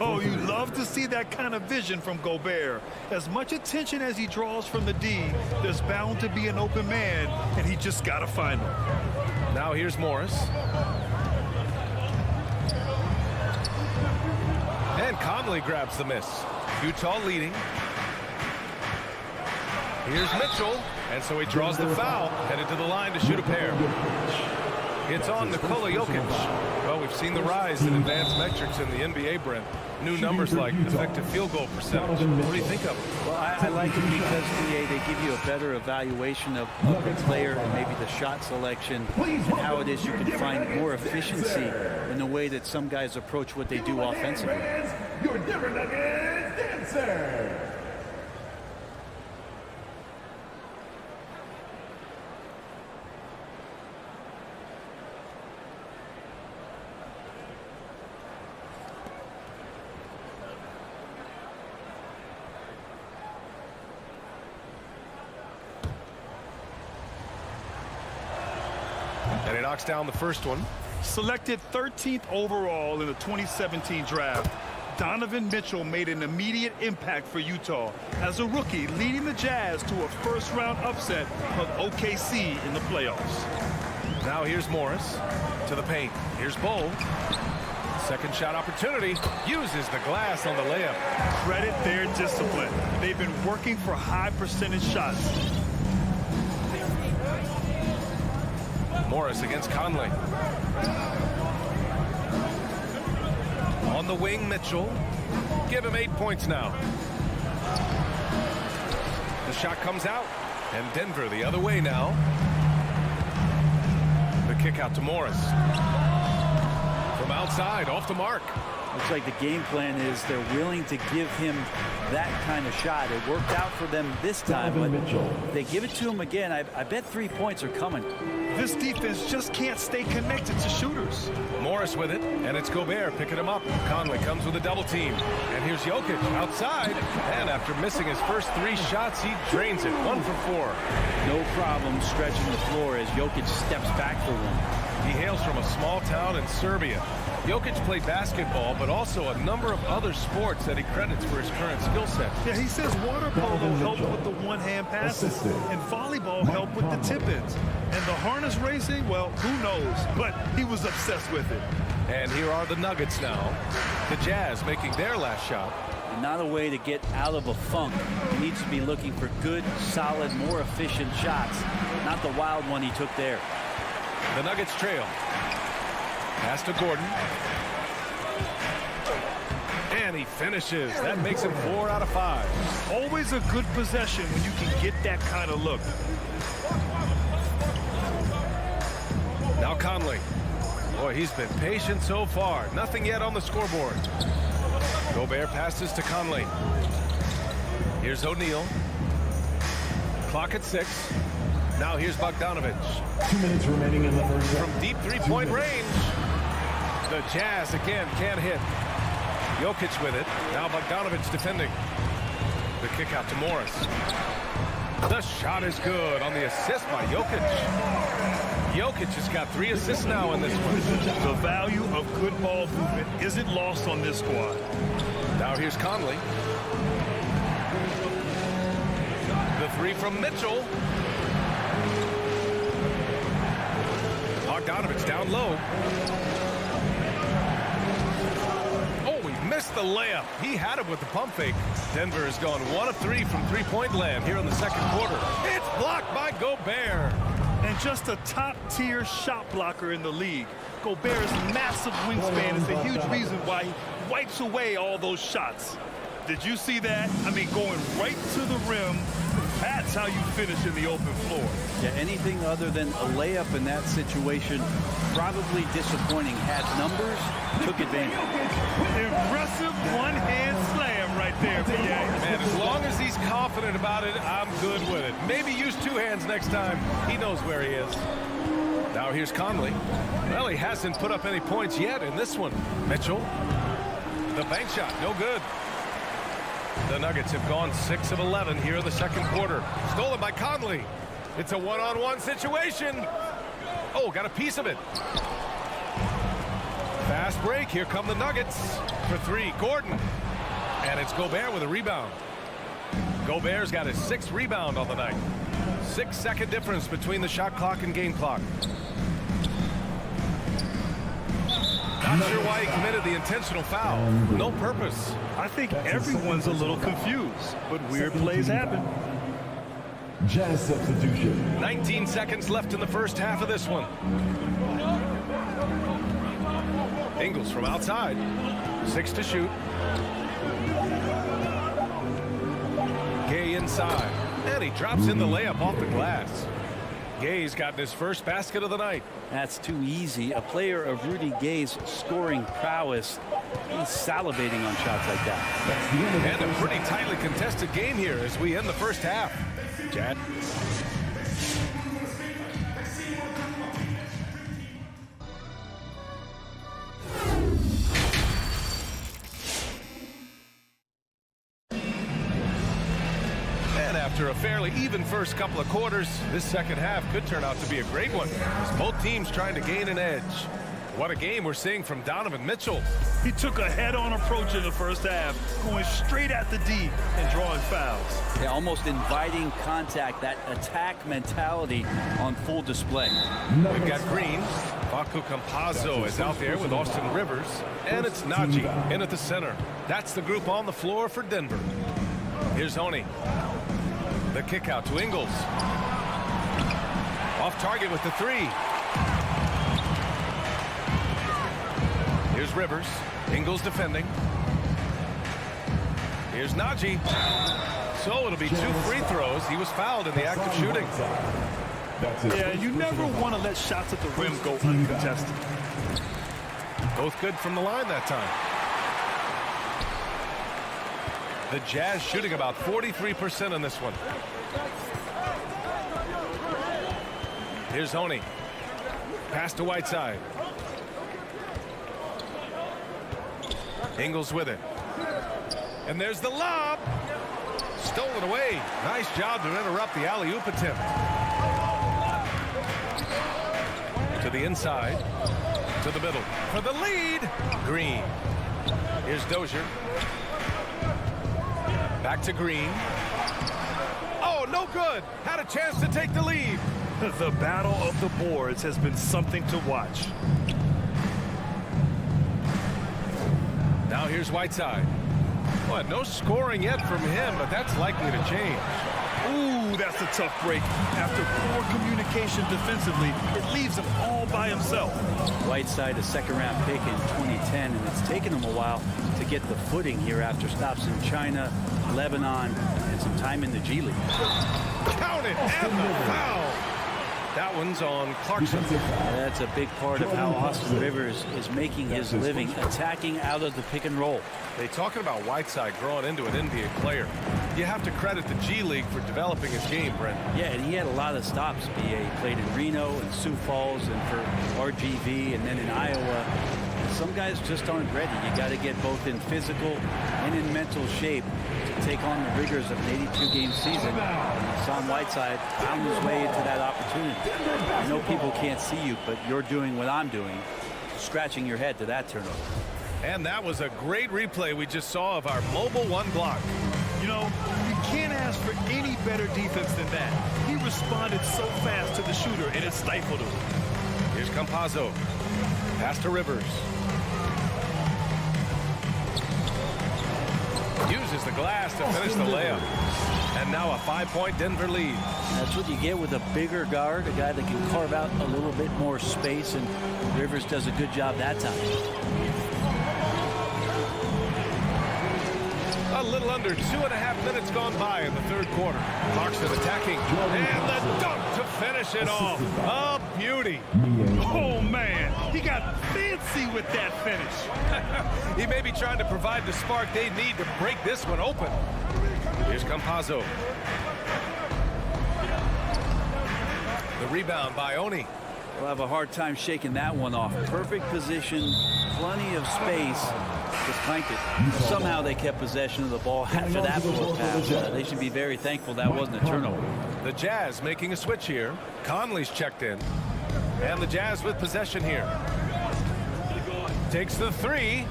Oh, you love to see that kind of vision from Gobert. As much attention as he draws from the D, there's bound to be an open man, and he just got to find him. Now here's Morris. And Conley grabs the miss. Utah leading. Here's Mitchell. And so he draws the foul, headed to the line to shoot a pair. It's on Nikola Jokic. Well, we've seen the rise in advanced metrics in the NBA, Brent. New numbers like effective field goal percentage. What do you think of it? Well, I like it because, they give you a better evaluation of the player and maybe the shot selection and how it is you can find more efficiency in the way that some guys approach what they do offensively. Your Denver Nuggets dancer. And he knocks down the first one. Selected 13th overall in the 2017 draft, Donovan Mitchell made an immediate impact for Utah as a rookie, leading the Jazz to a first-round upset of OKC in the playoffs. Now here's Morris to the paint. Here's Bull. Second shot opportunity. Uses the glass on the layup. Credit their discipline. They've been working for high percentage shots. Morris against Conley. On the wing, Mitchell. Give him 8 points now. The shot comes out. And Denver the other way now. The kick out to Morris. From outside, off the mark. Looks like the game plan is they're willing to give him that kind of shot. It worked out for them this time, but if they give it to him again, I bet 3 points are coming. This defense just can't stay connected to shooters. Morris with it, and it's Gobert picking him up. Conley comes with a double team. And here's Jokic outside. And after missing his first 3 shots, he drains it. 1 for 4. No problem stretching the floor as Jokic steps back for one. He hails from a small town in Serbia. Jokic played basketball, but also a number of other sports that he credits for his current skill set. Yeah, he says water polo helped with the one-hand passes, and volleyball helped with the tip-ins. And the harness racing, well, who knows? But he was obsessed with it. And here are the Nuggets now. The Jazz making their last shot. Not a way to get out of a funk. He needs to be looking for good, solid, more efficient shots, not the wild one he took there. The Nuggets trail. Pass to Gordon. And he finishes. That makes him 4 out of 5. Always a good possession when you can get that kind of look. Now Conley. Boy, he's been patient so far. Nothing yet on the scoreboard. Gobert passes to Conley. Here's O'Neal. Clock at 6. Now here's Bogdanovic. 2 minutes remaining in the first. From deep three-point range. The Jazz again can't hit. Jokic with it. Now Bogdanovic defending. The kick out to Morris. The shot is good on the assist by Jokic. Jokic has got 3 assists now in this one. The value of good ball movement isn't lost on this squad. Now here's Conley. The 3 from Mitchell. Bogdanovic down low. Oh, he missed the layup. He had it with the pump fake. Denver has gone 1 of 3 from three-point land here in the second quarter. It's blocked by Gobert. And just a top-tier shot blocker in the league. Gobert's massive wingspan is a huge reason why he wipes away all those shots. Did you see that? I mean, going right to the rim. That's how you finish in the open floor. Yeah, anything other than a layup in that situation, probably disappointing. Had numbers, took advantage. Impressive one-hand slam right there, PA. Man, as long as he's confident about it, I'm good with it. Maybe use 2 hands next time. He knows where he is. Now here's Conley. Well, he hasn't put up any points yet in this one. Mitchell. The bank shot, no good. The Nuggets have gone 6 of 11 here in the second quarter. Stolen by Conley. It's a one-on-one situation. Oh, got a piece of it. Fast break. Here come the Nuggets for 3. Gordon. And it's Gobert with a rebound. Gobert's got his 6th rebound on the night. 6-second difference between the shot clock and game clock. Not sure why he committed the intentional foul. No purpose. I think everyone's a little confused, but weird plays happen. Jazz substitution. 19 seconds left in the first half of this one. Ingles from outside. 6 to shoot. Gay inside. And he drops in the layup off the glass. Gay's gotten his first basket of the night. That's too easy. A player of Rudy Gay's scoring prowess, he's salivating on shots like that. And a pretty tightly contested game here as we end the first half. Chad. After a fairly even first couple of quarters, this second half could turn out to be a great one as both teams trying to gain an edge. What a game we're seeing from Donovan Mitchell. He took a head-on approach in the first half, going straight at the D and drawing fouls. Yeah, almost inviting contact, that attack mentality on full display. We've got Green. Facu Campazzo is out there with Austin Rivers. And it's Najee in at the center. That's the group on the floor for Denver. Here's Honey. The kick out to Ingles. Off target with the 3. Here's Rivers. Ingles defending. Here's Najee. So it'll be 2 free throws. He was fouled in the act of shooting. Yeah, you never want to let shots at the rim go uncontested. Both good from the line that time. The Jazz shooting about 43% in this one. Here's Oni. Pass to Whiteside. Ingles with it. And there's the lob. Stolen away. Nice job to interrupt the alley-oop attempt. To the inside. To the middle. For the lead. Green. Here's Dozier. Back to Green. Oh, no good. Had a chance to take the lead. The battle of the boards has been something to watch. Now here's Whiteside. Well, no scoring yet from him, but that's likely to change. Ooh, that's a tough break. After poor communication defensively, it leaves him all by himself. Whiteside, a second-round pick in 2010, and it's taken him a while to get the footing here after stops in China, Lebanon, and some time in the G League. Count it, and the foul. That one's on Clarkson. That's a big part of how Austin Rivers is making his living, attacking out of the pick and roll. They talking about Whiteside growing into an NBA player. You have to credit the G League for developing his game, Brent. Yeah, and he had a lot of stops. He played in Reno and Sioux Falls and for RGV and then in Iowa. Some guys just aren't ready. You got to get both in physical and in mental shape to take on the rigors of an 82-game season. Hassan Whiteside found his way into that opportunity. I know people can't see you, but you're doing what I'm doing, scratching your head to that turnover. And that was a great replay we just saw of our mobile one block. You know, you can't ask for any better defense than that. He responded so fast to the shooter, and it stifled him. Here's Campazzo. Pass to Rivers. Uses the glass to finish the layup. And now a 5-point Denver lead. That's what you get with a bigger guard, a guy that can carve out a little bit more space, and Rivers does a good job that time. A little under 2.5 minutes gone by in the third quarter. Clarkson attacking. And the dunk to finish it off. A beauty. Oh, man. He got fancy with that finish. He may be trying to provide the spark they need to break this one open. Here's Campazzo. The rebound by Oni. We'll have a hard time shaking that one off. Perfect position, plenty of space. Just clanked it. Somehow they kept possession of the ball after that little pass. They should be very thankful that wasn't a turnover. The Jazz making a switch here. Conley's checked in. And the Jazz with possession here. Takes the three.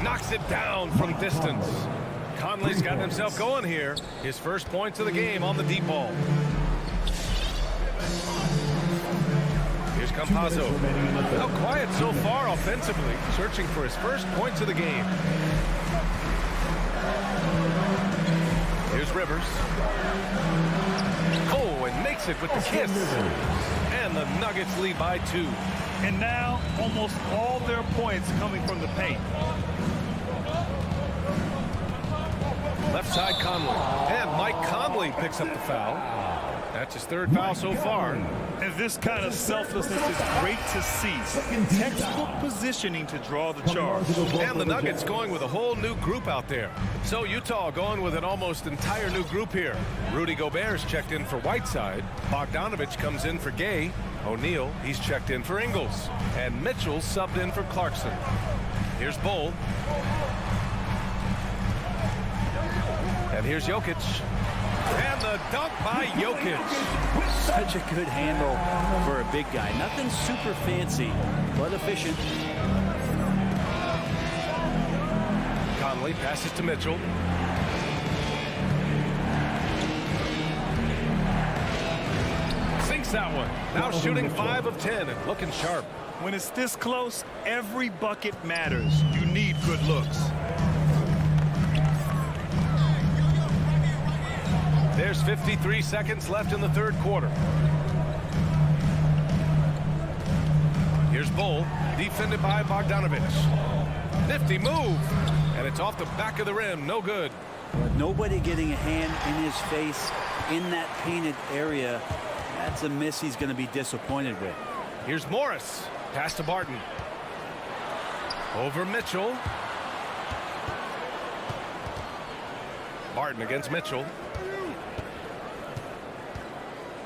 Knocks it down from distance. Conley's gotten himself going here. His first points of the game on the deep ball. Here's Campazzo. How quiet so far offensively, searching for his first points of the game. Here's Rivers. Oh, and makes it with the kiss. And the Nuggets lead by 2. And now almost all their points coming from the paint. Left side Conley. And Mike Conley picks up the foul. That's his third foul so far. And this kind of selflessness is great to see. Textbook positioning to draw the charge. And the Nuggets going with a whole new group out there. So Utah going with an almost entire new group here. Rudy Gobert's checked in for Whiteside. Bogdanovich comes in for Gay. O'Neal, he's checked in for Ingles. And Mitchell subbed in for Clarkson. Here's Bull. And here's Jokic. And the dunk by Jokic. Such a good handle for a big guy. Nothing super fancy, but efficient. Conley passes to Mitchell. Sinks that one. Now shooting 5 of 10 and looking sharp. When it's this close, every bucket matters. You need good looks. There's 53 seconds left in the third quarter. Here's Bull, defended by Bogdanovich. Nifty move, and it's off the back of the rim, no good. Nobody getting a hand in his face in that painted area. That's a miss he's going to be disappointed with. Here's Morris, pass to Barton. Over Mitchell. Barton against Mitchell.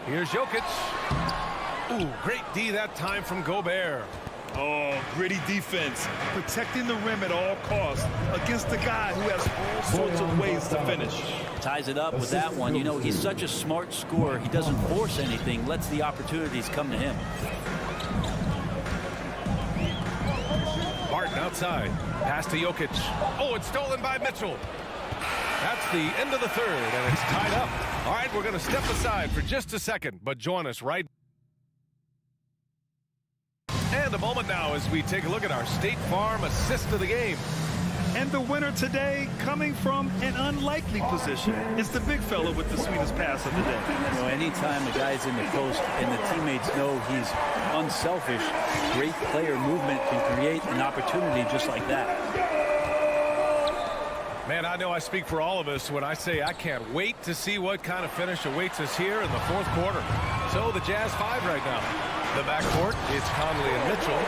Here's Jokic. Ooh, great D that time from Gobert. Oh, gritty defense. Protecting the rim at all costs against a guy who has all sorts of ways to finish. Ties it up with that one. You know, he's such a smart scorer. He doesn't force anything, lets the opportunities come to him. Barton outside. Pass to Jokic. Oh, it's stolen by Mitchell. That's the end of the third, and it's tied up. All right, we're going to step aside for just a second, but join us right. And a moment now as we take a look at our State Farm assist of the game. And the winner today coming from an unlikely position. It's the big fella with the sweetest pass of the day. You know, anytime a guy's in the post and the teammates know he's unselfish, great player movement can create an opportunity just like that. Man, I know I speak for all of us when I say I can't wait to see what kind of finish awaits us here in the fourth quarter. So the Jazz 5 right now. The backcourt, it's Conley and Mitchell.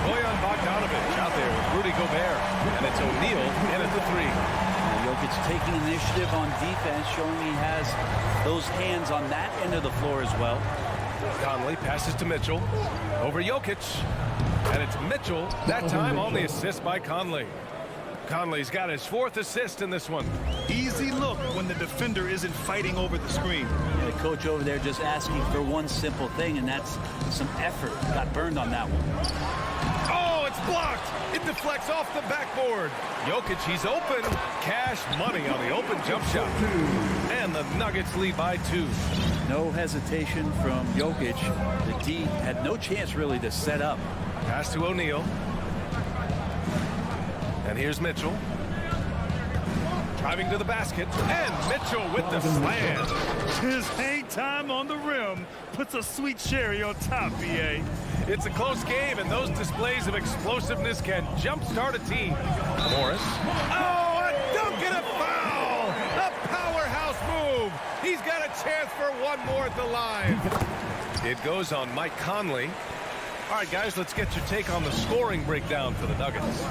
Bojan Bogdanovic out there with Rudy Gobert. And it's O'Neal in at the 3. Jokic taking initiative on defense, showing he has those hands on that end of the floor as well. Conley passes to Mitchell. Over Jokic. And it's Mitchell, that time on the assist by Conley. Conley's got his 4th assist in this one. Easy look when the defender isn't fighting over the screen. The coach over there just asking for one simple thing, and that's some effort. Got burned on that one. Oh, it's blocked. It deflects off the backboard. Jokic, he's open. Cash money on the open jump shot. And the Nuggets lead by 2. No hesitation from Jokic. The D had no chance really to set up. Pass to O'Neal. And here's Mitchell. Driving to the basket. And Mitchell with the slam. His hang time on the rim puts a sweet cherry on top, BA. It's a close game, and those displays of explosiveness can jumpstart a team. Morris. Oh, a dunk and a foul! A powerhouse move. He's got a chance for one more at the line. It goes on Mike Conley. All right, guys, let's get your take on the scoring breakdown for the Nuggets.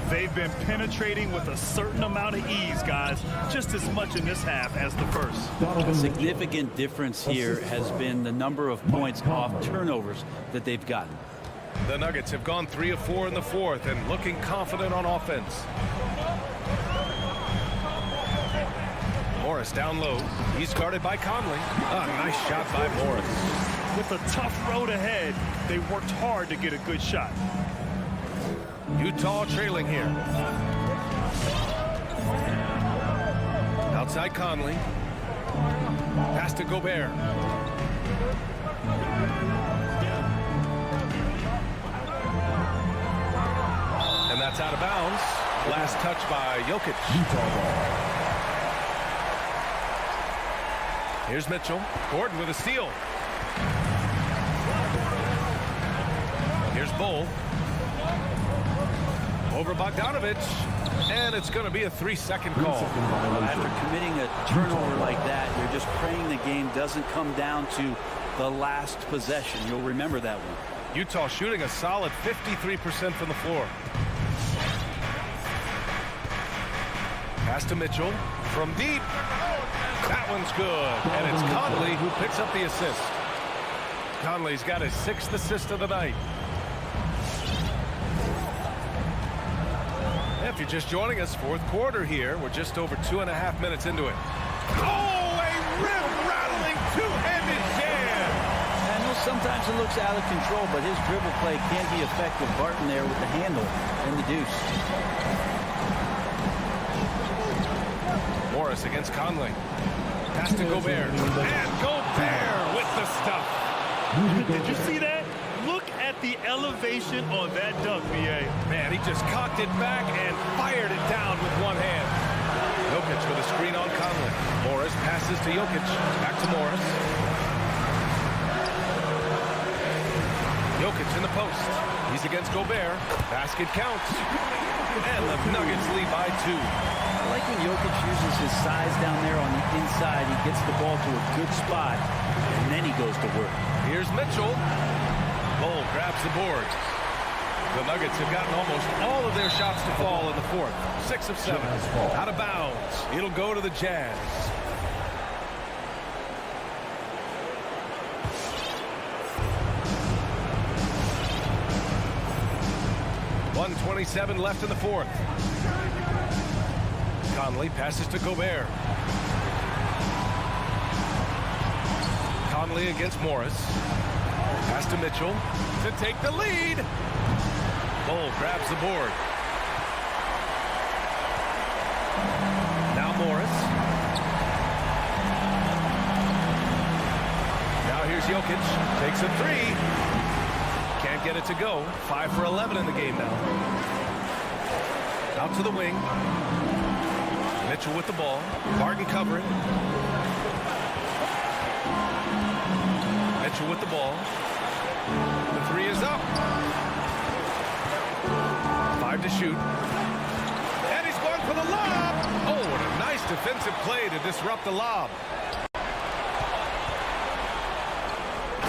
They've been penetrating with a certain amount of ease, guys, just as much in this half as the first. A significant difference here has been the number of points off turnovers that they've gotten. The Nuggets have gone 3 of 4 in the fourth and looking confident on offense. Morris down low. He's guarded by Conley. A nice shot by Morris. With a tough road ahead, they worked hard to get a good shot. Utah trailing here. Outside Conley. Pass to Gobert. And that's out of bounds. Last touch by Jokic. Here's Mitchell. Gordon with a steal. Here's Bull. Over Bogdanovic. And it's going to be a 3-second call. After committing a turnover like that, you're just praying the game doesn't come down to the last possession. You'll remember that one. Utah shooting a solid 53% from the floor. Pass to Mitchell from deep. That one's good. And it's Conley who picks up the assist. Conley's got his 6th assist of the night. If you're just joining us, fourth quarter here. We're just over 2.5 minutes into it. Oh, a rim-rattling two-handed jam! I know sometimes it looks out of control, but his dribble play can be effective. Barton there with the handle and the deuce. Morris against Conley. Pass to Gobert. And Gobert with the stuff. Did you see that? Look at the elevation on that dunk, BA. Man, he just cocked it back and fired it down with one hand. Jokic with a screen on Conley. Morris passes to Jokic. Back to Morris. Jokic in the post. He's against Gobert. Basket counts. And the Nuggets lead by 2. I like when Jokic uses his size down there on the inside. He gets the ball to a good spot, and then he goes to work. Here's Mitchell. Bull grabs the board. The Nuggets have gotten almost all of their shots to fall in the fourth. 6 of 7. Out of bounds. It'll go to the Jazz. .127 left in the fourth. Conley passes to Gobert. Conley against Morris. Pass to Mitchell to take the lead. Bull grabs the board. Now Morris. Now here's Jokic. Takes a three. Can't get it to go. 5 for 11 in the game now. Out to the wing. Mitchell with the ball. Barton covering. Mitchell with the ball. The three is up. 5 to shoot. And he's going for the lob. Oh, what a nice defensive play to disrupt the lob.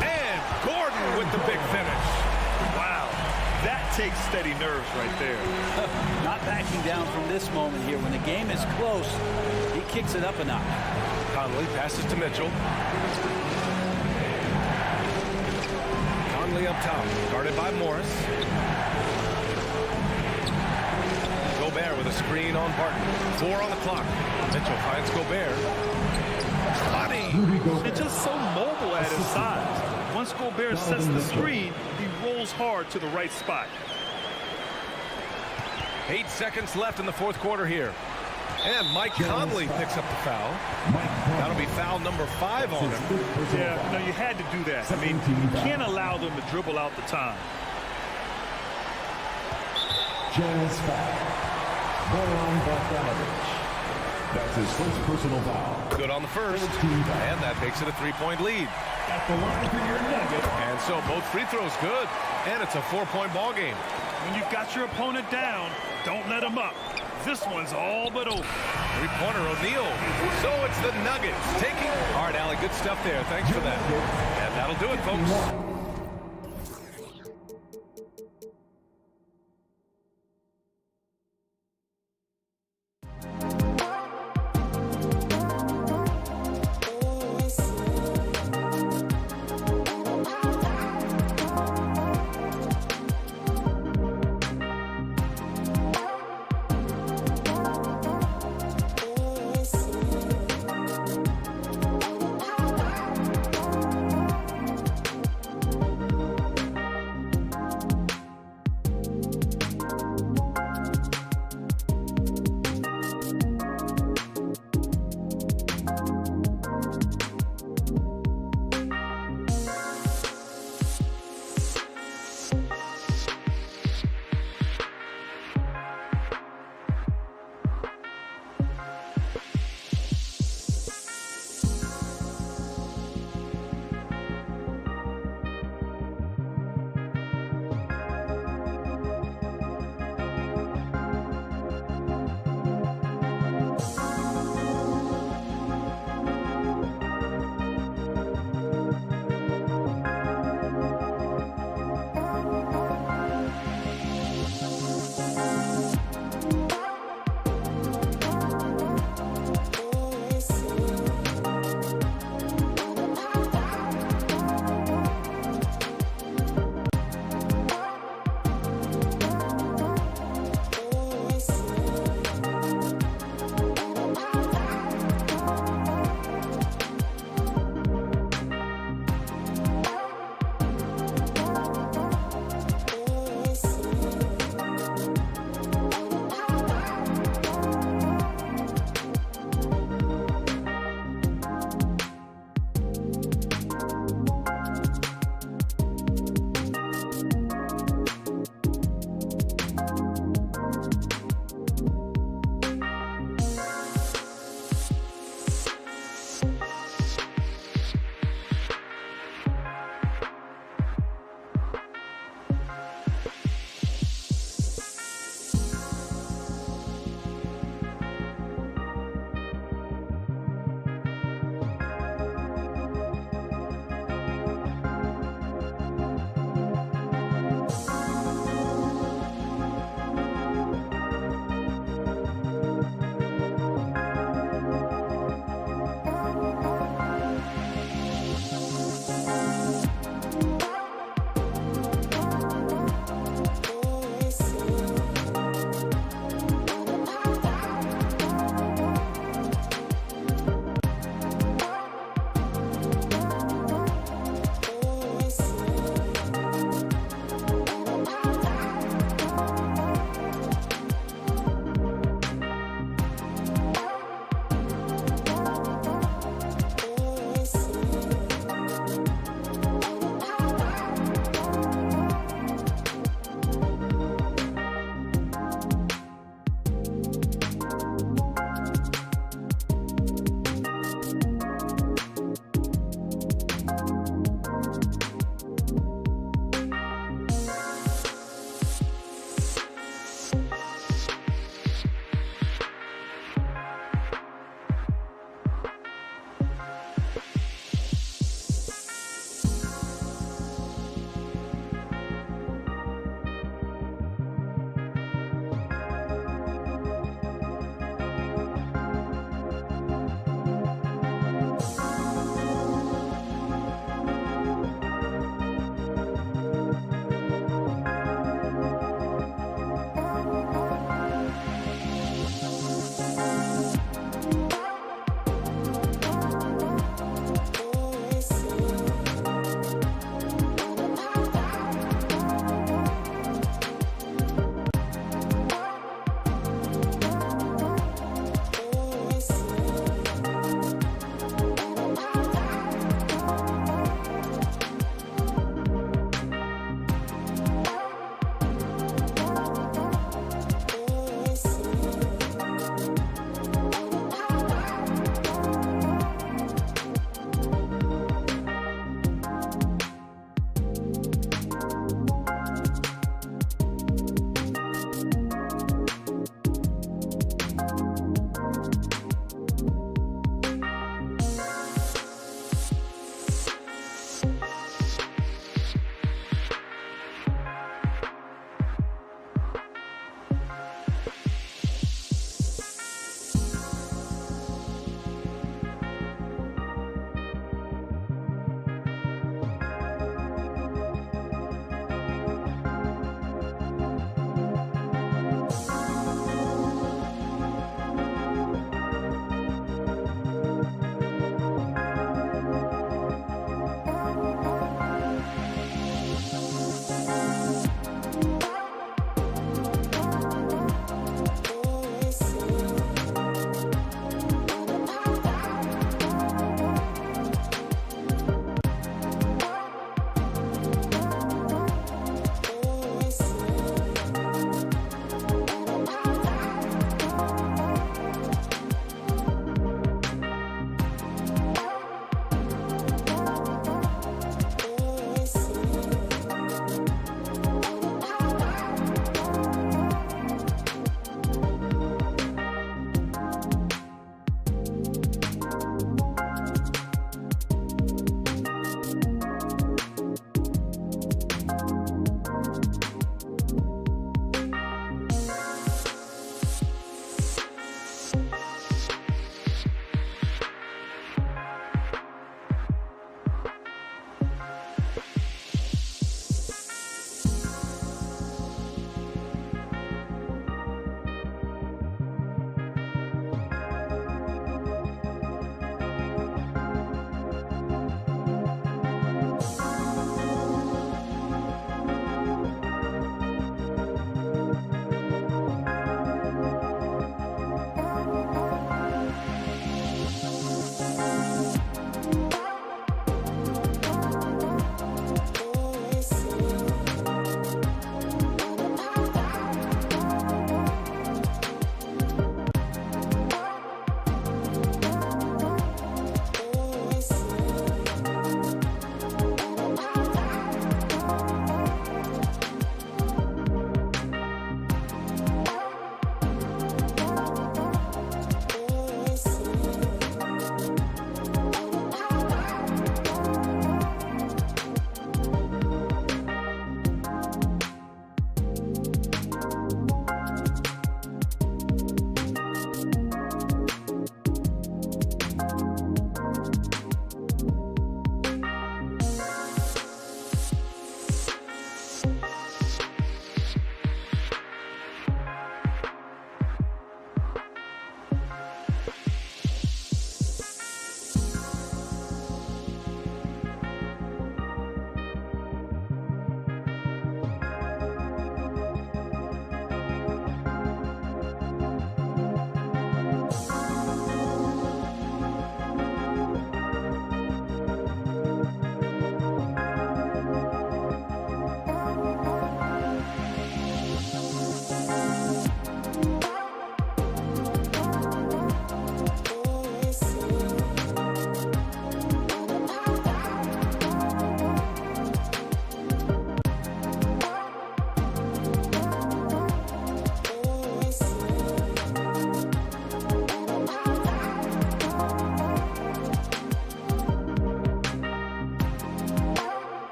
And Gordon with the big finish. Wow. That takes steady nerves right there. Not backing down from this moment here. When the game is close, he kicks it up a notch. Conley passes to Mitchell. Conley up top, guarded by Morris. Gobert with a screen on Barton. 4 on the clock. Mitchell finds Gobert. Body. It's just so mobile at his size. Once Gobert sets the screen, he rolls hard to the right spot. 8 seconds left in the fourth quarter here. And Mike Conley picks up the foul. That'll be foul number 5 on him. Yeah, no, you had to do that. I mean, you can't allow them to dribble out the time. Jazz foul. That's his first personal foul. Good on the first. And that makes it a 3-point lead. At the line for your Nugget. And so both free throws good. And it's a 4-point ball game. When you've got your opponent down, don't let him up. This one's all but over. 3-pointer O'Neal. So it's the Nuggets taking. All right, Allie, good stuff there. Thanks for that. And that'll do it, folks.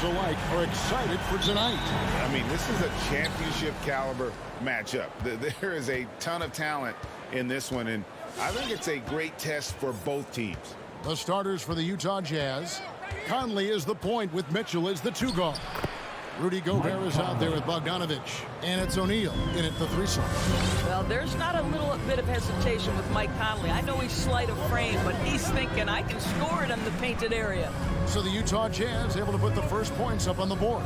players alike are excited for tonight. I mean, this is a championship caliber matchup. There is a ton of talent in this one, and I think it's a great test for both teams. The starters for the Utah Jazz. Conley is the point with Mitchell as the 2 guard. Rudy Gobert is out there with Bogdanovich. And it's O'Neal in at the 3 slot. Well, there's not a little bit of hesitation with Mike Conley. I know he's slight of frame, but he's thinking I can score it in the painted area. So the Utah Jazz able to put the first points up on the board.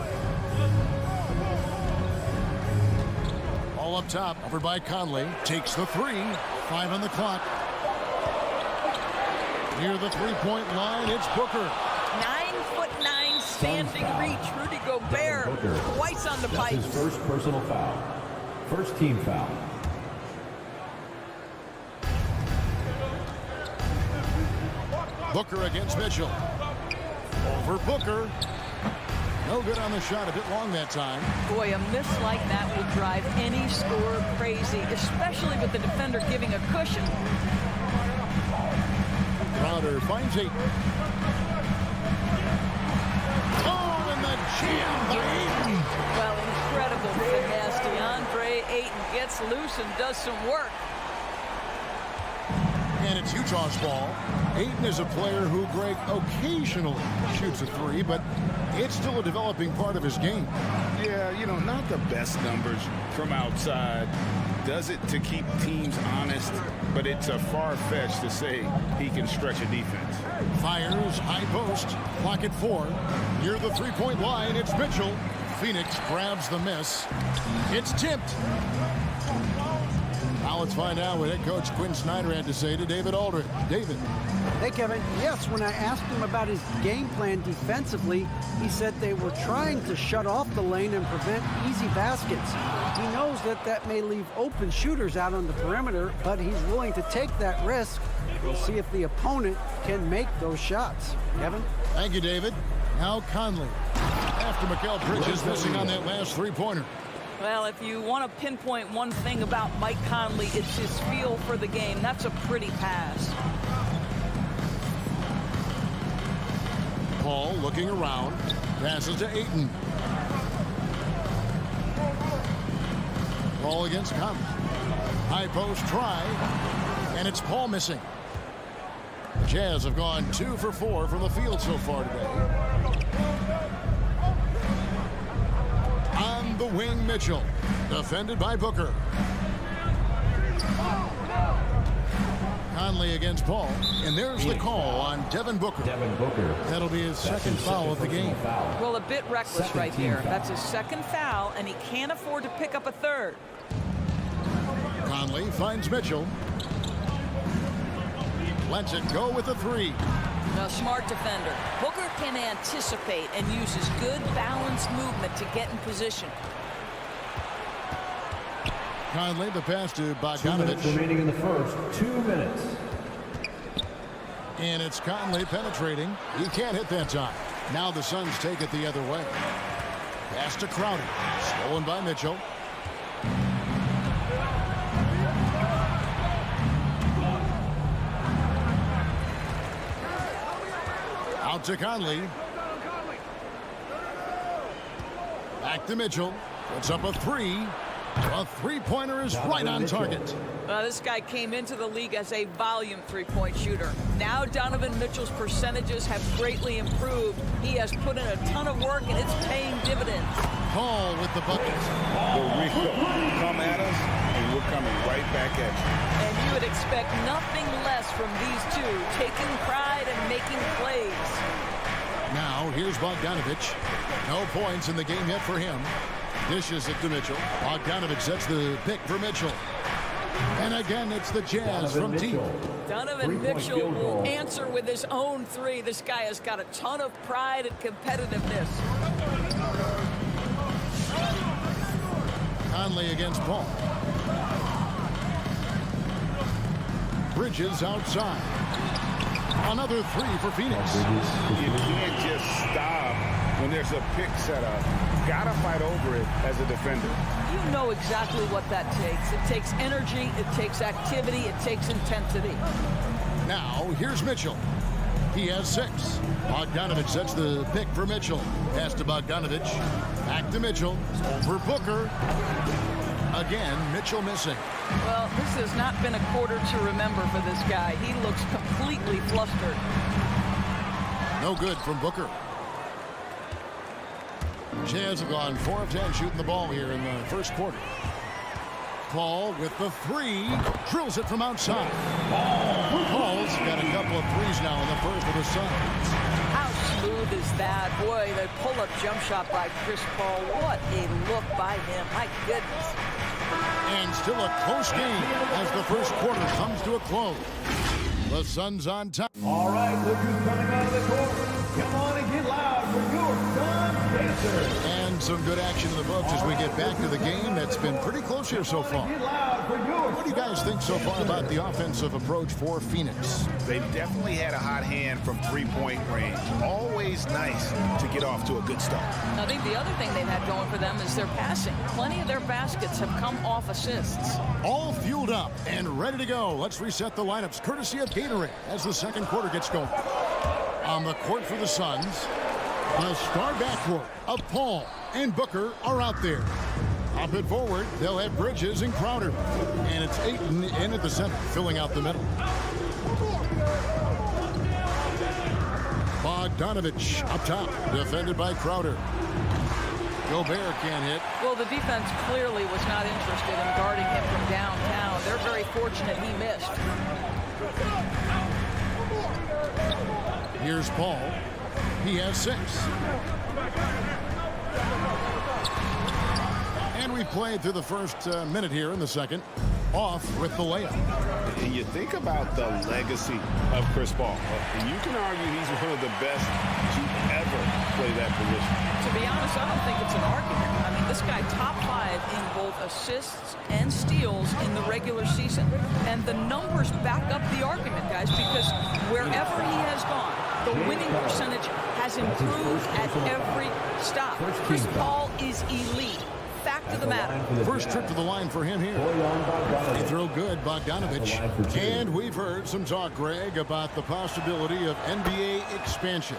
All up top, over by Conley. Takes the 3. 5 on the clock. Near the 3-point line, it's Booker. 9'9" standing reach. Rudy Gobert twice on the That's pipes. his first personal foul. First team foul. Booker against Mitchell. Over Booker. No good on the shot. A bit long that time. Boy, a miss like that will drive any scorer crazy, especially with the defender giving a cushion. Crowder finds Ayton. Oh, and the jam by Ayton. Well, incredible finesse. DeAndre Ayton gets loose and does some work. And it's Utah's ball. Ayton is a player who, Greg, occasionally shoots a 3, but it's still a developing part of his game. Yeah, you know, not the best numbers from outside. Does it to keep teams honest, but it's a far-fetched to say he can stretch a defense. Fires, high post, clock at 4. Near the 3-point line, it's Mitchell. Phoenix grabs the miss. It's tipped. Now let's find out what head coach Quinn Snyder had to say to David Aldridge. David. Hey, Kevin. Yes, when I asked him about his game plan defensively, he said they were trying to shut off the lane and prevent easy baskets. He knows that may leave open shooters out on the perimeter, but he's willing to take that risk. We'll see if the opponent can make those shots. Kevin? Thank you, David. Now Conley. After Mikal Bridges missing on that last 3-pointer. Well, if you want to pinpoint one thing about Mike Conley, it's his feel for the game. That's a pretty pass. Paul looking around. Passes to Ayton. Ball against Conley. High post try. And it's Paul missing. The Jazz have gone 2 for 4 from the field so far today. On the wing, Mitchell. Defended by Booker. Conley against Paul. And there's the call on Devin Booker. That'll be his second foul of the game. Well, a bit reckless right there. That's his second foul, and he can't afford to pick up a third. Conley finds Mitchell. Lets it go with a 3. A smart defender. Booker can anticipate and uses good balanced movement to get in position. Conley, the pass to 2 minutes Bogdanovich. remaining in the first. 2 minutes. And it's Conley penetrating. He can't hit that time. Now the Suns take it the other way. Pass to Crowder. Stolen by Mitchell. Out to Conley. Back to Mitchell. Puts up a 3. A 3-pointer is right on target. This guy came into the league as a volume 3-point shooter. Now Donovan Mitchell's percentages have greatly improved. He has put in a ton of work, and it's paying dividends. Paul with the bucket. Come at us, and we're coming right back at you. And you would expect nothing less from these two, taking pride and making plays. Now here's Bogdanovich. No points in the game yet for him. Dishes it to Mitchell. Bogdanovich sets the pick for Mitchell. And again, it's the Jazz from deep. Donovan Mitchell will answer with his own 3. This guy has got a ton of pride and competitiveness. Conley against Paul. Bridges outside. Another 3 for Phoenix. You can't just stop when there's a pick set up. Gotta fight over it as a defender. You know exactly what that takes. It takes energy, it takes activity, it takes intensity. Now, here's Mitchell. He has 6. Bogdanovich sets the pick for Mitchell. Pass to Bogdanovich. Back to Mitchell. Over Booker. Again, Mitchell missing. Well, this has not been a quarter to remember for this guy. He looks completely flustered. No good from Booker. Jazz have gone 4 of 10 shooting the ball here in the first quarter. Paul with the 3. Drills it from outside. Paul's got a couple of threes now in the first of the Suns. How smooth is that? Boy, the pull-up jump shot by Chris Paul. What a look by him. My goodness. And still a close game as the first quarter comes to a close. The Suns on top. All right, look who's coming out of the court. Come on and get loud for your Sun Dancers. And some good action in the books as we get back to the game. That's been pretty close here so far. What do you guys think so far about the offensive approach for Phoenix? They've definitely had a hot hand from three-point range. Always nice to get off to a good start. I think the other thing they've had going for them is their passing. Plenty of their baskets have come off assists. All fueled up and ready to go. Let's reset the lineups courtesy of Gatorade as the second quarter gets going. On the court for the Suns, the star backcourt of Paul and Booker are out there. Up and forward, they'll have Bridges and Crowder. And it's Ayton in at the center, filling out the middle. Bogdanovich up top, defended by Crowder. Gobert can't hit. Well, the defense clearly was not interested in guarding him from downtown. They're very fortunate he missed. Here's Paul. He has 6. And we've played through the first minute here in the second. Off with the layup. And you think about the legacy of Chris Paul. And you can argue he's one of the best to ever play that position. To be honest, I don't think it's an argument. I mean, this guy top 5 in both assists and steals in the regular season. And the numbers back up the argument, guys, because wherever he has gone, the winning percentage has improved at every stop. Chris Paul is elite. Fact of the matter. First trip to the line for him here. They throw good, Bogdanovich. And we've heard some talk, Greg, about the possibility of NBA expansion.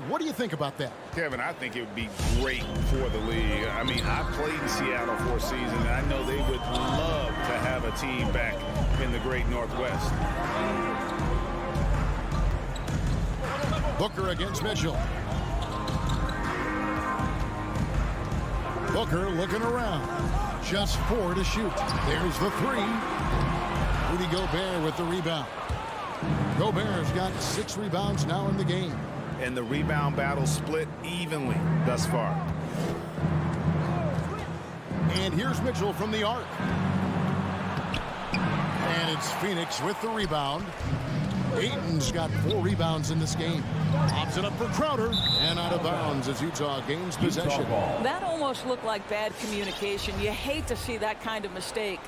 What do you think about that? Kevin, I think it would be great for the league. I mean, I played in Seattle for a season, and I know they would love to have a team back in the great Northwest. Booker against Mitchell. Booker looking around. Just 4 to shoot. There's the 3. Rudy Gobert with the rebound. Gobert's got 6 rebounds now in the game. And the rebound battle split evenly thus far. And here's Mitchell from the arc. And it's Phoenix with the rebound. Ayton's got 4 rebounds in this game. Pops it up for Crowder. And out of bounds as Utah gains possession. That almost looked like bad communication. You hate to see that kind of mistake.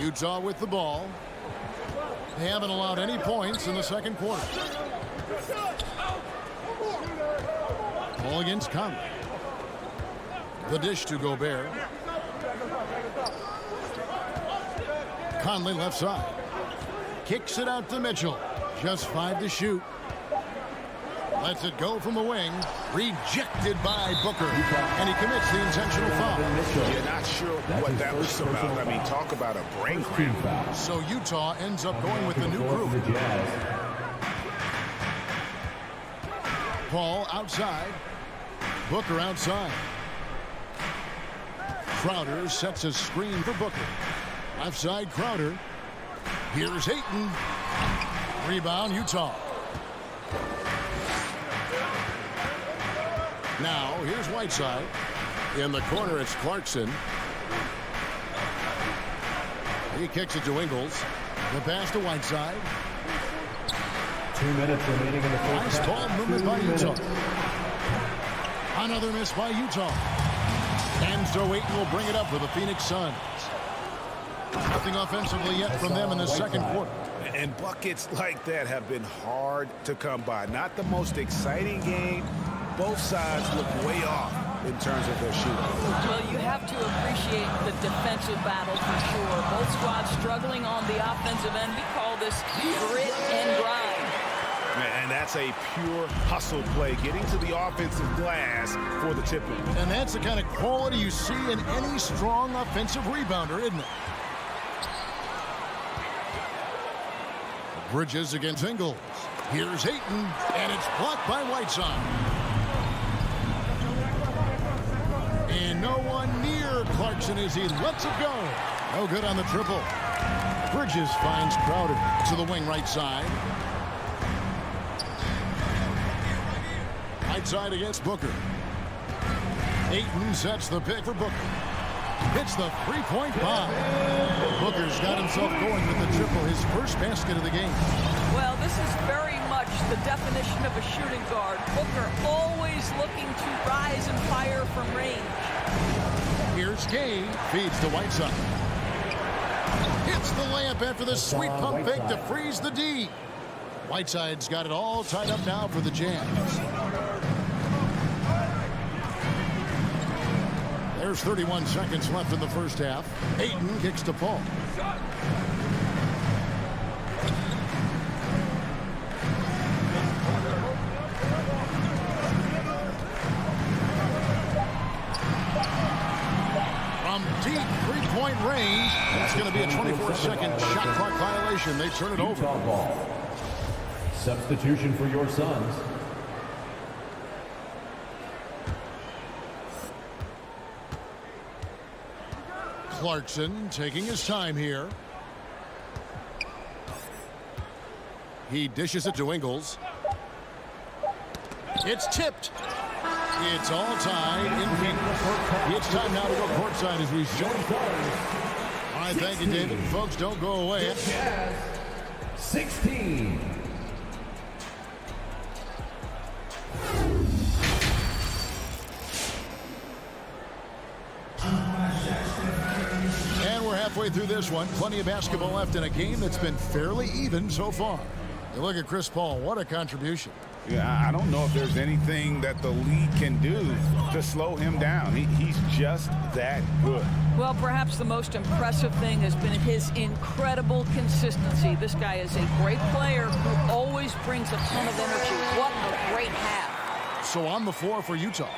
Utah with the ball. They haven't allowed any points in the second quarter. Ball against Conley. The dish to Gobert. Conley left side. Kicks it out to Mitchell. Just 5 to shoot. Lets it go from the wing. Rejected by Booker. And he commits the intentional foul. You're not sure what that was about. I mean, talk about a brain cramp. So Utah ends up going with the new group. Paul outside. Booker outside. Crowder sets a screen for Booker. Left side Crowder. Here's Ayton. Rebound Utah. Now here's Whiteside. In the corner it's Clarkson. He kicks it to Ingles. The pass to Whiteside. 2 minutes remaining in the first. Nice ball movement by Utah. Another miss by Utah. And so Ayton will bring it up for the Phoenix Suns. Nothing offensively yet from them in the second quarter. And buckets like that have been hard to come by. Not the most exciting game. Both sides look way off in terms of their shooting. Well, you have to appreciate the defensive battle for sure. Both squads struggling on the offensive end. We call this grit and grind. And that's a pure hustle play, getting to the offensive glass for the tip-in. And that's the kind of quality you see in any strong offensive rebounder, isn't it? Bridges against Ingles. Here's Ayton, and it's blocked by Whiteside. And no one near Clarkson as he lets it go. No good on the triple. Bridges finds Crowder to the wing right side. Whiteside against Booker. Ayton sets the pick for Booker. Hits the three-point bomb. Booker's got himself going with the triple, his first basket of the game. Well, this is very much the definition of a shooting guard. Booker always looking to rise and fire from range. Here's Gay, feeds to Whiteside. Hits the layup after the sweet pump fake to freeze the D. Whiteside's got it all tied up now for the Jazz. There's 31 seconds left in the first half. Ayton kicks to Paul. From deep three-point range, that's going to be a 24-second shot clock violation. They turn it over. Ball. Substitution for your Suns. Clarkson taking his time here. He dishes it to Ingles. It's tipped. It's all tied in Phoenix. It's time now to go courtside as we show. All right, thank you, David. Folks, don't go away. 16. And we're halfway through this one. Plenty of basketball left in a game that's been fairly even so far. You look at Chris Paul. What a contribution. Yeah, I don't know if there's anything that the league can do to slow him down. He's just that good. Well, perhaps the most impressive thing has been his incredible consistency. This guy is a great player who always brings a ton of energy. What a great half. So on the floor for Utah,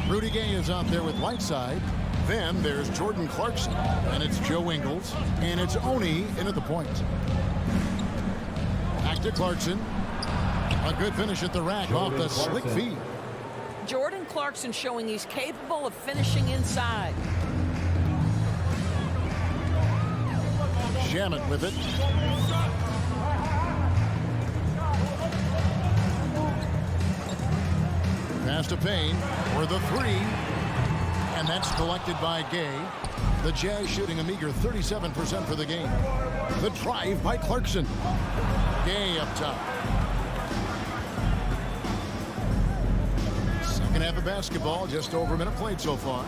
Rudy Gay is out there with Whiteside. Then there's Jordan Clarkson, and it's Joe Ingles, and it's Oni in at the point. Back to Clarkson. A good finish at the rack off the slick feed. Jordan Clarkson showing he's capable of finishing inside. Shamet with it. Pass to Payne for the three. And that's collected by Gay. The Jazz shooting a meager 37% for the game. The drive by Clarkson. Gay up top. Second half of basketball, just over a minute played so far.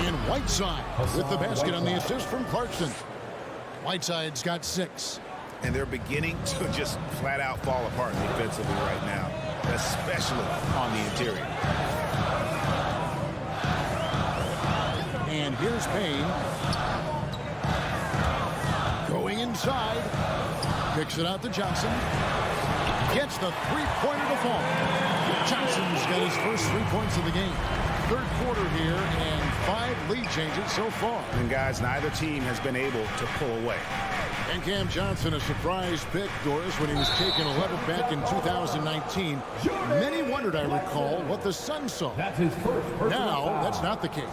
In Whiteside with the basket on the assist from Clarkson. Whiteside's got 6. And they're beginning to just flat out fall apart defensively right now, especially on the interior. And here's Payne. Going inside. Kicks it out to Johnson. Gets the three-pointer to fall. Johnson's got his first 3 points of the game. Third quarter here and 5 lead changes so far. And guys, neither team has been able to pull away. And Cam Johnson, a surprise pick, Doris, when he was taken 11th back in 2019. Many wondered, I recall, what the Suns saw. That's his first. Now, that's not the case.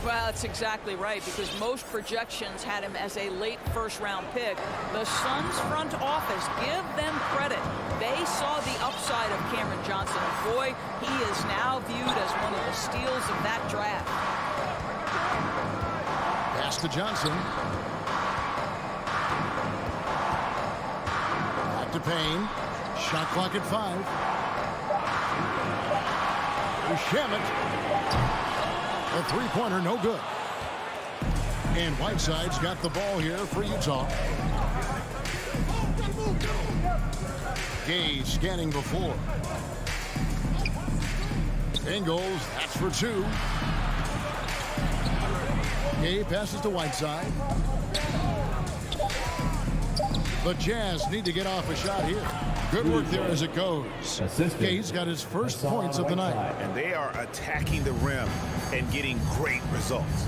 Well, that's exactly right, because most projections had him as a late first-round pick. The Suns front office, give them credit. They saw the upside of Cameron Johnson. And boy, he is now viewed as one of the steals of that draft. Pass to Johnson. Back to Payne. Shot clock at 5. To Shamet. A three-pointer, no good. And Whiteside's got the ball here for Utah. Gay scanning before. Ingles, that's for 2. Gay passes to Whiteside. The Jazz need to get off a shot here. Good work there as it goes. Gay's got his first points of the night. And they are attacking the rim and getting great results.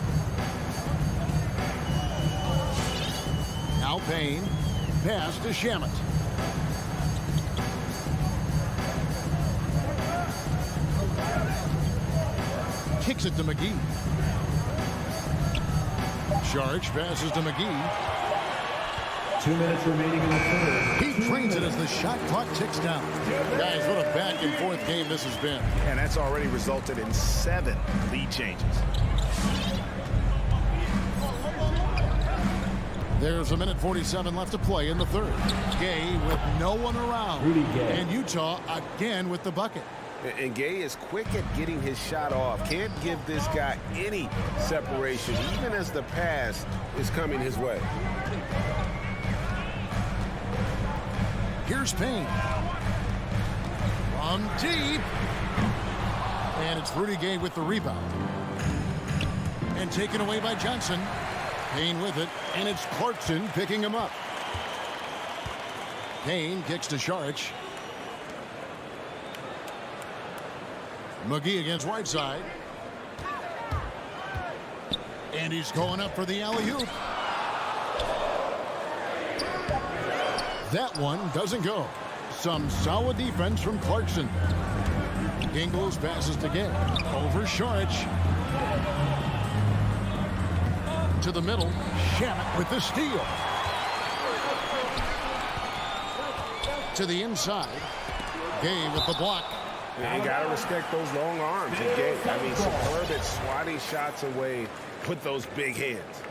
Now Payne, pass to Shamet. Kicks it to McGee. Sharch passes to McGee. 2 minutes remaining in the third. He drains it as the shot clock ticks down. Guys, what a back and forth game this has been. And that's already resulted in 7 lead changes. There's 1:47 left to play in the third. Gay with no one around. And Utah again with the bucket. And Gay is quick at getting his shot off. Can't give this guy any separation, even as the pass is coming his way. Here's Payne. From deep. And it's Rudy Gay with the rebound. And taken away by Johnson. Payne with it, and it's Clarkson picking him up. Payne kicks to Sharch. McGee against Whiteside. And he's going up for the alley-oop. That one doesn't go. Some solid defense from Clarkson. Ingles passes to Gay. Over Sharch. To the middle. Shamet with the steal. To the inside. Gay with the block. And you got to respect those long arms of Gay. I mean, superb at swatting shots away with those big hands.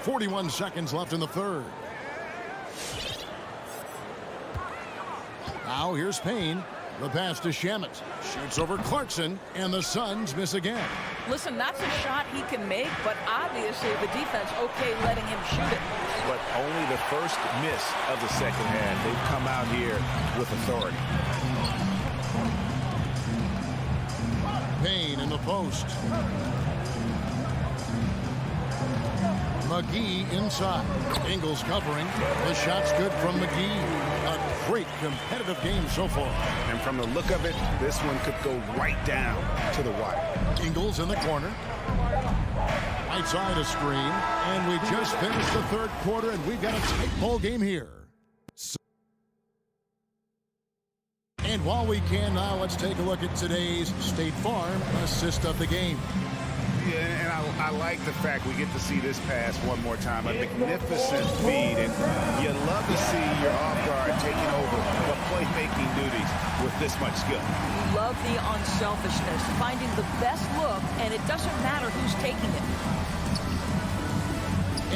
41 seconds left in the third. Now here's Payne. The pass to Shamet. Shoots over Clarkson, and the Suns miss again. Listen, that's a shot he can make, but obviously the defense okay letting him shoot it. But only the first miss of the second half. They've come out here with authority. Payne in the post. McGee inside. Ingles covering. The shot's good from McGee. A great competitive game so far. And from the look of it, this one could go right down to the wire. Ingles in the corner. Right side a screen. And we just finished the third quarter, and we've got a tight ball game here. And while we can now, let's take a look at today's State Farm assist of the game. Yeah, and I like the fact we get to see this pass one more time. A magnificent feed, and you love to see your off guard taking over the playmaking duties with this much skill. Love the unselfishness, finding the best look, and it doesn't matter who's taking it.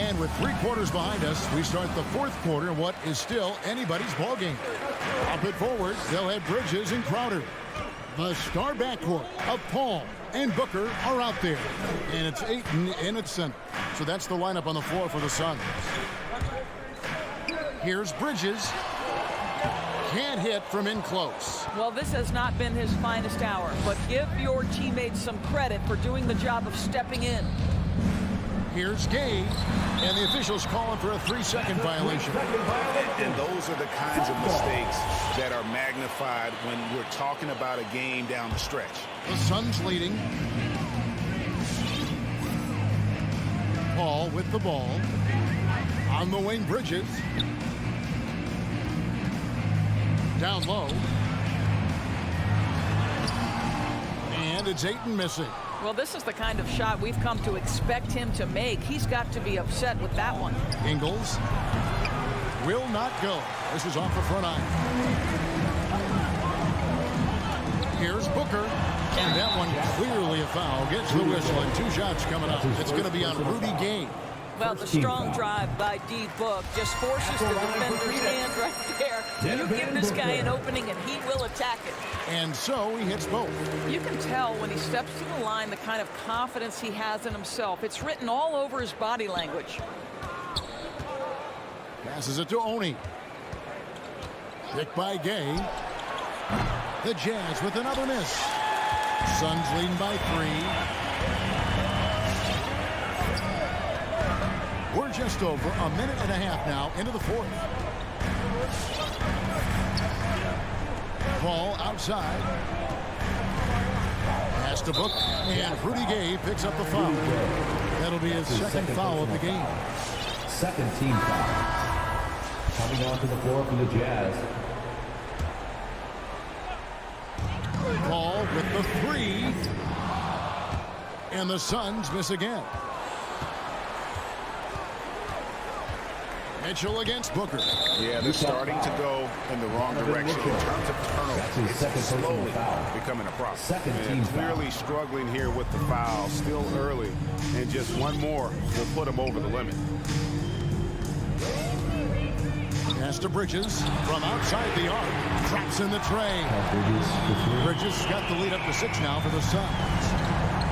And with 3 quarters behind us, we start the fourth quarter in what is still anybody's ball game. Up it forward, they'll have Bridges and Crowder. The star backcourt of Paul and Booker are out there. And it's Ayton in its center. So that's the lineup on the floor for the Suns. Here's Bridges. Can't hit from in close. Well, this has not been his finest hour, but give your teammates some credit for doing the job of stepping in. Here's Gay, and the officials calling for a 3-second violation. And those are the kinds of mistakes that are magnified when we're talking about a game down the stretch. The Suns leading. Paul with the ball. On the wing, Bridges. Down low. And it's Ayton missing. Well, this is the kind of shot we've come to expect him to make. He's got to be upset with that one. Ingles will not go. This is off the front eye. Here's Booker. And that one clearly a foul. Gets the whistle, and 2 shots coming up. It's going to be on Rudy Gay. Well, the strong drive by D-Book just forces the defender's hand right there. You give this guy an opening, and he will attack it. And so he hits both. You can tell when he steps to the line the kind of confidence he has in himself. It's written all over his body language. Passes it to Oni. Picked by Gay. The Jazz with another miss. Suns leading by 3. We're just over a minute and a half now into the fourth. Ball outside. Pass to Book, and Rudy Gay picks up the foul. That'll be his second foul of the game. Second team foul. Coming onto the floor for the Jazz. Ball with the 3. And the Suns miss again. Mitchell against Booker. Yeah, they're starting to go in the wrong direction in terms of turnovers. It's slowly becoming a problem. And clearly struggling here with the foul, still early, and just one more will put them over the limit. Pass to Bridges from outside the arc. Drops in the tray. Bridges got the lead up to 6 now for the Suns.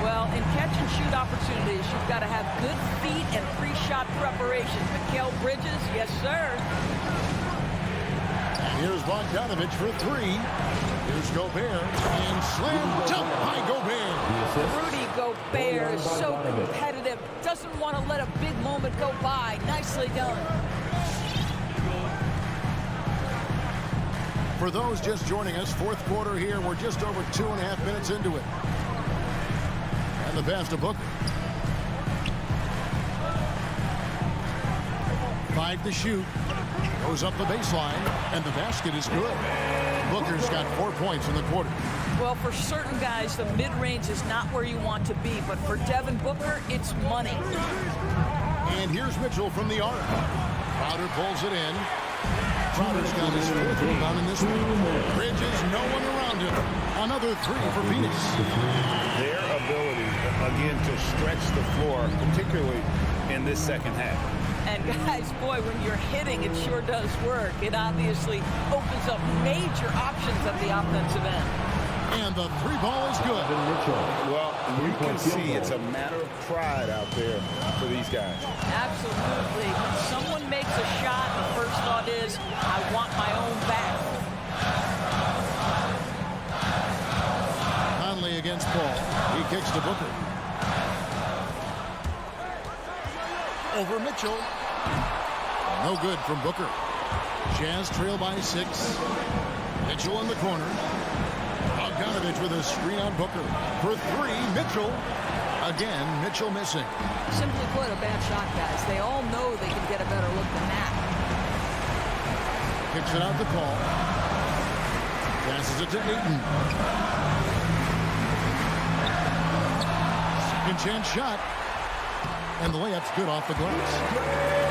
Well, in catch-and-shoot opportunities, you've got to have good feet and pre-shot preparation. Mikal Bridges, yes, sir. And here's Bogdanovich for 3. Here's Gobert. And slam dunk by Gobert. Rudy Gobert is so competitive. Doesn't want to let a big moment go by. Nicely done. For those just joining us, fourth quarter here. We're just over 2.5 minutes into it. And the pass to Booker. 5 to shoot. Goes up the baseline, and the basket is good. Booker's got 4 points in the quarter. Well, for certain guys, the mid-range is not where you want to be, but for Devin Booker, it's money. And here's Mitchell from the arc. Crowder pulls it in. Crowder's got his 4th rebound in this one. Bridges, no one around him. Another 3 for Phoenix. Their ability, again, to stretch the floor, particularly in this second half. And guys, boy, when you're hitting, it sure does work. It obviously opens up major options at the offensive end. And the 3 ball is good. Well, you can see it's a matter of pride out there for these guys. Absolutely. When someone makes a shot, the first thought is, I want my own back. Conley against Paul. He kicks to Booker. Over Mitchell. No good from Booker. Jazz trail by 6. Mitchell in the corner. Bogdanovich with a screen on Booker. For 3, Mitchell. Again, Mitchell missing. Simply put, a bad shot, guys. They all know they can get a better look than that. Kicks it out to Paul. Passes it to Ayton. Second chance shot. And the layup's good off the glass.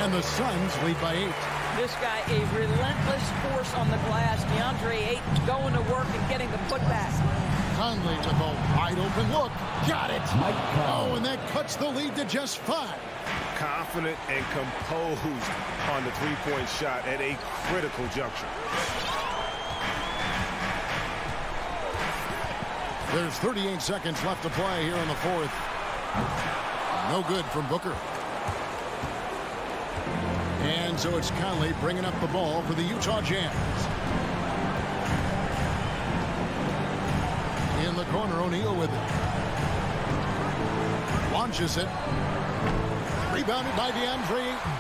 And the Suns lead by 8. This guy, a relentless force on the glass. DeAndre Ayton going to work and getting the putback. Conley with a wide open look. Got it. Oh, and that cuts the lead to just 5. Confident and composed on the 3-point shot at a critical juncture. There's 38 seconds left to play here in the fourth. No good from Booker. And so it's Conley bringing up the ball for the Utah Jazz. In the corner, O'Neal with it. Launches it. Rebounded by DeAndre Ayton.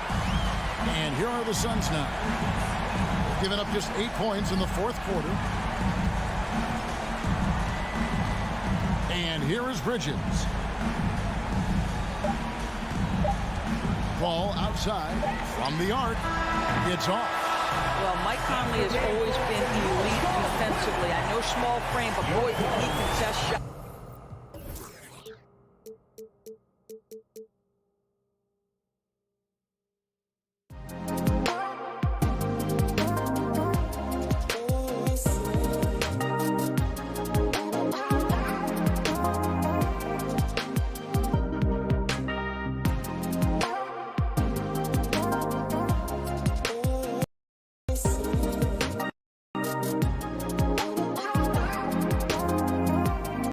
And here are the Suns now. Giving up just 8 points in the fourth quarter. And here is Bridges. Ball outside from the arc. It's off. Well, Mike Conley has always been elite defensively. I know small frame, but boy, he can contest shots.